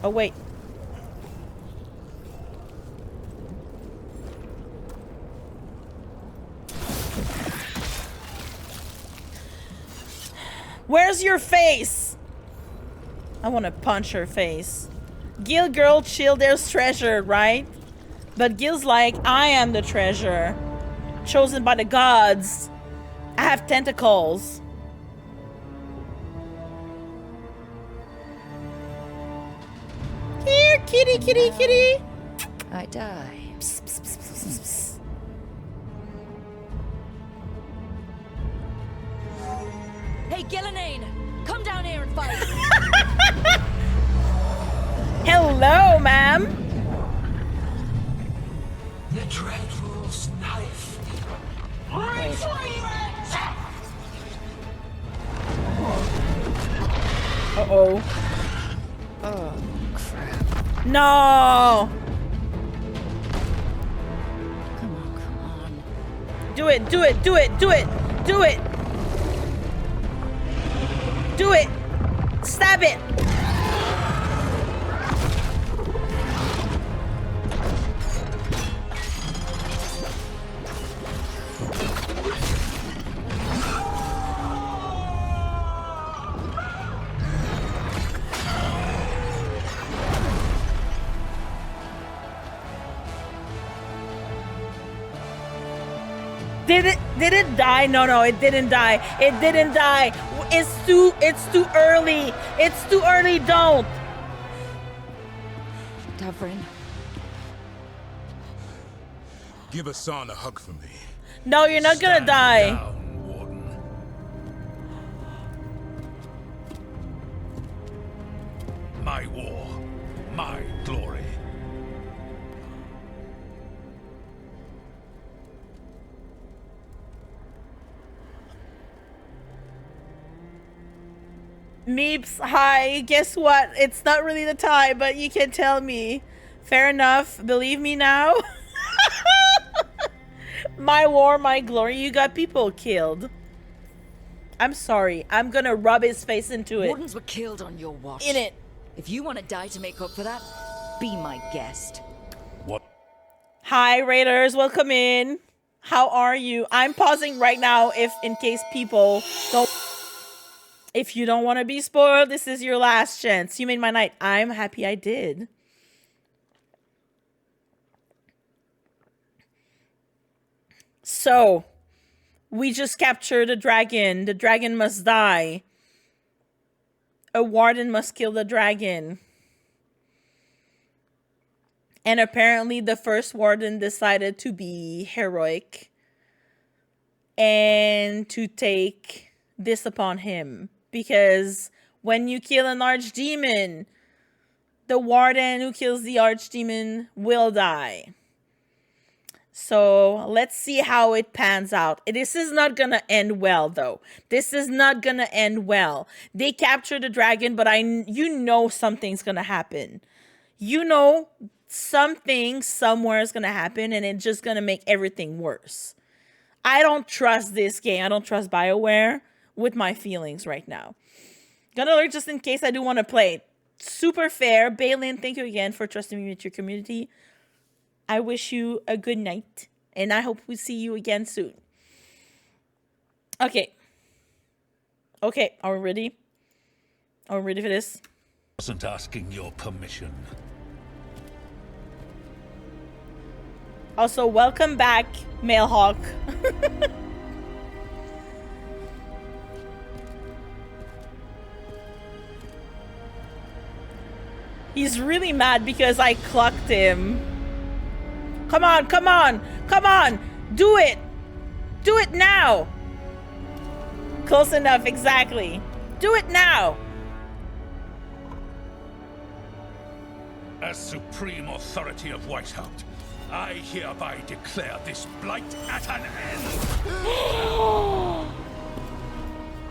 Oh, wait. Where's your face? I want to punch her face. Gil girl, chill, there's treasure, right? But Gil's like, I am the treasure. Chosen by the gods. I have tentacles. Here, kitty, kitty, kitty. I die. Psst, psst, psst, psst, psst. Hey, ghilan'nain, come down here and fight. Hello, ma'am. The Dreadful's knife. Retrieve it! Uh-oh. Oh, crap. No! Come on. Do it, do it, do it, do it, do it! Do it! Stab it! Did it die? No, it didn't die. It didn't die. It's too early. It's too early, don't. Davrin. Give Asan a hug for me. No, you're not gonna die. Down, Warden. My war, my glory. Meeps, hi. Guess what? It's not really the time, but you can tell me. Fair enough. Believe me now. My war, my glory. You got people killed. I'm sorry. I'm gonna rub his face into it. Wardens were killed on your watch. In it. If you want to die to make up for that, be my guest. What? Hi, Raiders. Welcome in. How are you? I'm pausing right now in case people don't... If you don't want to be spoiled, this is your last chance. You made my night. I'm happy I did. So, we just captured a dragon. The dragon must die. A warden must kill the dragon. And apparently the first warden decided to be heroic and to take this upon him. Because when you kill an archdemon, the warden who kills the archdemon will die. So let's see how it pans out. This is not gonna end well, though. This is not gonna end well. They capture the dragon, but you know something's gonna happen. You know something somewhere is gonna happen, and it's just gonna make everything worse. I don't trust this game. I don't trust BioWare with my feelings right now. Gonna alert just in case I do want to play it. Super fair. Bailin, thank you again for trusting me with your community. I wish you a good night, and I hope we see you again soon. Okay. Okay, are we ready? Are we ready for this? Wasn't asking your permission. Also, welcome back, Mailhawk. He's really mad because I clucked him. Come on, come on, come on! Do it! Do it now! Close enough, exactly. Do it now! As supreme authority of Whitehaupt, I hereby declare this blight at an end!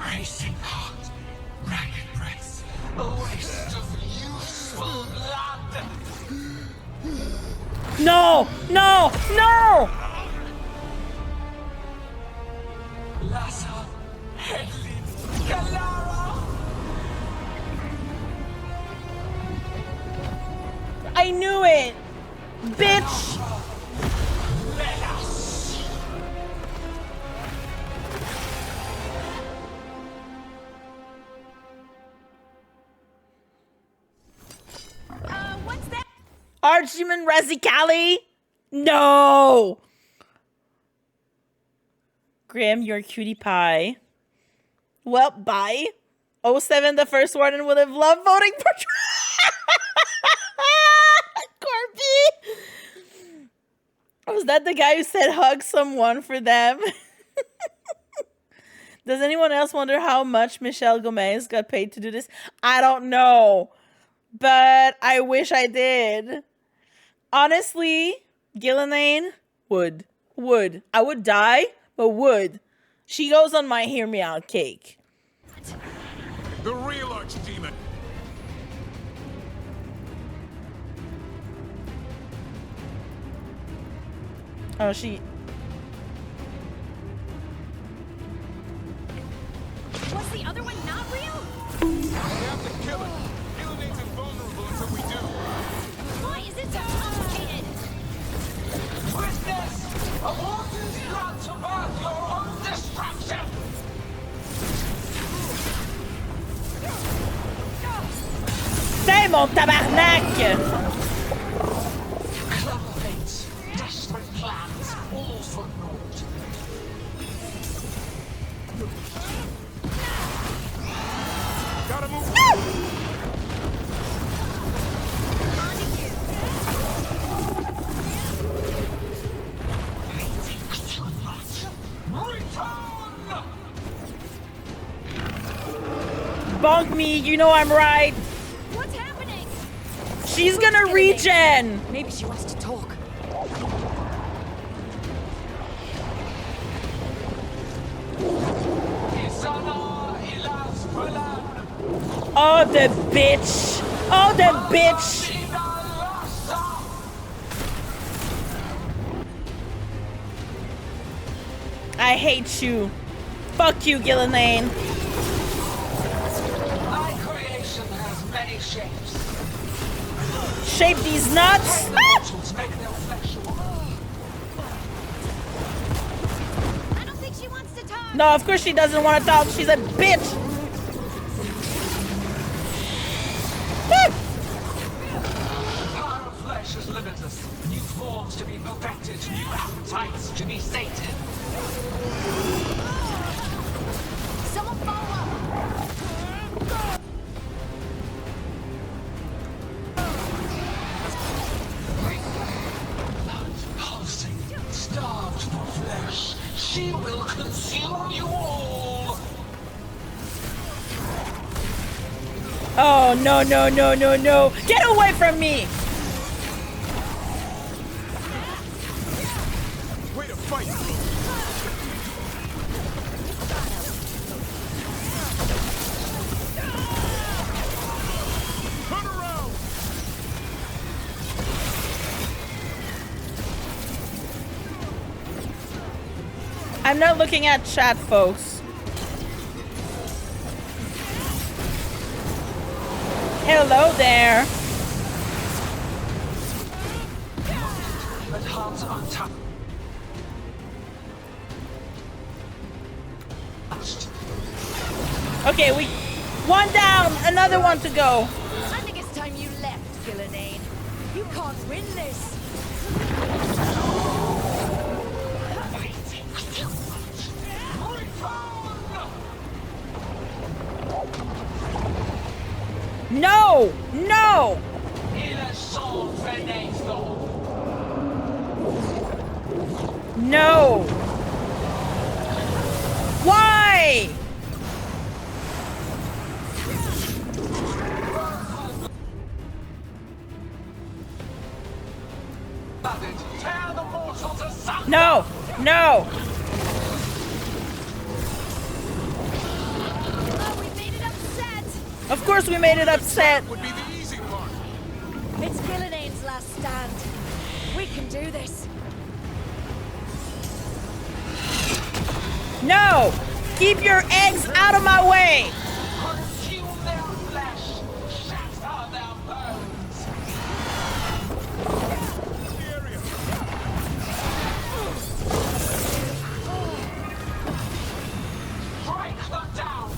Racing heart, ragged breath, a waste of useful blood! No! No! No! Lassa, Hedlin, Galara! I knew it! Bitch! Let us! What's that? Archdemon Razikali? No! Graham, you're a cutie pie. Well, bye. 07, the first warden would have loved voting for Corby. Was that the guy who said hug someone for them? Does anyone else wonder how much Michelle Gomez got paid to do this? I don't know. But I wish I did. Honestly, ghilan'nain would. I would die, but would. She goes on my hear me out cake. The real archdemon. Oh, she... Was the other one not real? We have to kill it. Ghilan'nain's invulnerable until we do. Why is it so complicated? Witness! A warden's blood to birth your own destruction! C'est mon tabarnak! Clever fates, desperate plans, all for naught. Gotta move. Bonk me, you know I'm right. What's happening? She's gonna regen. Maybe she wants to talk. Oh, the bitch. Oh, the bitch. I hate you. Fuck you, ghilan'nain. My creation has many shapes. Shape these nuts. Make their flesh I don't think she wants to talk. No, of course she doesn't want to talk. She's a bitch. The power of flesh is limitless. New forms to be perfected, new appetites to be sated. Someone follow up. Blood pulsing, starved for flesh. She will consume you all. Oh, no, no, no, no, no. Get away from me. Way to fight. Turn around. I'm not looking at chat, folks. Hello there. Enhance untouched. Okay, we... One down, another one to go. I think it's time you left, ghilan'nain. You can't win this. No! No! No! Why? No! No! Of course we made it upset. Would be the easy part. It's ghilan'nain's last stand. We can do this. No! Keep your eggs out of my way! Consume their flesh. Shatter their bones. Strike them down.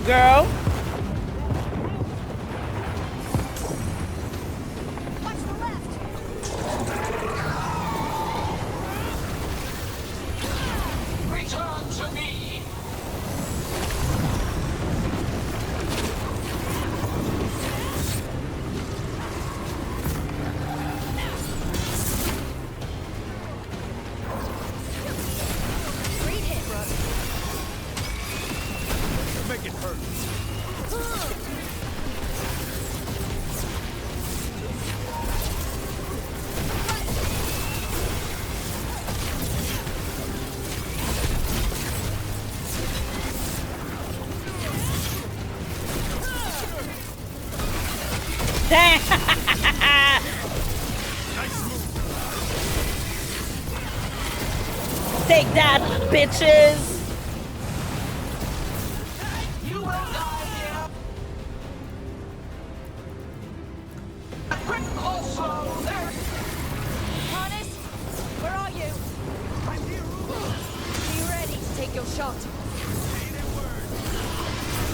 Girl. Watch the left. Return to me. Great hit, Rook. Make it hurt. Take that, bitches! You will die here. Quick, also there. Harness, where are you? I'm here. Be ready to take your shot.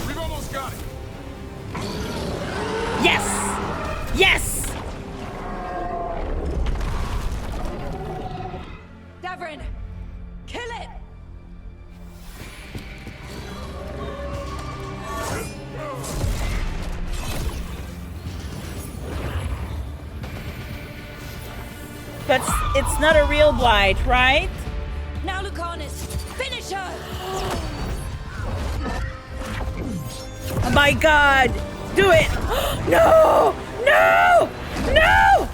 We've almost got it. Yes! Yes! Davrin, kill it! But it's not a real blight, right? Now, Lucanus, finish her! Oh my god! Do it! No! No! No!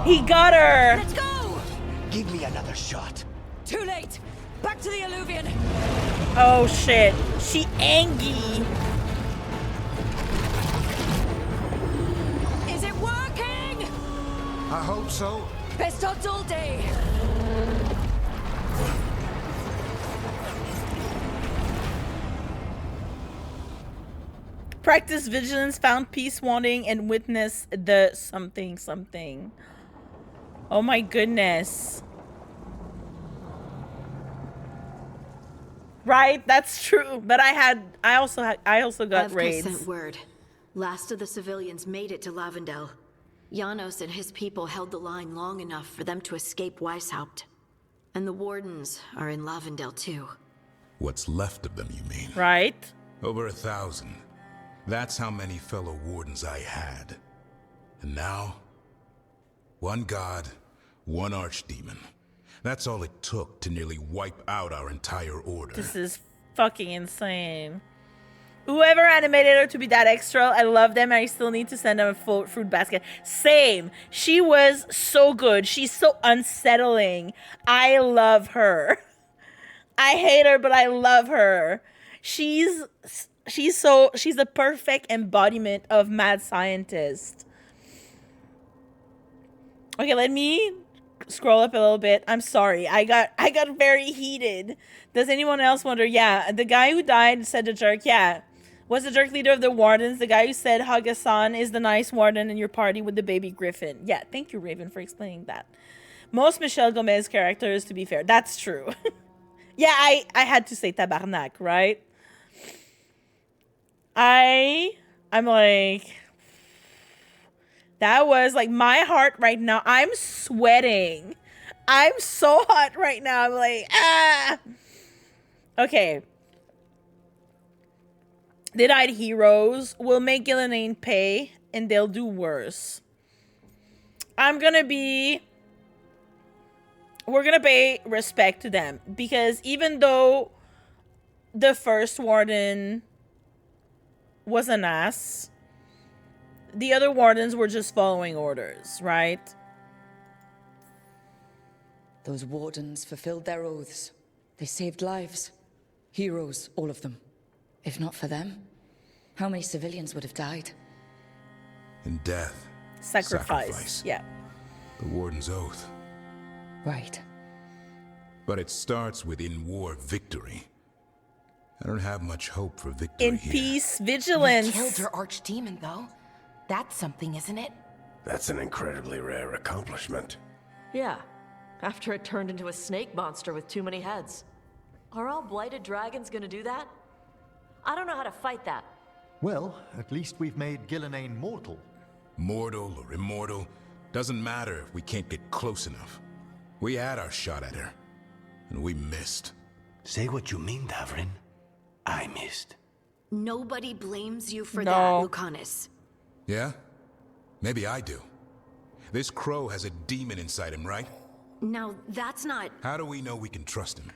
He got her! Let's go! Give me another shot. Too late! Back to the alluvion! Oh shit. She angry. Is it working? I hope so. Best odds all day. Practice vigilance, found peace wanting, and witness the something something. Oh my goodness. Right? That's true. But I also got FK raids. sent word. Last of the civilians made it to Lavendel. Janos and his people held the line long enough for them to escape Weishaupt. And the Wardens are in Lavendel too. What's left of them, you mean? Right? Over 1,000. That's how many fellow Wardens I had. And now, one god, One archdemon. That's all it took to nearly wipe out our entire order. This is fucking insane. Whoever animated her to be that extra, I love them. I still need to send them a full fruit basket. Same. She was so good. She's so unsettling. I love her. I hate her, but I love her. She's the perfect embodiment of mad scientist. Okay, let me scroll up a little bit. I'm sorry. I got very heated. Does anyone else wonder? Yeah, the guy who died said the jerk. Yeah. Was the jerk leader of the Wardens, the guy who said Hagasan is the nice warden in your party with the baby griffin. Yeah, thank you, Raven, for explaining that. Most Michelle Gomez characters, to be fair. That's true. Yeah, I had to say tabarnak, right? I'm like, that was like my heart right now. I'm sweating. I'm so hot right now. I'm like, ah. Okay. They died heroes will make ghilan'nain pay, and they'll do worse. We're gonna pay respect to them, because even though the first warden was an ass, the other wardens were just following orders, right? Those wardens fulfilled their oaths. They saved lives. Heroes, all of them. If not for them, how many civilians would have died? In death. Sacrifice. Yeah. The Warden's oath. Right. But it starts with in-war victory. I don't have much hope for victory in here. Peace, vigilance. You killed her archdemon, though. That's something, isn't it? That's an incredibly rare accomplishment. Yeah. After it turned into a snake monster with too many heads. Are all blighted dragons gonna do that? I don't know how to fight that. Well, at least we've made ghilan'nain mortal. Mortal or immortal, doesn't matter if we can't get close enough. We had our shot at her, and we missed. Say what you mean, Davrin. I missed. Nobody blames you for No. that, Lucanus. Yeah? Maybe I do. This crow has a demon inside him, right? Now, that's not... How do we know we can trust him?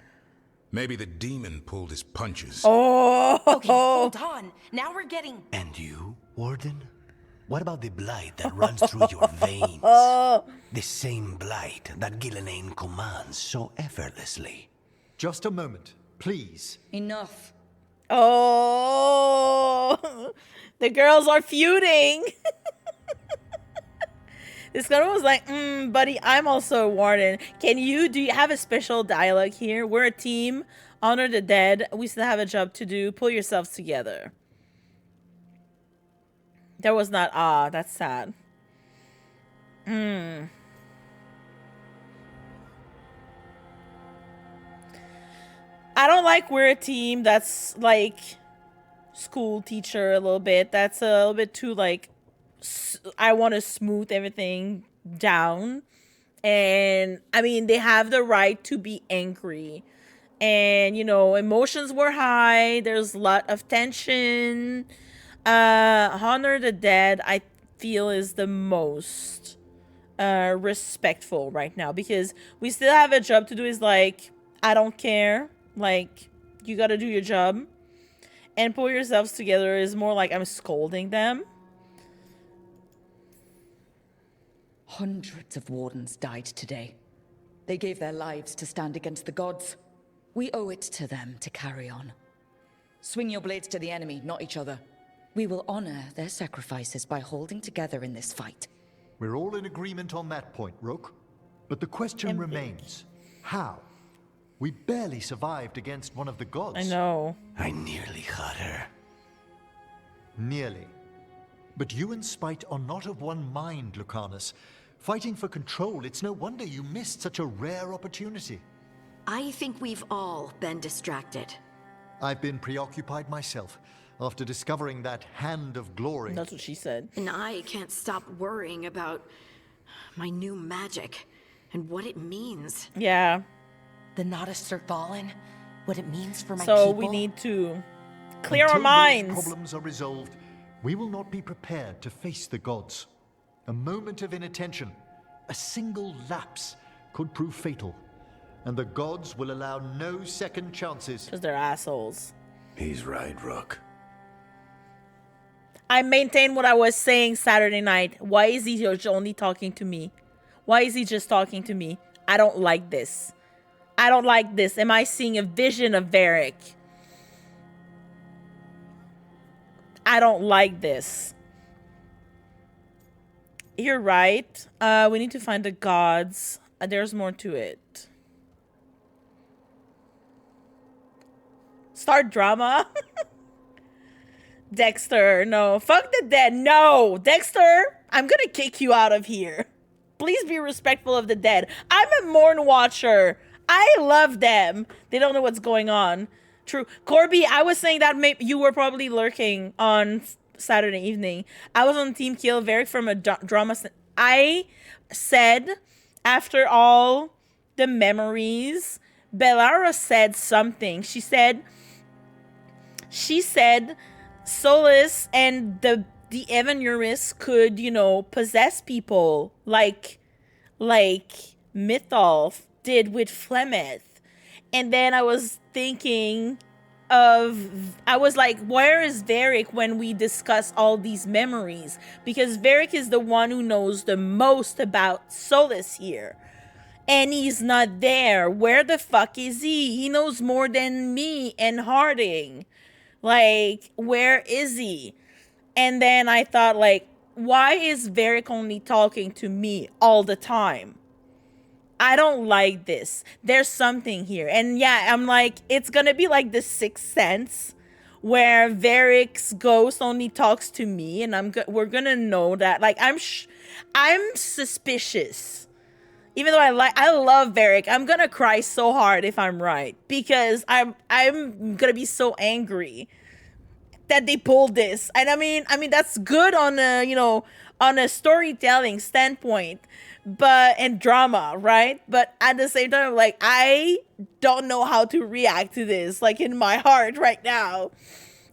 Maybe the demon pulled his punches. Oh! Okay, hold on. Now we're getting... And you, Warden? What about the blight that runs through your veins? The same blight that ghilan'nain commands so effortlessly. Just a moment, please. Enough. Oh! The girls are feuding. This guy was like, buddy, I'm also a warden. Do you have a special dialogue here? We're a team. Honor the dead. We still have a job to do. Pull yourselves together. There was not, that's sad. I don't like we're a team that's like school teacher a little bit. That's a little bit too like, I want to smooth everything down. And I mean, they have the right to be angry. And, you know, emotions were high. There's a lot of tension. Honor the dead, I feel, is the most respectful right now. Because we still have a job to do. Is like, I don't care. Like, you got to do your job. And pull yourselves together is more like I'm scolding them. Hundreds of wardens died today. They gave their lives to stand against the gods. We owe it to them to carry on. Swing your blades to the enemy, not each other. We will honor their sacrifices by holding together in this fight. We're all in agreement on that point, Rook. But the question remains, how? We barely survived against one of the gods. I know. I nearly got her. Nearly. But you and Spite are not of one mind, Lucanus. Fighting for control, it's no wonder you missed such a rare opportunity. I think we've all been distracted. I've been preoccupied myself after discovering that hand of glory. That's what she said. And I can't stop worrying about my new magic and what it means. Yeah. The Nodists are fallen. What it means for my so people. We need to clear Until our minds. those problems are resolved, we will not be prepared to face the gods. A moment of inattention, a single lapse, could prove fatal, and the gods will allow no second chances. Because they're assholes. He's right, Rook. I maintain what I was saying Saturday night. Why is he just only talking to me? Why is he just talking to me? I don't like this. I don't like this. Am I seeing a vision of Varric? I don't like this. You're right. We need to find the gods. There's more to it. Start drama. Dexter, no. Fuck the dead. No. Dexter, I'm gonna kick you out of here. Please be respectful of the dead. I'm a Morn Watcher. I love them. They don't know what's going on. True. Corby, I was saying that maybe you were probably lurking on Saturday evening. I was on Team Kill Varric from a drama. I said, after all the memories, Bellara said something. She said, Solus and the Evanuris could, you know, possess people like Mytholf did with Flemeth. And then I was thinking I was like, where is Varric when we discuss all these memories? Because Varric is the one who knows the most about Solus here. And he's not there. Where the fuck is he? He knows more than me and Harding. Like, where is he? And then I thought, like, why is Varric only talking to me all the time? I don't like this. There's something here. And yeah, I'm like, it's gonna be like the Sixth Sense, where Varric's ghost only talks to me, and we're gonna know that. Like, I'm suspicious. Even though I love Varric, I'm gonna cry so hard if I'm right, because I'm gonna be so angry that they pulled this. And I mean that's good on a, you know, on a storytelling standpoint, and drama, right? But at the same time, like, I don't know how to react to this, like, in my heart right now.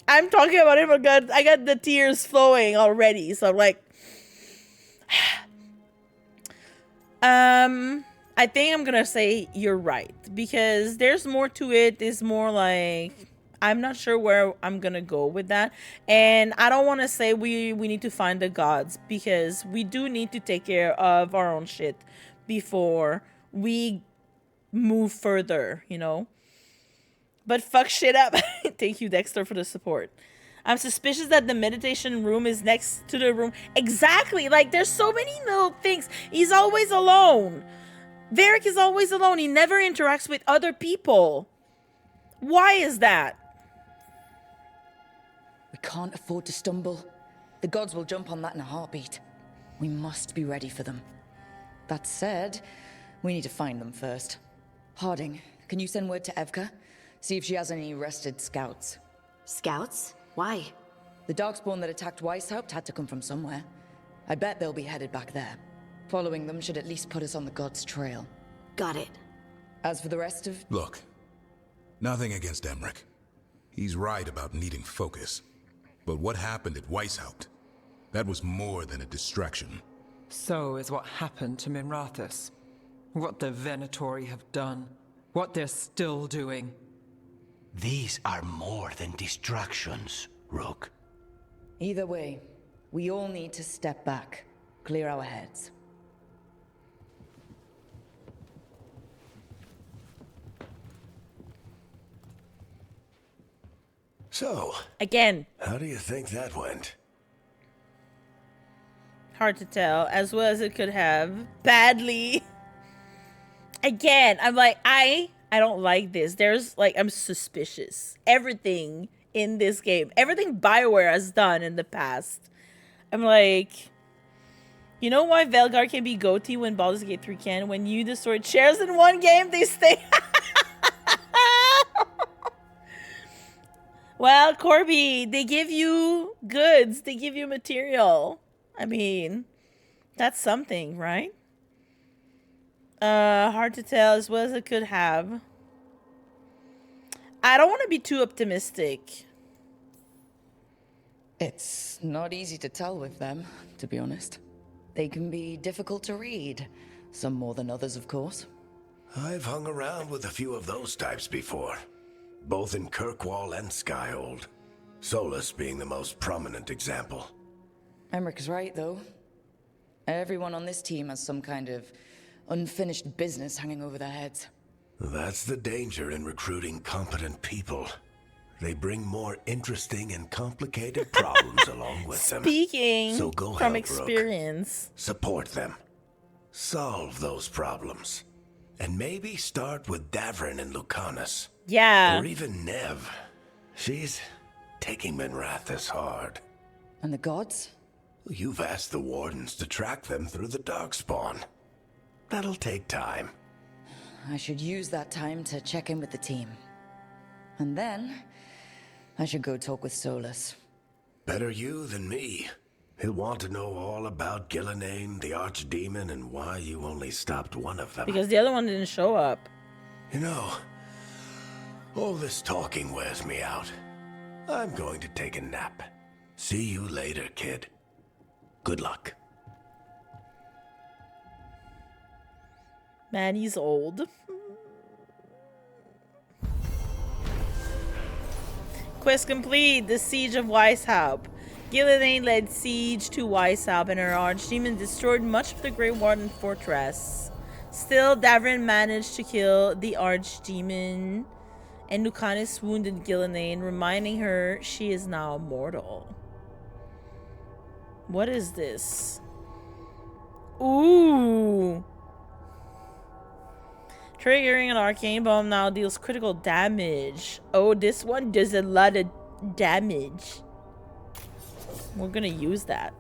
I'm talking about it, but God, I got the tears flowing already. So I'm like, I think I'm gonna say you're right, because there's more to it. It's more like, I'm not sure where I'm gonna go with that. And I don't want to say we need to find the gods, because we do need to take care of our own shit before we move further, you know? But fuck shit up. Thank you, Dexter, for the support. I'm suspicious that the meditation room is next to the room. Exactly. Like, there's so many little things. He's always alone. Varric is always alone. He never interacts with other people. Why is that? We can't afford to stumble. The gods will jump on that in a heartbeat. We must be ready for them. That said, we need to find them first. Harding, can you send word to Evka? See if she has any rested scouts. Scouts? Why? The Darkspawn that attacked Weishaupt had to come from somewhere. I bet they'll be headed back there. Following them should at least put us on the gods' trail. Got it. As for the rest of... Look, nothing against Emmerich. He's right about needing focus. But what happened at Weishaupt? That was more than a distraction. So is what happened to Minrathous. What the Venatori have done. What they're still doing. These are more than distractions, Rook. Either way, we all need to step back. Clear our heads. So, again, how do you think that went? Hard to tell. As well as it could have. Badly. Again, I'm like, I don't like this. There's, like, I'm suspicious. Everything in this game, everything BioWare has done in the past, I'm like, you know why Veilguard can be GOTY when Baldur's Gate 3 can? When you destroy chairs in one game, they stay. Well, Corby, they give you goods. They give you material. I mean, that's something, right? Hard to tell, as well as it could have. I don't want to be too optimistic. It's not easy to tell with them, to be honest. They can be difficult to read, Some more than others, of course. I've hung around with a few of those types before, both in Kirkwall and Skyhold. Solus being the most prominent example. Emmerich is right, though. Everyone on this team has some kind of unfinished business hanging over their heads. That's the danger in recruiting competent people. They bring more interesting and complicated problems along with them. Speaking so go from help experience. Rook. Support them. Solve those problems. And maybe start with Davrin and Lucanus. Yeah. Or even Nev. She's taking Minrathous hard. And the gods? You've asked the Wardens to track them through the Darkspawn. That'll take time. I should use that time to check in with the team. And then, I should go talk with Solus. Better you than me. He'll want to know all about ghilan'nain, the Archdemon, and why you only stopped one of them. Because the other one didn't show up. You know, all this talking wears me out. I'm going to take a nap. See you later, kid. Good luck. Man, he's old. Quest complete. The Siege of Weishaupt. Ghilan'nain led siege to Weishaupt, and her archdemon destroyed much of the Grey Warden fortress. Still, Davrin managed to kill the archdemon, and Lucanus wounded Ghilan'nain, reminding her she is now mortal. What is this? Ooh! Triggering an arcane bomb now deals critical damage. Oh, this one does a lot of damage. We're gonna use that.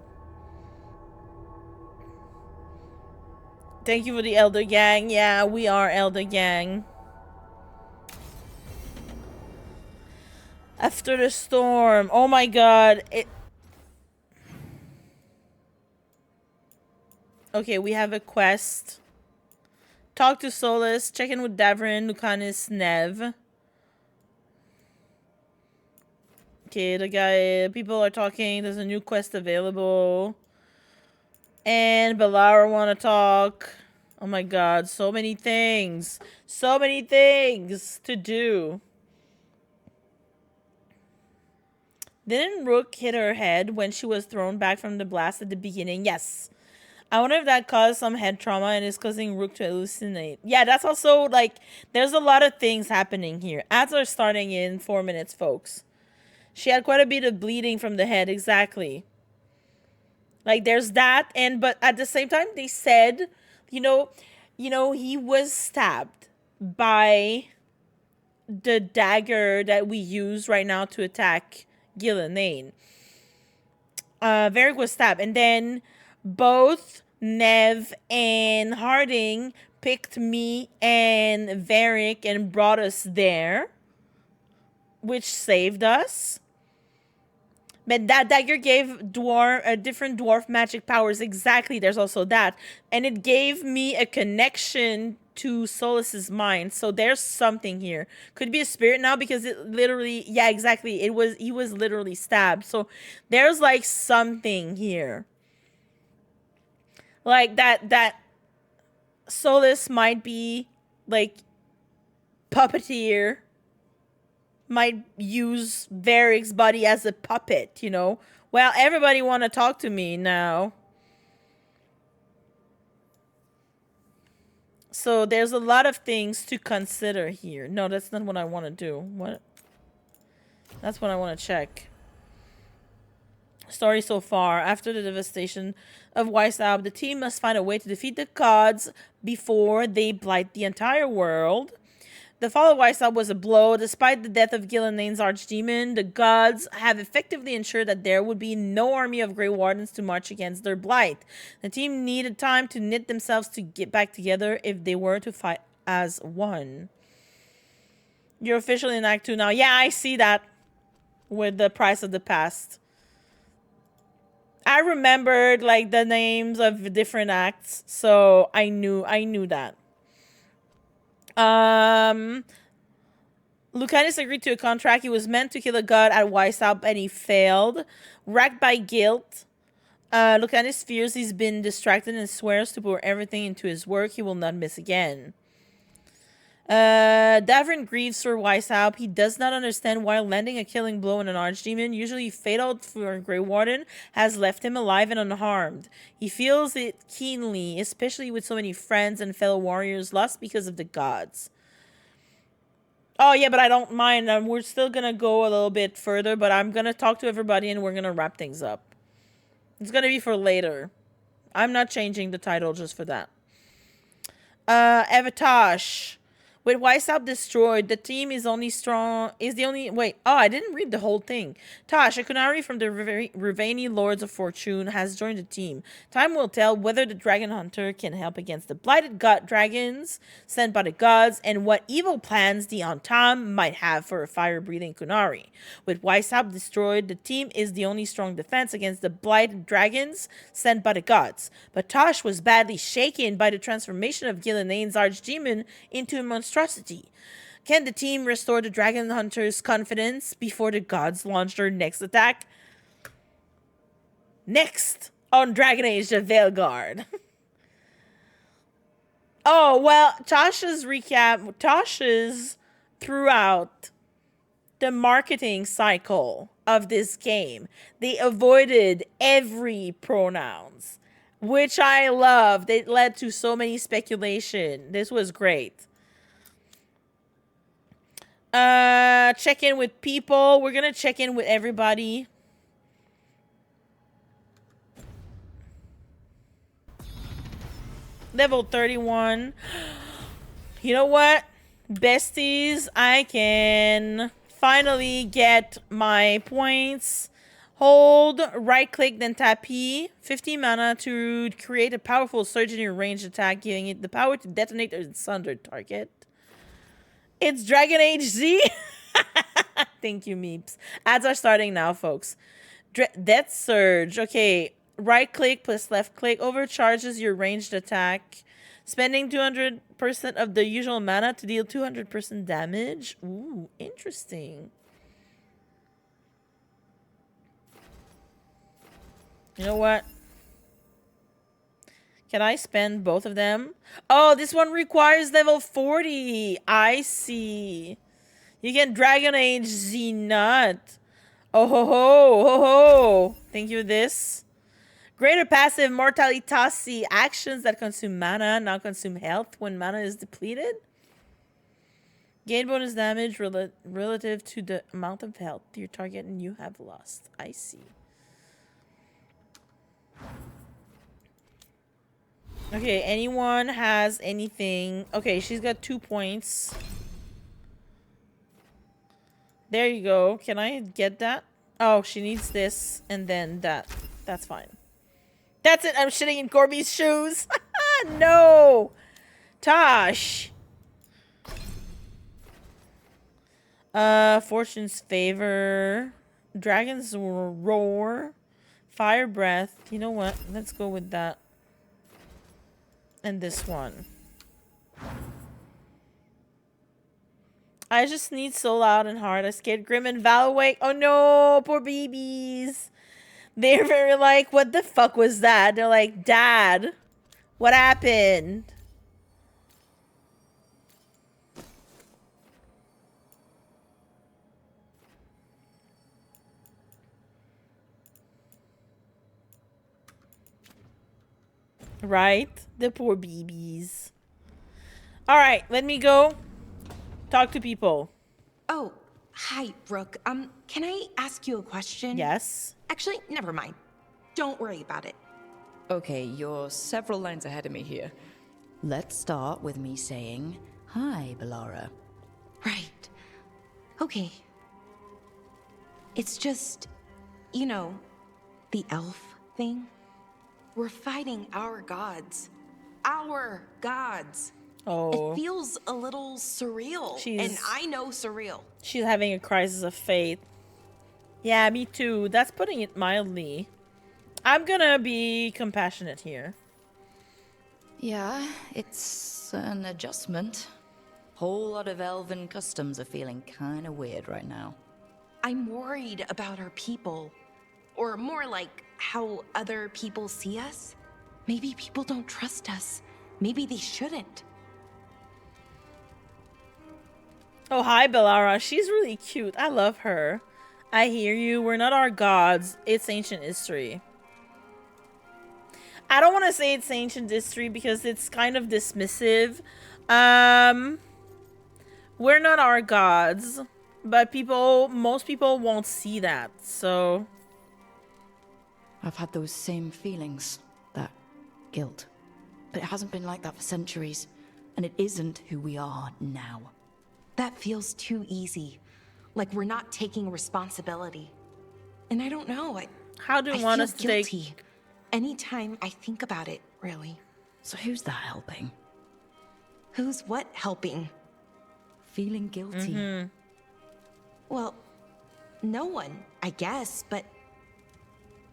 Thank you for the Elder Gang. Yeah, we are Elder Gang. After the storm. Oh my god. Okay, we have a quest. Talk to Solus. Check in with Davrin, Lucanus, Nev. Okay, the guy, people are talking. There's a new quest available. And Belara want to talk. Oh my god, so many things. So many things to do. Didn't Rook hit her head when she was thrown back from the blast at the beginning? Yes. I wonder if that caused some head trauma and is causing Rook to hallucinate. Yeah, that's also, like, there's a lot of things happening here. Ads are starting in 4 minutes, folks. She had quite a bit of bleeding from the head, exactly. Like, there's that, but at the same time, they said, you know, he was stabbed by the dagger that we use right now to attack Ghilan'nain. Varric was stabbed, and then both Nev and Harding picked me and Varric and brought us there, which saved us. But that dagger gave different dwarf magic powers. Exactly, there's also that. And it gave me a connection to Solus's mind. So there's something here. Could be a spirit now because it literally, yeah, exactly. He was literally stabbed. So there's like something here. Like that Solus might be like puppeteer. Might use Varric's body as a puppet, you know? Well, everybody want to talk to me now. So there's a lot of things to consider here. No, that's not what I want to do. What? That's what I want to check. Story so far. After the devastation of Weishaupt, the team must find a way to defeat the gods before they blight the entire world. The fall of Weishaupt was a blow. Despite the death of Ghilan'nain's archdemon, the gods have effectively ensured that there would be no army of Grey Wardens to march against their blight. The team needed time to knit themselves to get back together if they were to fight as one. You're officially in Act 2 now. Yeah, I see that with the Price of the Past. I remembered like the names of different acts, so I knew that. Lucanus agreed to a contract. He was meant to kill a god at Weishaupt and he failed. Racked by guilt, Lucanus fears he's been distracted and swears to pour everything into his work he will not miss again. Davrin grieves for Weishaupt. He does not understand why landing a killing blow on an archdemon, usually fatal for a Grey Warden, has left him alive and unharmed. He feels it keenly, especially with so many friends and fellow warriors lost because of the gods. Oh yeah, but I don't mind. We're still gonna go a little bit further, but I'm gonna talk to everybody and we're gonna wrap things up. It's gonna be for later. I'm not changing the title just for that. Avatosh. With Weishaupt destroyed, the team is the only... Wait, oh, I didn't read the whole thing. Tosh, a Qunari from the Rivani Lords of Fortune, has joined the team. Time will tell whether the Dragon Hunter can help against the blighted dragons sent by the gods, and what evil plans the Antam might have for a fire-breathing Qunari. With Weishaupt destroyed, the team is the only strong defense against the blighted dragons sent by the gods. But Tosh was badly shaken by the transformation of ghilan'nain's archdemon into a monstrosity. Can the team restore the Dragon Hunter's confidence before the gods launch their next attack? Next on Dragon Age the Veilguard. Oh, well, Tasha's recap. Tasha's throughout the marketing cycle of this game, they avoided every pronouns, which I loved. It led to so many speculation. This was great. Check in with people. We're gonna check in with everybody. Level 31. You know what? Besties, I can finally get my points. Hold, right click, then tap P. 50 mana to create a powerful surge in your ranged attack, giving it the power to detonate a sundered target. It's Dragon Age Z. Thank you, Meeps. Ads are starting now, folks. Death Surge. Okay. Right click plus left click overcharges your ranged attack. Spending 200% of the usual mana to deal 200% damage. Ooh, interesting. You know what? Can I spend both of them? Oh, this one requires level 40. I see. You can Dragon Age Z Nut. Oh ho ho ho ho. Thank you for this. Greater passive mortalitasi. Actions that consume mana now consume health when mana is depleted. Gain bonus damage relative to the amount of health your target and you have lost. I see. Okay, anyone has anything? Okay, she's got 2 points. There you go. Can I get that? Oh, she needs this and then that. That's fine. That's it. I'm shitting in Corby's shoes. No. Tosh. Fortune's Favor. Dragon's Roar. Fire Breath. You know what? Let's go with that. And this one. I just need So Loud and Hard. I scared Grim and Val awake. Oh no, poor babies. They're very like, what the fuck was that? They're like, Dad, what happened? Right? The poor babies. Alright, let me go talk to people. Oh, hi, Brooke. Can I ask you a question? Yes. Actually, never mind. Don't worry about it. Okay, you're several lines ahead of me here. Let's start with me saying, hi, Bellara. Right. Okay. It's just, you know, the elf thing. We're fighting our gods. Our gods. Oh. It feels a little surreal. And I know surreal. She's having a crisis of faith. Yeah, me too. That's putting it mildly. I'm gonna be compassionate here. Yeah, it's an adjustment. Whole lot of elven customs are feeling kinda weird right now. I'm worried about our people. Or more like, how other people see us? Maybe people don't trust us. Maybe they shouldn't. Oh, hi, Bellara. She's really cute. I love her. I hear you. We're not our gods. It's ancient history. I don't want to say it's ancient history because it's kind of dismissive. We're not our gods, but most people won't see that, so... I've had those same feelings, that guilt. But it hasn't been like that for centuries, and it isn't who we are now. That feels too easy. Like we're not taking responsibility. And I don't know, How do you want us to guilty anytime I think about it, really. So who's that helping? Who's what helping? Feeling guilty. Well, no one, I guess, but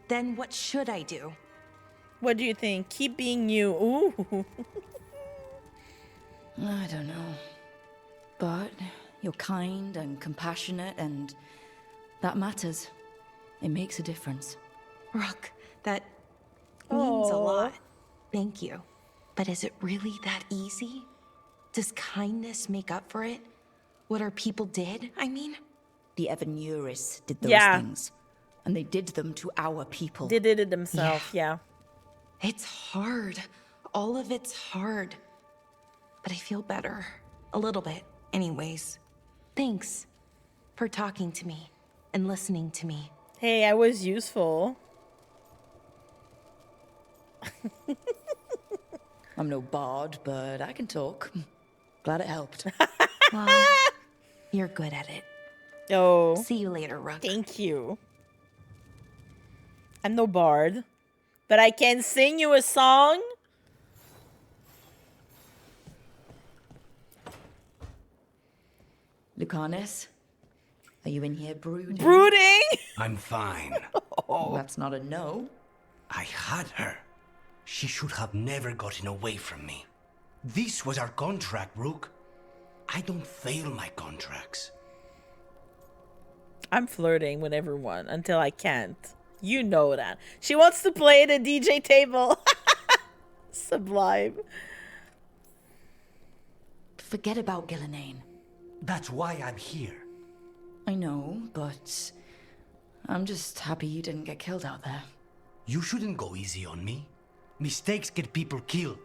then what should I do? What do you think? Keep being you. Ooh. I don't know. But you're kind and compassionate, and that matters. It makes a difference. Rook, that means a lot. Thank you. But is it really that easy? Does kindness make up for it? What our people did, I mean? The Evanuris did those things. And they did them to our people. They did it themselves, yeah. It's hard. All of it's hard. But I feel better. A little bit, anyways. Thanks for talking to me and listening to me. Hey, I was useful. I'm no bard, but I can talk. Glad it helped. Well, you're good at it. Oh. See you later, Rook. Thank you. I'm no bard, but I can sing you a song. Lucanus, are you in here brooding? Brooding? I'm fine. That's not a no. I had her. She should have never gotten away from me. This was our contract, Rook. I don't fail my contracts. I'm flirting with everyone until I can't. You know that. She wants to play the DJ table. Sublime. Forget about ghilan'nain. That's why I'm here. I know, but I'm just happy you didn't get killed out there. You shouldn't go easy on me. Mistakes get people killed.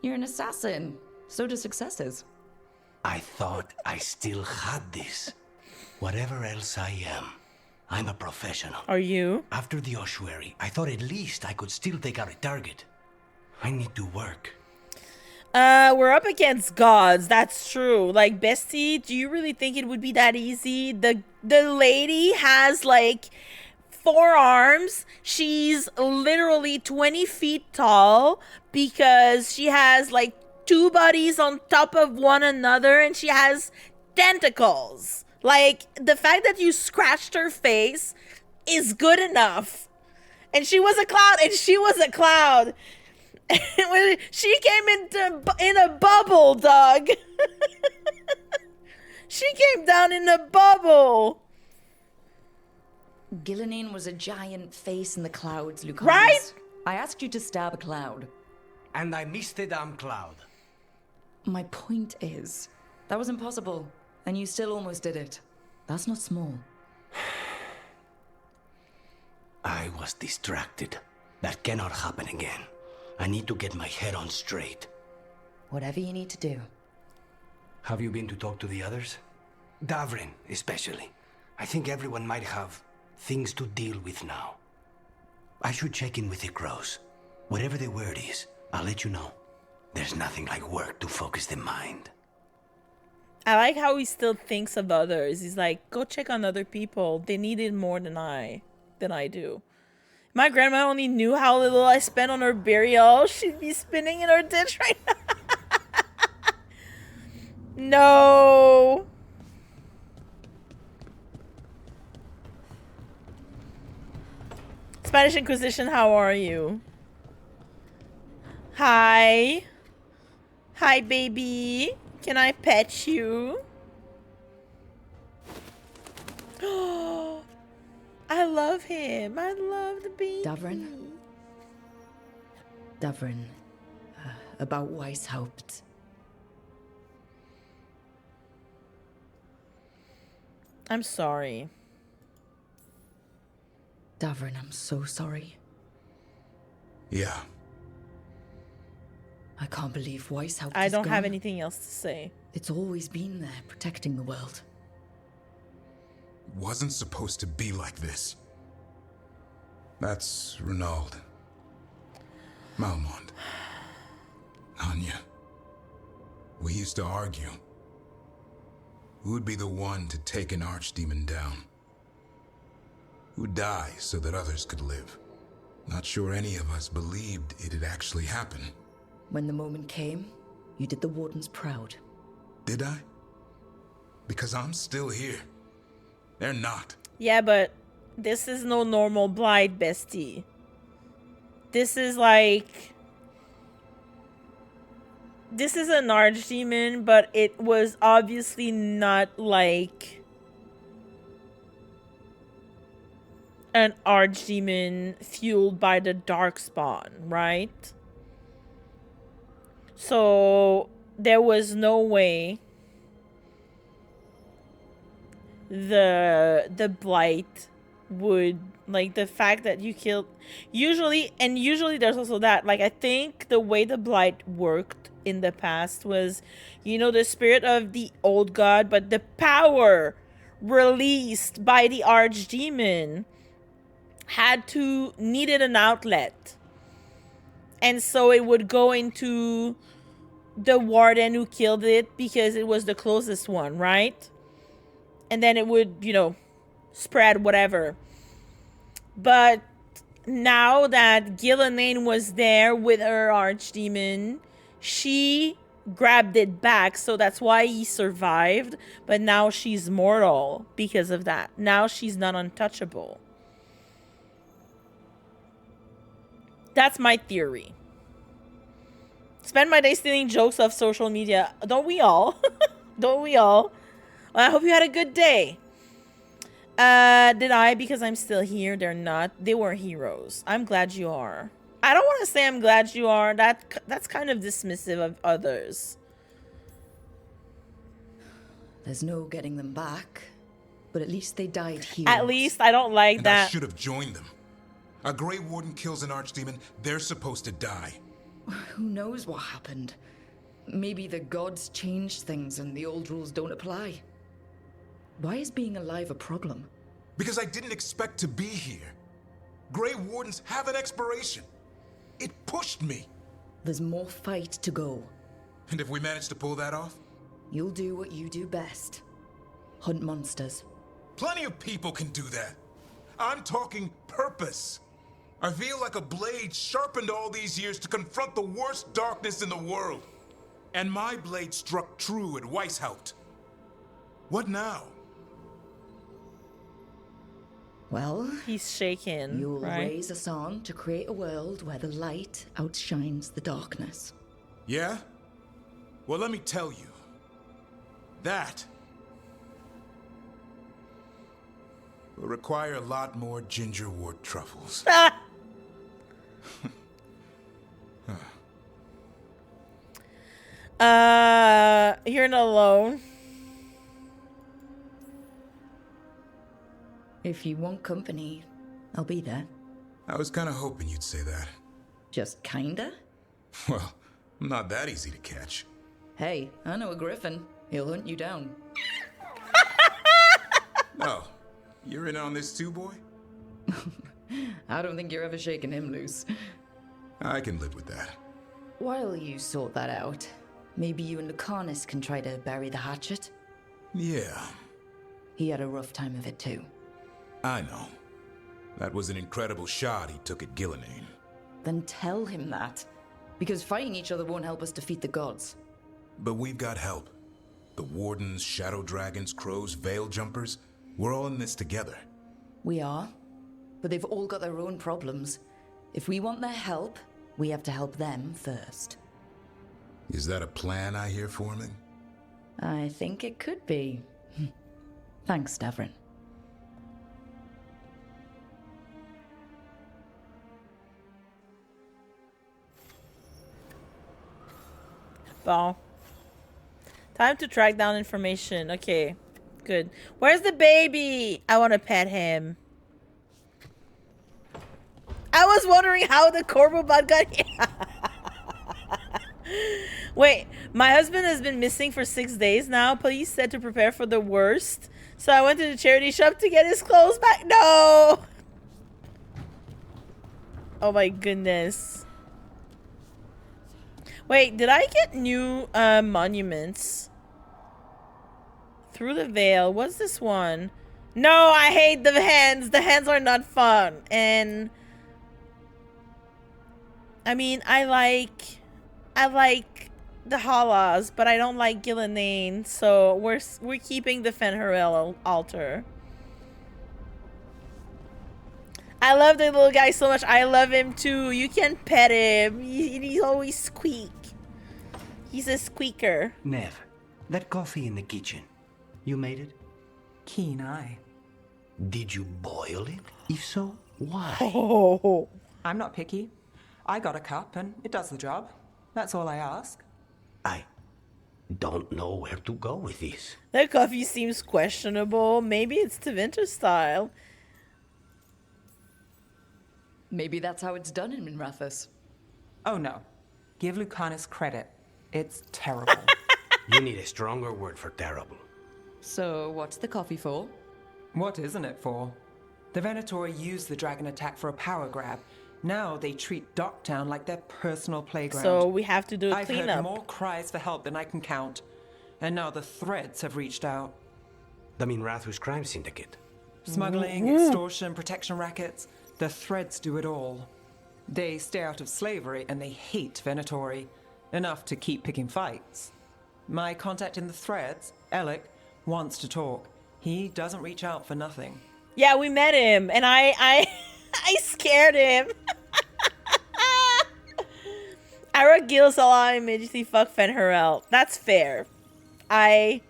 You're an assassin. So do successes. I thought I still had this. Whatever else I am, I'm a professional. Are you? After the ossuary, I thought at least I could still take out a target. I need to work. We're up against gods. That's true. Like, Bestie, do you really think it would be that easy? The lady has, like, 4 arms. She's literally 20 feet tall because she has, like, 2 bodies on top of one another, and she has tentacles. Like, the fact that you scratched her face is good enough. And she was a cloud, and she was a cloud. She came in a bubble, dog. She came down in a bubble. Ghilan'nain was a giant face in the clouds, Lucanus. Right? I asked you to stab a cloud. And I missed the damn cloud. My point is, that was impossible, and you still almost did it. That's not small. I was distracted. That cannot happen again. I need to get my head on straight. Whatever you need to do. Have you been to talk to the others? Davrin, especially. I think everyone might have things to deal with now. I should check in with the crows. Whatever the word is, I'll let you know. There's nothing like work to focus the mind. I like how he still thinks of others. He's like, go check on other people. They need it more than I do. My grandma only knew how little I spent on her burial. She'd be spinning in her ditch right now. No. Spanish Inquisition, how are you? Hi. Hi, baby. Can I pet you? I love him. I love the baby. Davrin, about Weishaupt. I'm sorry. Davrin, I'm so sorry. Yeah. I can't believe Weishaupt I is don't have gone. anything else to say. It's always been there, protecting the world. Wasn't supposed to be like this. That's Renaud. Malmont. Anya. We used to argue. Who would be the one to take an archdemon down? Who'd die so that others could live? Not sure any of us believed it'd actually happen. When the moment came, you did the Wardens proud. Did I? Because I'm still here. They're not. Yeah, but this is no normal blight, bestie. This is like... This is an archdemon, but it was obviously not like an archdemon fueled by the darkspawn, right? So there was no way the blight would, like, the fact that you killed usually there's also that, like, I think the way the blight worked in the past was, you know, the spirit of the old god, but the power released by the archdemon needed an outlet, and so it would go into the warden who killed it because it was the closest one, right? And then it would, you know, spread whatever. But now that ghilan'nain was there with her archdemon, she grabbed it back, so that's why he survived. But now she's mortal because of that. Now she's not untouchable. That's my theory. Spend my day stealing jokes off social media. Don't we all? Don't we all? Well, I hope you had a good day. Did I? Because I'm still here. They're not. They were heroes. I'm glad you are. I don't want to say I'm glad you are. That's kind of dismissive of others. There's no getting them back, but at least they died here. At least I don't like and that. I should have joined them. A Grey Warden kills an archdemon, they're supposed to die. Who knows what happened? Maybe the gods changed things and the old rules don't apply. Why is being alive a problem? Because I didn't expect to be here. Grey Wardens have an expiration. It pushed me. There's more fight to go. And if we manage to pull that off? You'll do what you do best. Hunt monsters. Plenty of people can do that. I'm talking purpose. I feel like a blade sharpened all these years to confront the worst darkness in the world. And my blade struck true at Weishaupt. What now? Well, he's shaken. You'll right? raise a song to create a world where the light outshines the darkness. Yeah? Well, let me tell you. That will require a lot more gingerwort truffles. You're not alone. If you want company, I'll be there. I was kind of hoping you'd say that. Just kinda? Well, I'm not that easy to catch. Hey, I know a griffin. He'll hunt you down. No, you're in on this too, boy? I don't think you're ever shaking him loose. I can live with that. While you sort that out, maybe you and Lucanus can try to bury the hatchet? Yeah. He had a rough time of it too. I know. That was an incredible shot he took at ghilan'nain. Then tell him that. Because fighting each other won't help us defeat the gods. But we've got help. The Wardens, Shadow Dragons, Crows, Veil Jumpers, we're all in this together. We are. But they've all got their own problems. If we want their help, we have to help them first. Is that a plan I hear forming? I think it could be. Thanks, Davrin. Bon. Time to track down information. Okay. Good. Where's the baby? I want to pet him. I was wondering how the Corvo bot got here. Wait, my husband has been missing for 6 days now. Police said to prepare for the worst. So I went to the charity shop to get his clothes back. No! Oh my goodness. Wait, did I get new monuments? Through the veil. What's this one? No, I hate the hands. The hands are not fun. And I mean, I like the Halas, but I don't like ghilan'nain, so we're keeping the fen'harel altar. I love the little guy so much. I love him too. You can pet him. He's always squeak. He's a squeaker. Nev, that coffee in the kitchen, you made it? Keen eye. Did you boil it? If so, why? Oh. I'm not picky. I got a cup and it does the job. That's all I ask. I don't know where to go with this. That coffee seems questionable. Maybe it's Tevinter style. Maybe that's how it's done in Minrathous. Oh no. Give Lucanus credit. It's terrible. You need a stronger word for terrible. So, what's the coffee for? What isn't it for? The Venatori used the dragon attack for a power grab. Now they treat Docktown like their personal playground. So we have to do a I've cleanup. heard more cries for help than I can count. And now the Threads have reached out. The Minrathous crime syndicate. Smuggling, extortion, protection rackets. The Threads do it all. They stay out of slavery and they hate Venatori. Enough to keep picking fights. My contact in the Threads, Alec, wants to talk. He doesn't reach out for nothing. Yeah, we met him, and I scared him. Ira Gil Salah immediately fuck fen'harel. That's fair. I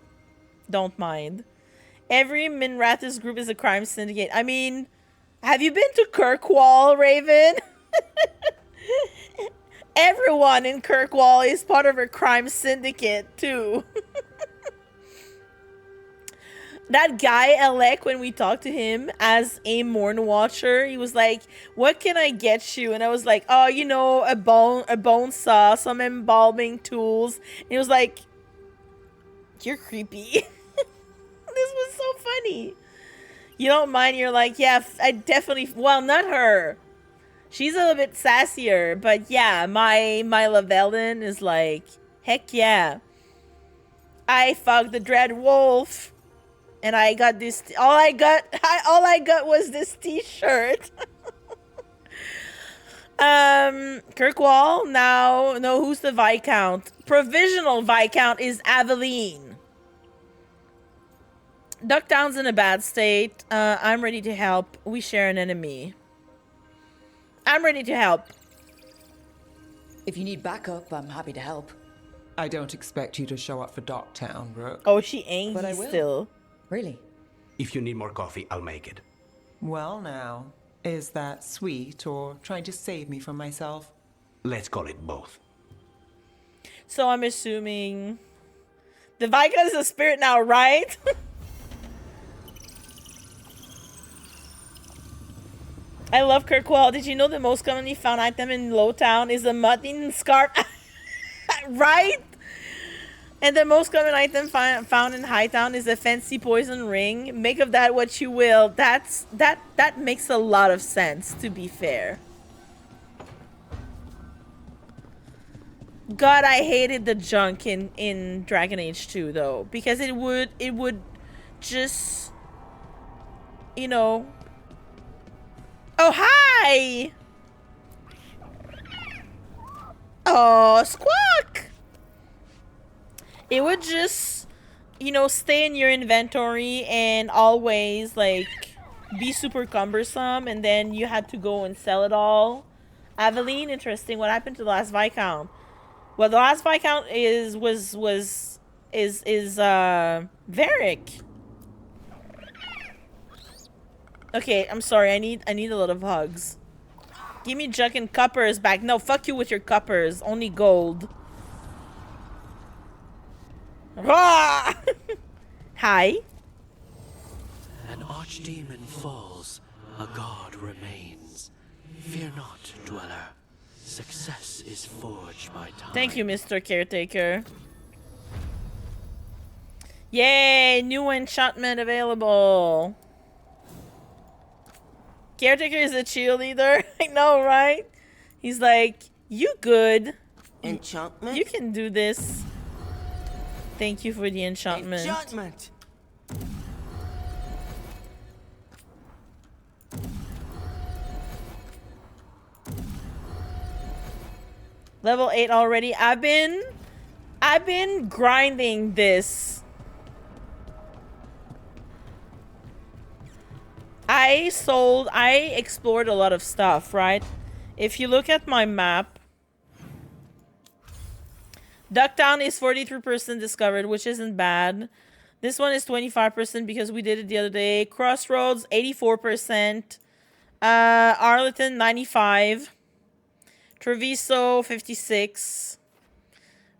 don't mind. Every Minrathous group is a crime syndicate. I mean, have you been to Kirkwall, Raven? Everyone in Kirkwall is part of a crime syndicate, too. That guy, Alec, when we talked to him as a Morn Watcher, he was like, what can I get you? And I was like, oh, you know, a bone saw, some embalming tools. And he was like, you're creepy. This was so funny. You don't mind? You're like, yeah, I definitely, well, not her. She's a little bit sassier, but yeah, my Lavelin is like, heck yeah. I fucked the Dread Wolf. And I got this, all I got was this t-shirt. Kirkwall, now, no, who's the Viscount? Provisional Viscount is Aveline. Ducktown's in a bad state. I'm ready to help. We share an enemy. I'm ready to help. If you need backup, I'm happy to help. I don't expect you to show up for Docktown, Rook. Oh, she angry But I will. still. Really? If you need more coffee, I'll make it. Well now, is that sweet or trying to save me from myself? Let's call it both. So I'm assuming the Viscount is a spirit now, right? I love Kirkwall. Did you know the most commonly found item in Lowtown is a mutton scarf? Right? And the most common item found in Hightown is a fancy poison ring. Make of that what you will. That makes a lot of sense, to be fair. God, I hated the junk in Dragon Age 2 though, because it would just, you know. Oh, hi! Oh, Squawk! It would just, you know, stay in your inventory and always, like, be super cumbersome, and then you had to go and sell it all. Aveline, interesting. What happened to the last Viscount? Well, the last Viscount is Varric. Okay, I'm sorry. I need a lot of hugs. Give me Juck and Cuppers back. No, fuck you with your Cuppers. Only gold. Rah! Hi. An archdemon falls, a god remains. Fear not, dweller. Success is forged by time. Thank you, Mr. Caretaker. Yay! New enchantment available. Caretaker is a cheerleader. I know, right? He's like, you good. Enchantment? You can do this. Thank you for the enchantment. Enchantment. Level 8 already. I've been grinding this. I explored a lot of stuff, right? If you look at my map, Ducktown is 43% discovered, which isn't bad. This one is 25% because we did it the other day. Crossroads, 84%. Arlington, 95. Treviso, 56.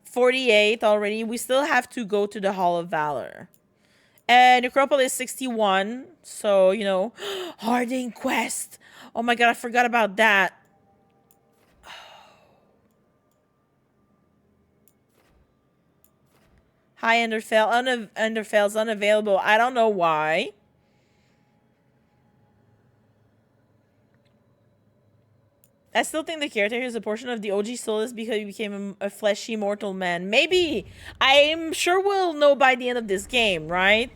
48 already. We still have to go to the Hall of Valor. And Necropolis, 61. So, you know, Harding Quest. Oh my god, I forgot about that. Hi, Enderfell. Enderfell's unavailable. I don't know why. I still think the caretaker is a portion of the OG Solus because he became a fleshy mortal man. Maybe. I'm sure we'll know by the end of this game, right?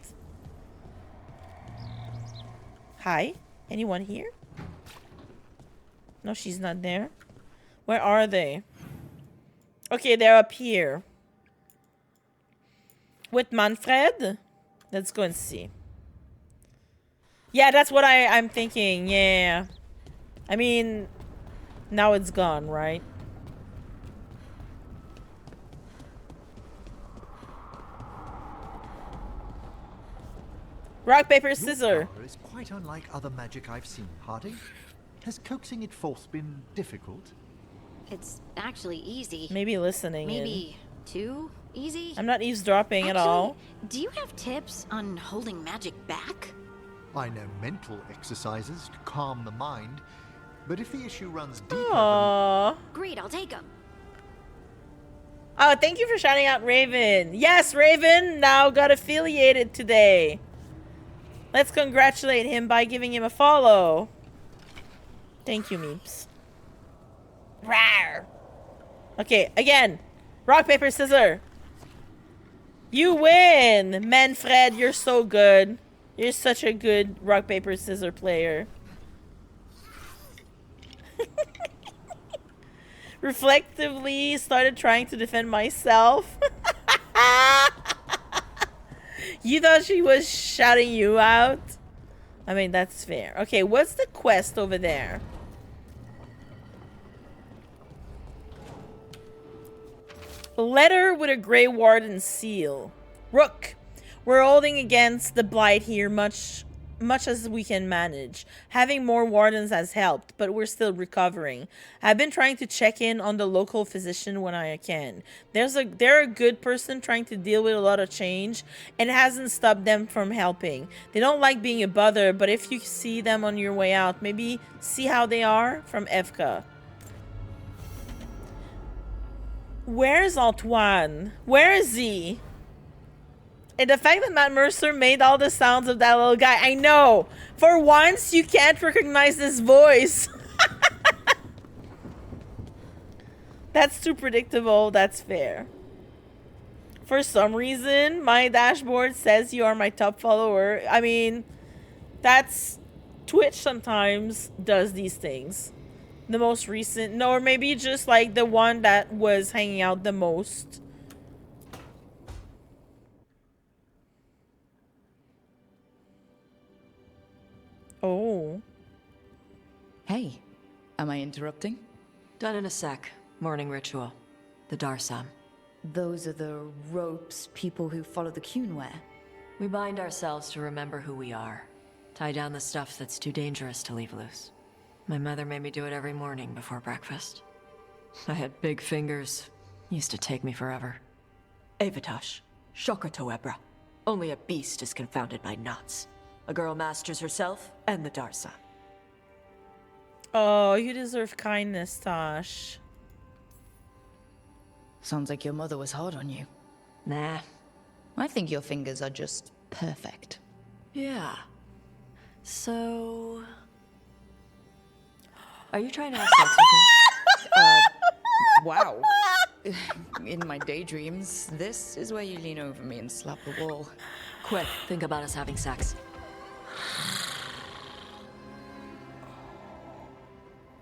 Hi? Anyone here? No, she's not there. Where are they? Okay, they're up here. With Manfred? Let's go and see. Yeah, that's what I'm thinking. Yeah. I mean, now it's gone, right? Rock, paper, scissors. Is quite unlike other magic I've seen, Harding. Has coaxing it forth been difficult? It's actually easy. Maybe listening. Maybe too easy? I'm not eavesdropping at all. Do you have tips on holding magic back? I know mental exercises to calm the mind, but if the issue runs deeper Aww. Great, I'll take them. Oh, thank you for shouting out Raven. Yes, Raven now got affiliated today. Let's congratulate him by giving him a follow. Thank you, Meeps. Rawr. Okay, again. Rock, paper, scissors. You win! Manfred, you're so good. You're such a good rock, paper, scissors player. Reflectively started trying to defend myself. You thought she was shouting you out? I mean, that's fair. Okay, what's the quest over there? Letter with a Grey Warden seal. Rook, we're holding against the blight here much as we can manage. Having more wardens has helped, but we're still recovering. I've been trying to check in on the local physician when I can. They're a good person trying to deal with a lot of change, and it hasn't stopped them from helping. They don't like being a bother, but if you see them on your way out, maybe see how they are. From Evka. Where's Antoine? Where is he? And the fact that Matt Mercer made all the sounds of that little guy. I know. For once, you can't recognize this voice. That's too predictable. That's fair. For some reason, my dashboard says you are my top follower. I mean, that's... Twitch sometimes does these things. The most recent... No, or maybe just like the one that was hanging out the most. Oh. Hey, am I interrupting? Done in a sec. Morning ritual. The Darsam. Those are the ropes people who follow the Qun wear. We bind ourselves to remember who we are. Tie down the stuff that's too dangerous to leave loose. My mother made me do it every morning before breakfast. I had big fingers. Used to take me forever. Avatosh, Shocker to Ebra. Only a beast is confounded by nuts. A girl masters herself and the Darsa. Oh, you deserve kindness, Tosh. Sounds like your mother was hard on you. Nah. I think your fingers are just perfect. Yeah. So... Are you trying to have sex with me? Wow. In my daydreams, this is where you lean over me and slap the wall. Quick, think about us having sex.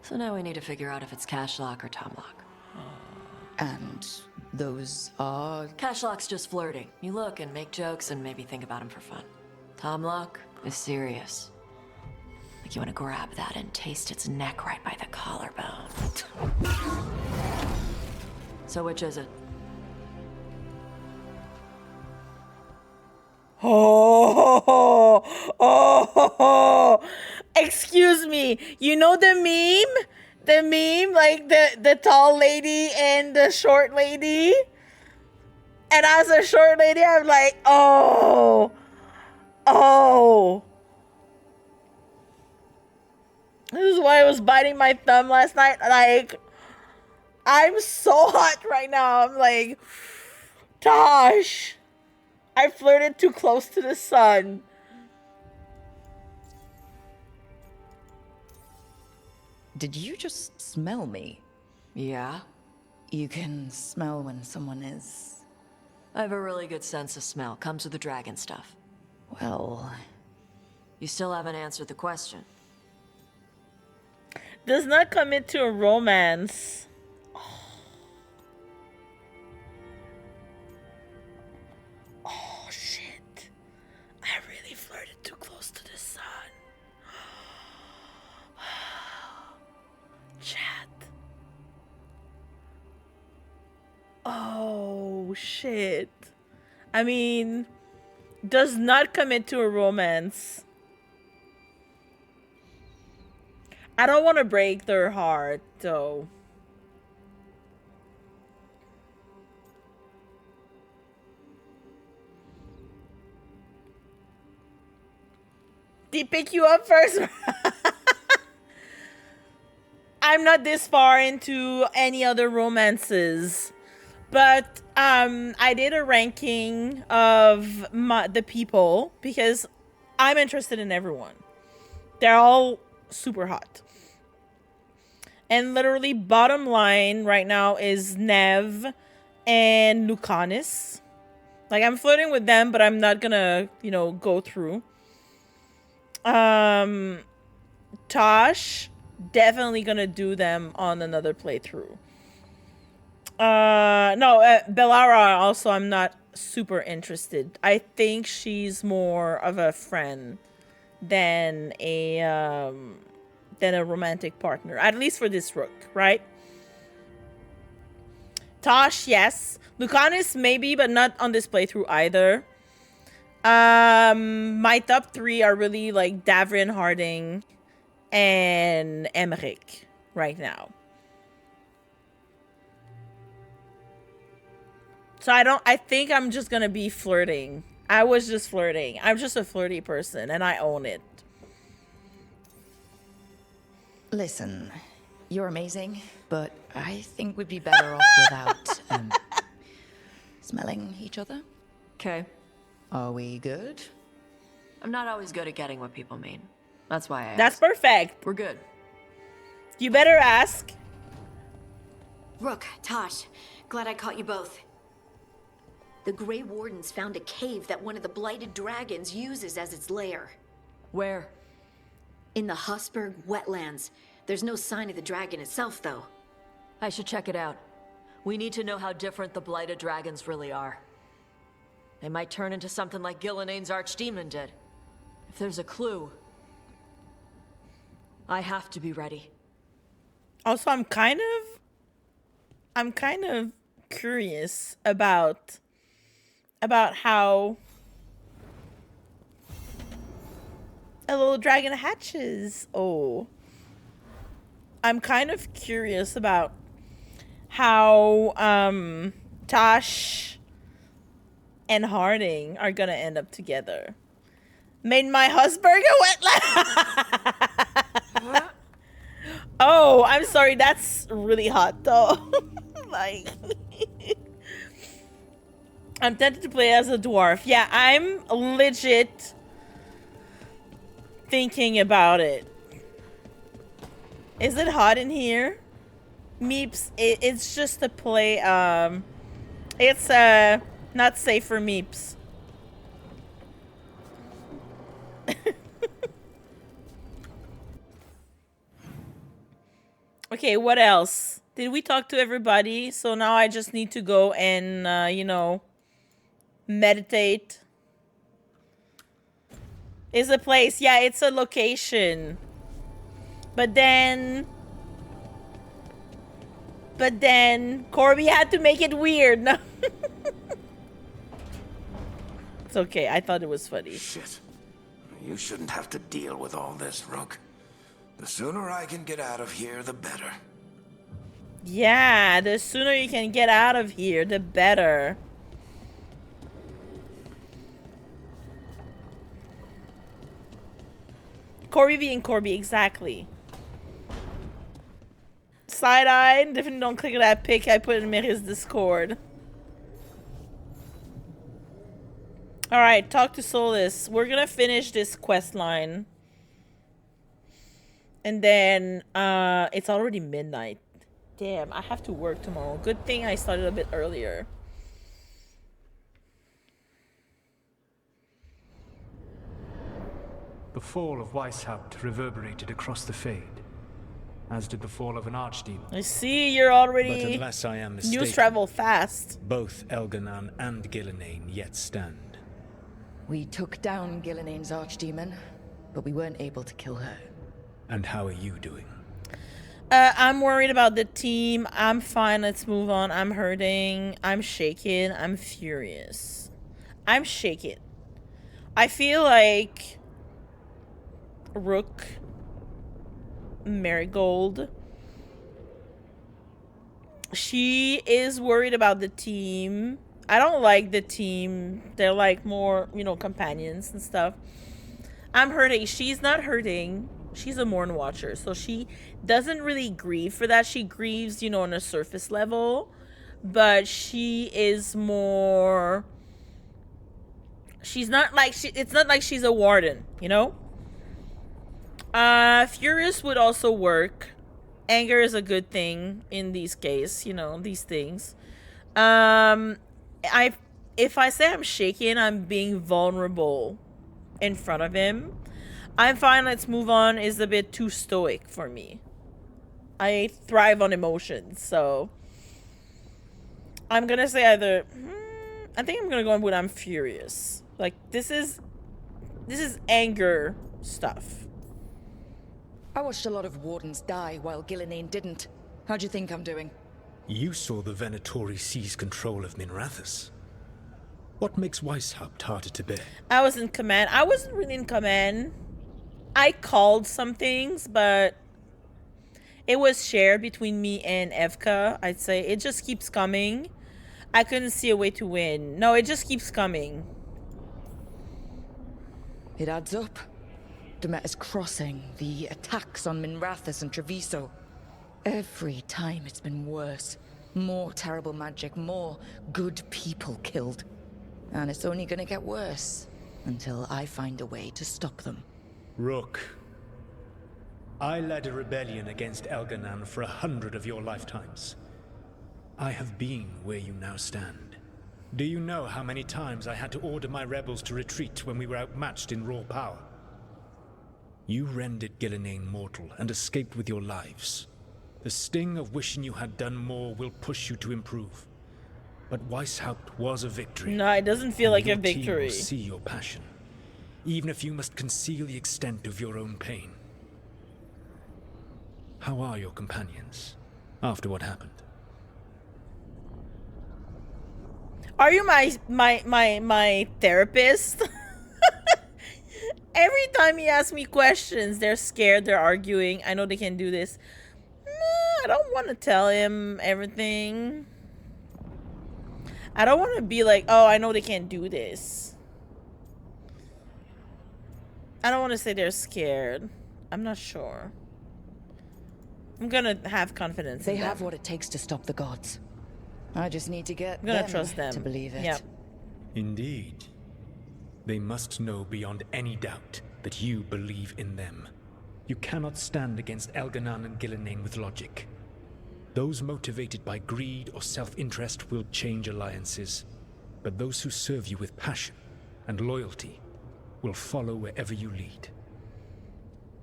So now we need to figure out if it's Cashlock or Tomlock. And those are... Cashlock's just flirting. You look and make jokes and maybe think about him for fun. Tomlock is serious. Like you want to grab that and taste its neck right by the collarbone. So which is it? Oh, excuse me. You know the meme? The meme, like the tall lady and the short lady? And as a short lady, I'm like, oh. This is why I was biting my thumb last night. Like, I'm so hot right now. I'm like, Tosh, I flirted too close to the sun. Did you just smell me? Yeah? You can smell when someone is... I have a really good sense of smell. Comes with the dragon stuff. Well... You still haven't answered the question. Does not commit to a romance. Oh, shit. I really flirted too close to the sun. Chat. Oh, shit. I mean, does not commit to a romance. I don't want to break their heart, though. Did he pick you up first? I'm not this far into any other romances, but I did a ranking of the people because I'm interested in everyone. They're all super hot. And literally bottom line right now is Nev and Lucanus. Like, I'm flirting with them, but I'm not gonna, go through. Tosh, definitely gonna do them on another playthrough. Bellara also, I'm not super interested. I think she's more of a friend than a romantic partner, at least for this rook, right? Tosh, yes. Lucanus, maybe, but not on this playthrough either. My top 3 are really like Davrin, Harding, and Emmerich right now. So I think I'm just gonna be flirting. I was just flirting. I'm just a flirty person, and I own it. Listen, you're amazing, but I think we'd be better off without, smelling each other. Okay. Are we good? I'm not always good at getting what people mean. That's why I asked. That's perfect. We're good. You better ask. Rook, Tosh, glad I caught you both. The Grey Wardens found a cave that one of the blighted dragons uses as its lair. Where? In the Hussberg wetlands. There's no sign of the dragon itself, though. I should check it out. We need to know how different the blighted dragons really are. They might turn into something like ghilan'nain's archdemon did. If there's a clue, I have to be ready. Also, I'm kind of curious about how a little dragon hatches. Oh, I'm kind of curious about how Tosh and Harding are gonna end up together. Made my husband a wet Oh, I'm sorry. That's really hot, though. Like, I'm tempted to play as a dwarf. Yeah, I'm legit thinking about it. Is it hot in here? Meeps, it's just to play, it's, not safe for Meeps. Okay, what else? Did we talk to everybody? So now I just need to go and, you know, meditate. Is a place. Yeah, it's a location. But then Corby had to make it weird. No. It's okay. I thought it was funny. Shit. You shouldn't have to deal with all this, Rook. The sooner I can get out of here, the better. Yeah, the sooner you can get out of here, the better. Corby being Corby, exactly. Side-eye, definitely don't click that pic I put in Mary's Discord. Alright, talk to Solus. We're gonna finish this quest line. And then, it's already midnight. Damn, I have to work tomorrow. Good thing I started a bit earlier. The fall of Weishaupt reverberated across the Fade, as did the fall of an archdemon. I see you're already... But unless I am mistaken, news travel fast. Both elgar'nan and ghilan'nain yet stand. We took down ghilan'nain's archdemon, but we weren't able to kill her. And how are you doing? I'm worried about the team. I'm fine. Let's move on. I'm hurting. I'm shaken. I'm furious. I'm shaken. I feel like Rook, Marigold, she is worried about the team. I don't like the team. They're like more, you know, companions and stuff. I'm hurting. She's not hurting. She's a Morn Watcher, so she doesn't really grieve for that. She grieves, you know, on a surface level, but she is more... She's not like... It's not like she's a Warden, you know? Furious would also work. Anger is a good thing in these cases, you know, these things. If I say I'm shaking, I'm being vulnerable in front of him. I'm fine, let's move on is a bit too stoic for me. I thrive on emotions, so I'm gonna say either I think I'm gonna go with I'm furious. Like this is anger stuff. I watched a lot of Wardens die while ghilan'nain didn't. How'd you think I'm doing? You saw the Venatori seize control of Minrathous. What makes Weishaupt harder to bear? I was in command. I wasn't really in command. I called some things, but it was shared between me and Evka. I'd say it just keeps coming. I couldn't see a way to win. No, it just keeps coming. It adds up. Demeter's Crossing, the attacks on Minrathous and Treviso. Every time it's been worse. More terrible magic, more good people killed. And it's only gonna get worse until I find a way to stop them. Rook, I led a rebellion against elgar'nan for 100 of your lifetimes. I have been where you now stand. Do you know how many times I had to order my rebels to retreat when we were outmatched in raw power? You rendered ghilan'nain mortal and escaped with your lives. The sting of wishing you had done more will push you to improve. But Weishaupt was a victory. No, it doesn't feel like a victory. Your team will see your passion, even if you must conceal the extent of your own pain. How are your companions after what happened? Are you my therapist? Every time he asks me questions, they're scared, they're arguing. I know they can do this. No, I don't want to tell him everything. I don't want to be like, oh, I know they can't do this. I don't want to say they're scared. I'm not sure. I'm gonna have confidence in They them. have what it takes to stop the gods. I just need to get I'm gonna them trust them to believe it. Yep. Indeed. They must know beyond any doubt that you believe in them. You cannot stand against elgar'nan and ghilan'nain with logic. Those motivated by greed or self-interest will change alliances, but those who serve you with passion and loyalty will follow wherever you lead.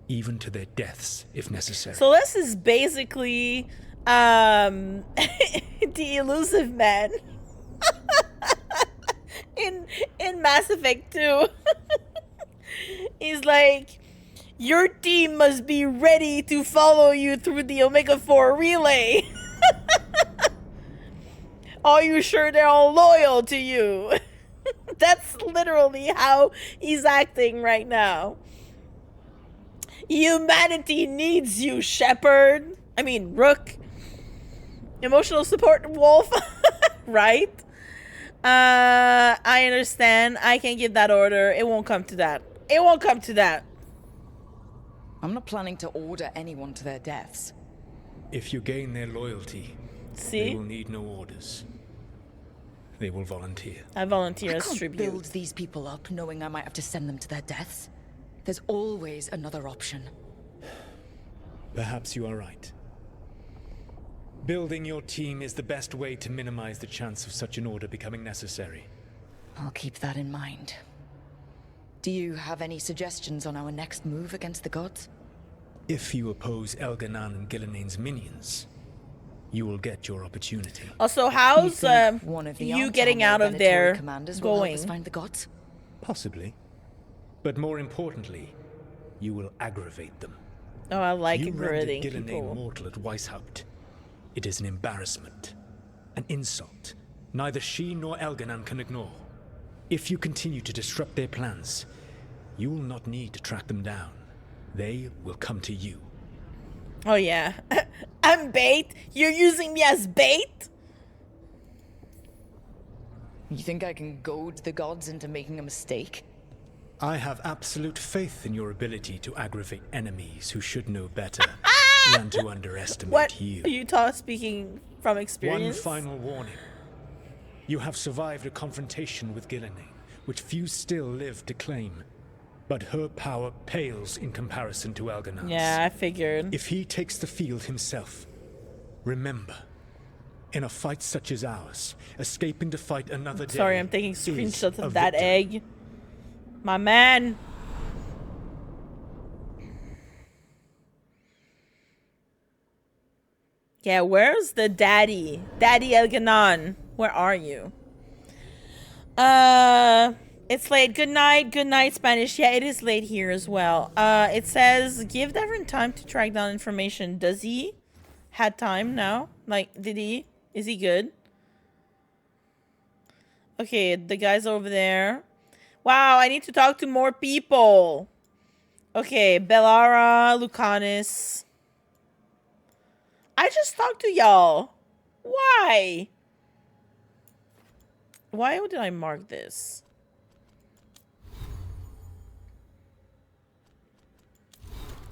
Even to their deaths, if necessary. So this is basically the elusive man in Mass Effect 2. He's like, your team must be ready to follow you through the Omega 4 relay. Are you sure they're all loyal to you? That's literally how he's acting right now. Humanity needs you, Shepard. I mean, Rook. Emotional support, Wolf. Right? I understand. I can give that order. It won't come to that. It won't come to that. I'm not planning to order anyone to their deaths. If you gain their loyalty, they will need no orders. They will volunteer. I volunteer I as can't tribute. build these people up knowing I might have to send them to their deaths. There's always another option. Perhaps you are right. Building your team is the best way to minimize the chance of such an order becoming necessary. I'll keep that in mind. Do you have any suggestions on our next move against the gods? If you oppose elgar'nan and ghilan'nain's minions, you will get your opportunity. Also, how's one of the you getting Armor out of Venatory there commanders will help going? us find the gods? Possibly. But more importantly, you will aggravate them. Oh, I like you aggravating rendered ghilan'nain people. mortal at Weishaupt. It is an embarrassment, an insult. Neither she nor elgar'nan can ignore. If you continue to disrupt their plans, you will not need to track them down. They will come to you. Oh yeah. I'm bait? You're using me as bait? You think I can goad the gods into making a mistake? I have absolute faith in your ability to aggravate enemies who should know better than to underestimate What you. are you speaking from experience? One final warning. You have survived a confrontation with ghilan'nain, which few still live to claim. But her power pales in comparison to elgar'nan's. Yeah, I figured. If he takes the field himself, remember, in a fight such as ours, escaping to fight another day. Sorry, I'm taking is screenshots a of that victory. egg. My man. Yeah, where's the daddy? Daddy elgar'nan. Where are you? It's late. Good night, Spanish. Yeah, it is late here as well. It says, give Devon time to track down information. Does he? Had time now? Like, did he? Is he good? Okay, the guy's over there. Wow, I need to talk to more people. Okay, Bellara, Lucanus. I just talked to y'all. Why? Why did I mark this?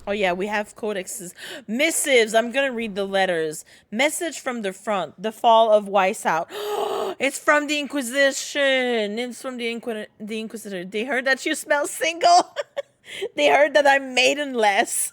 Oh yeah, we have codexes. Missives. I'm gonna read the letters. Message from the front. The fall of Weishaupt. It's from the Inquisition. It's from the Inquisitor. They heard that you smell single. They heard that I'm maidenless.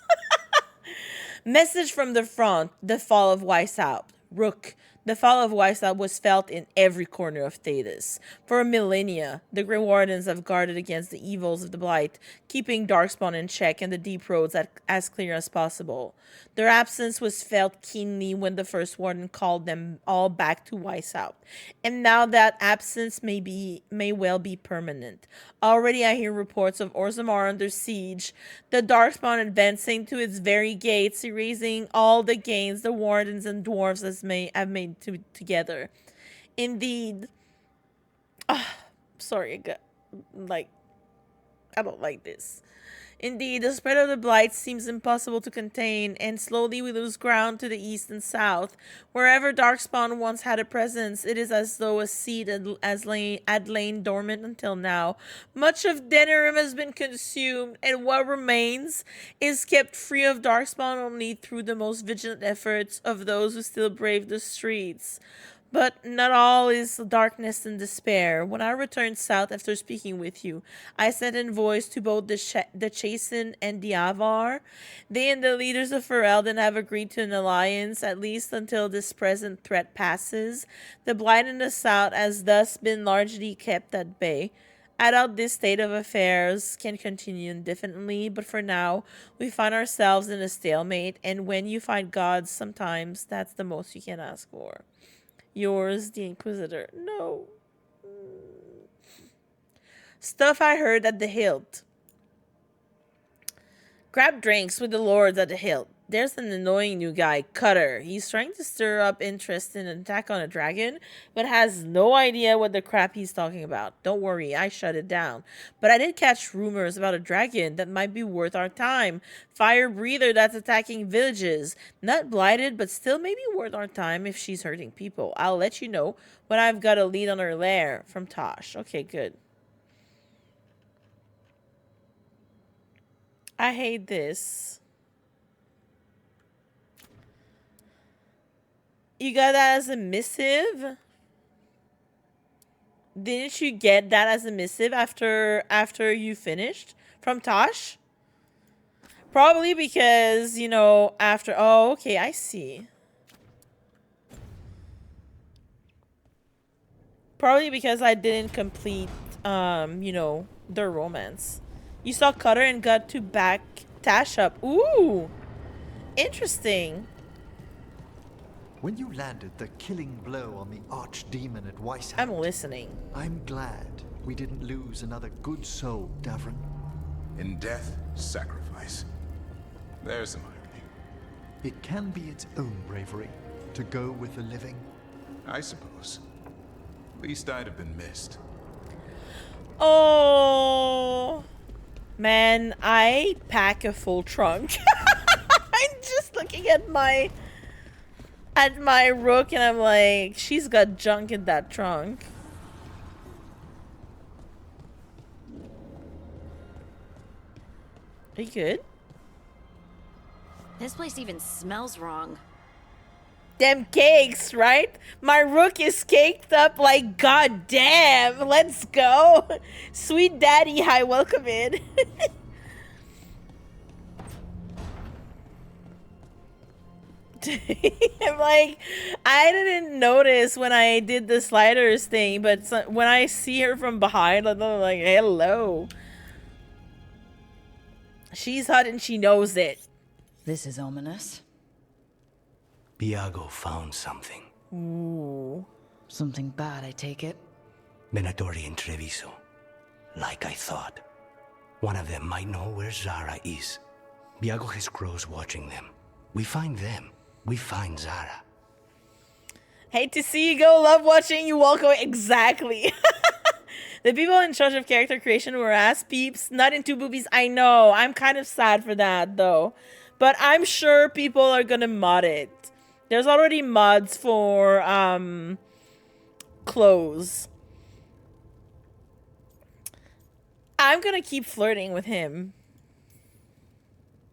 Message from the front. The fall of Weishaupt. Rook. The fall of Weishaupt was felt in every corner of Thedas. For millennia, the Grey Wardens have guarded against the evils of the Blight, keeping Darkspawn in check and the deep roads as clear as possible. Their absence was felt keenly when the First Warden called them all back to Weishaupt. And now that absence may well be permanent. Already I hear reports of Orzammar under siege, the Darkspawn advancing to its very gates, erasing all the gains the Wardens and Dwarves have made together. Indeed. Sorry, I don't like this. Indeed, the spread of the blight seems impossible to contain, and slowly we lose ground to the east and south. Wherever Darkspawn once had a presence, it is as though a seed had lain dormant until now. Much of Denerim has been consumed, and what remains is kept free of Darkspawn only through the most vigilant efforts of those who still brave the streets. But not all is darkness and despair. When I returned south after speaking with you, I sent envoys to both the Chasen and the Avar. They and the leaders of Ferelden have agreed to an alliance, at least until this present threat passes. The blight in the south has thus been largely kept at bay. I doubt this state of affairs can continue indefinitely, but for now, we find ourselves in a stalemate, and when you fight gods, sometimes that's the most you can ask for. Yours, the Inquisitor. No. Stuff I heard at the Hilt. Grab drinks with the lords at the Hilt. There's an annoying new guy, Cutter. He's trying to stir up interest in an attack on a dragon, but has no idea what the crap he's talking about. Don't worry, I shut it down. But I did catch rumors about a dragon that might be worth our time. Fire breather that's attacking villages. Not blighted, but still maybe worth our time if she's hurting people. I'll let you know when I've got a lead on her lair. From Tosh. Okay, good. I hate this. You got that as a missive? Didn't you get that as a missive after you finished? From Tosh? Probably because, you know, after... Oh, okay, I see. Probably because I didn't complete, you know, their romance. You saw Cutter and got to back Tash up. Ooh! Interesting. When you landed the killing blow on the archdemon at Weishaupt, I'm listening. I'm glad we didn't lose another good soul, Davrin. In death, sacrifice. There's some irony. It can be its own bravery to go with the living. I suppose. Least I'd have been missed. Oh, man, I pack a full trunk. I'm just looking at my rook and I'm like, she's got junk in that trunk. Are you good? This place even smells wrong. Them cakes, right? My rook is caked up like goddamn. Let's go. Sweet daddy, hi, welcome in. I'm like, I didn't notice when I did the sliders thing, but when I see her from behind, I'm like, hello. She's hot and she knows it. This is ominous. Biago found something. Ooh. Something bad, I take it? Venatori and Treviso. Like I thought. One of them might know where Zara is. Biago has crows watching them. We find them. We find Zara. Hate to see you go. Love watching you walk away. Exactly. The people in charge of character creation were ass peeps, not into boobies. I know. I'm kind of sad for that, though. But I'm sure people are gonna mod it. There's already mods for clothes. I'm gonna keep flirting with him.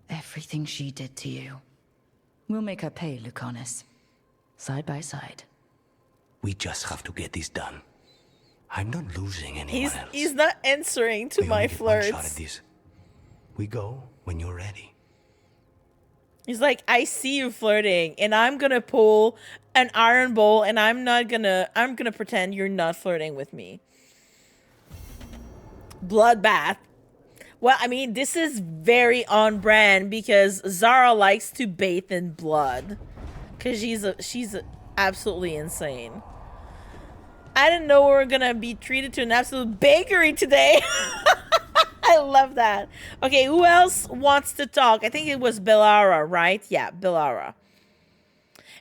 Everything she did to you. We'll make her pay, Lucanus. Side by side. We just have to get this done. I'm not losing anyone else. He's not answering to my flirts. One shot at this. We go when you're ready. He's like, I see you flirting, and I'm gonna pull an iron bowl, and I'm gonna pretend you're not flirting with me. Bloodbath. Well, I mean, this is very on brand because Zara likes to bathe in blood, cause she's absolutely insane. I didn't know we were gonna be treated to an absolute bakery today. I love that. Okay, who else wants to talk? I think it was Bellara, right? Yeah, Bellara.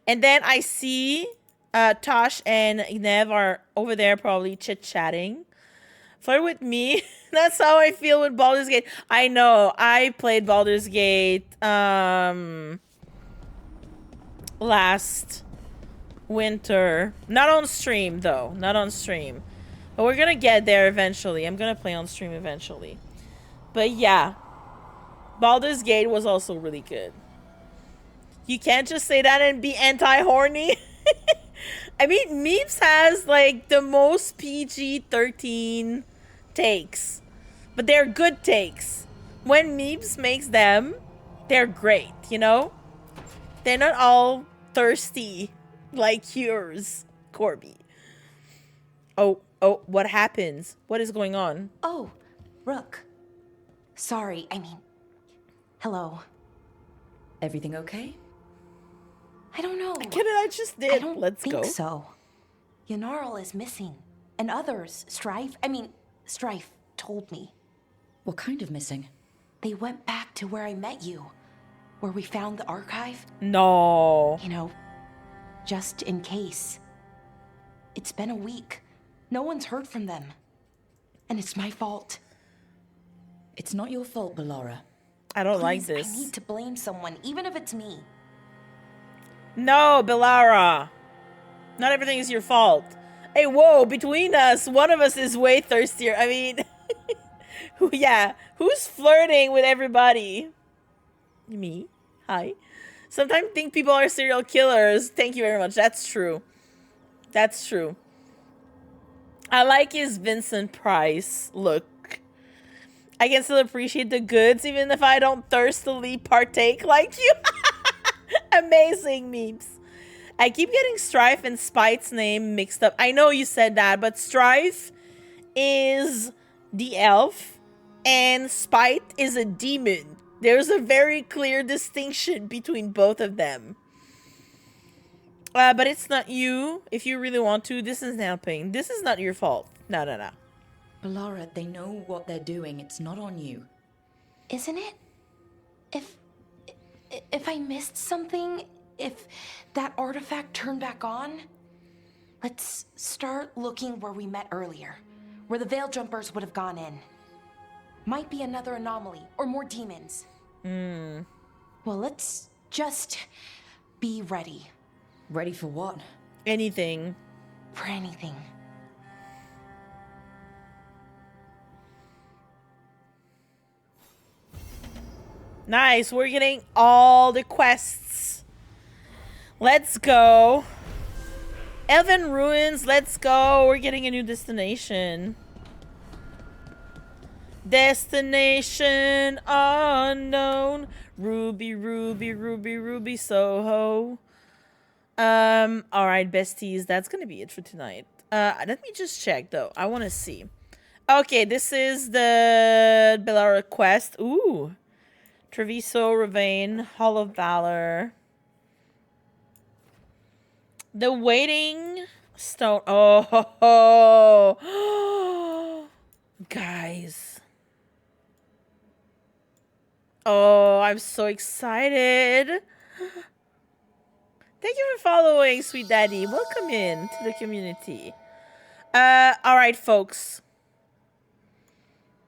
And then I see Tosh and Nev are over there probably chit-chatting. Flirt with me? That's how I feel with Baldur's Gate. I know. I played Baldur's Gate last winter. Not on stream, though. Not on stream. But we're gonna get there eventually. I'm gonna play on stream eventually. But yeah. Baldur's Gate was also really good. You can't just say that and be anti-horny. I mean, Meeps has, like, the most PG-13 takes. But they're good takes. When Meeps makes them, they're great, you know? They're not all thirsty like yours, Corby. Oh, what happens? What is going on? Oh, Rook. Sorry, I mean... Hello. Everything okay? I don't know. Get it? I just did. I don't Let's think go. so. Ghilan'nain is missing. And others, Strife told me. What kind of missing? They went back to where I met you. Where we found the archive. No. You know, just in case. It's been a week. No one's heard from them. And it's my fault. It's not your fault, Bellara. I don't Please, like this. I need to blame someone, even if it's me. No, Bellara. Not everything is your fault. Hey, whoa, between us, one of us is way thirstier. I mean, yeah, who's flirting with everybody? Me. Hi. Sometimes think people are serial killers. Thank you very much. That's true. That's true. I like his Vincent Price look. I can still appreciate the goods even if I don't thirstily partake like you. Amazing memes. I keep getting Strife and Spite's name mixed up. I know you said that, but Strife is the elf and Spite is a demon. There's a very clear distinction between both of them. But it's not you. If you really want to, this isn't helping. This is not your fault. No. Bellara, they know what they're doing. It's not on you. Isn't it? If I missed something, if that artifact turned back on, let's start looking where we met earlier, where the Veil Jumpers would have gone in. Might be another anomaly, or more demons. Well, let's just be ready. Ready for what? Anything. For anything. Nice, we're getting all the quests. Let's go. Elven Ruins, let's go. We're getting a new destination. Destination unknown. Ruby, Soho. Alright, besties, that's gonna be it for tonight. Let me just check though. I wanna see. Okay, this is the Bellara quest. Ooh. Treviso, Ravine, Hall of Valor. The Waiting Stone. Oh, guys. Oh, I'm so excited. Thank you for following, Sweet Daddy. Welcome in to the community. All right, folks.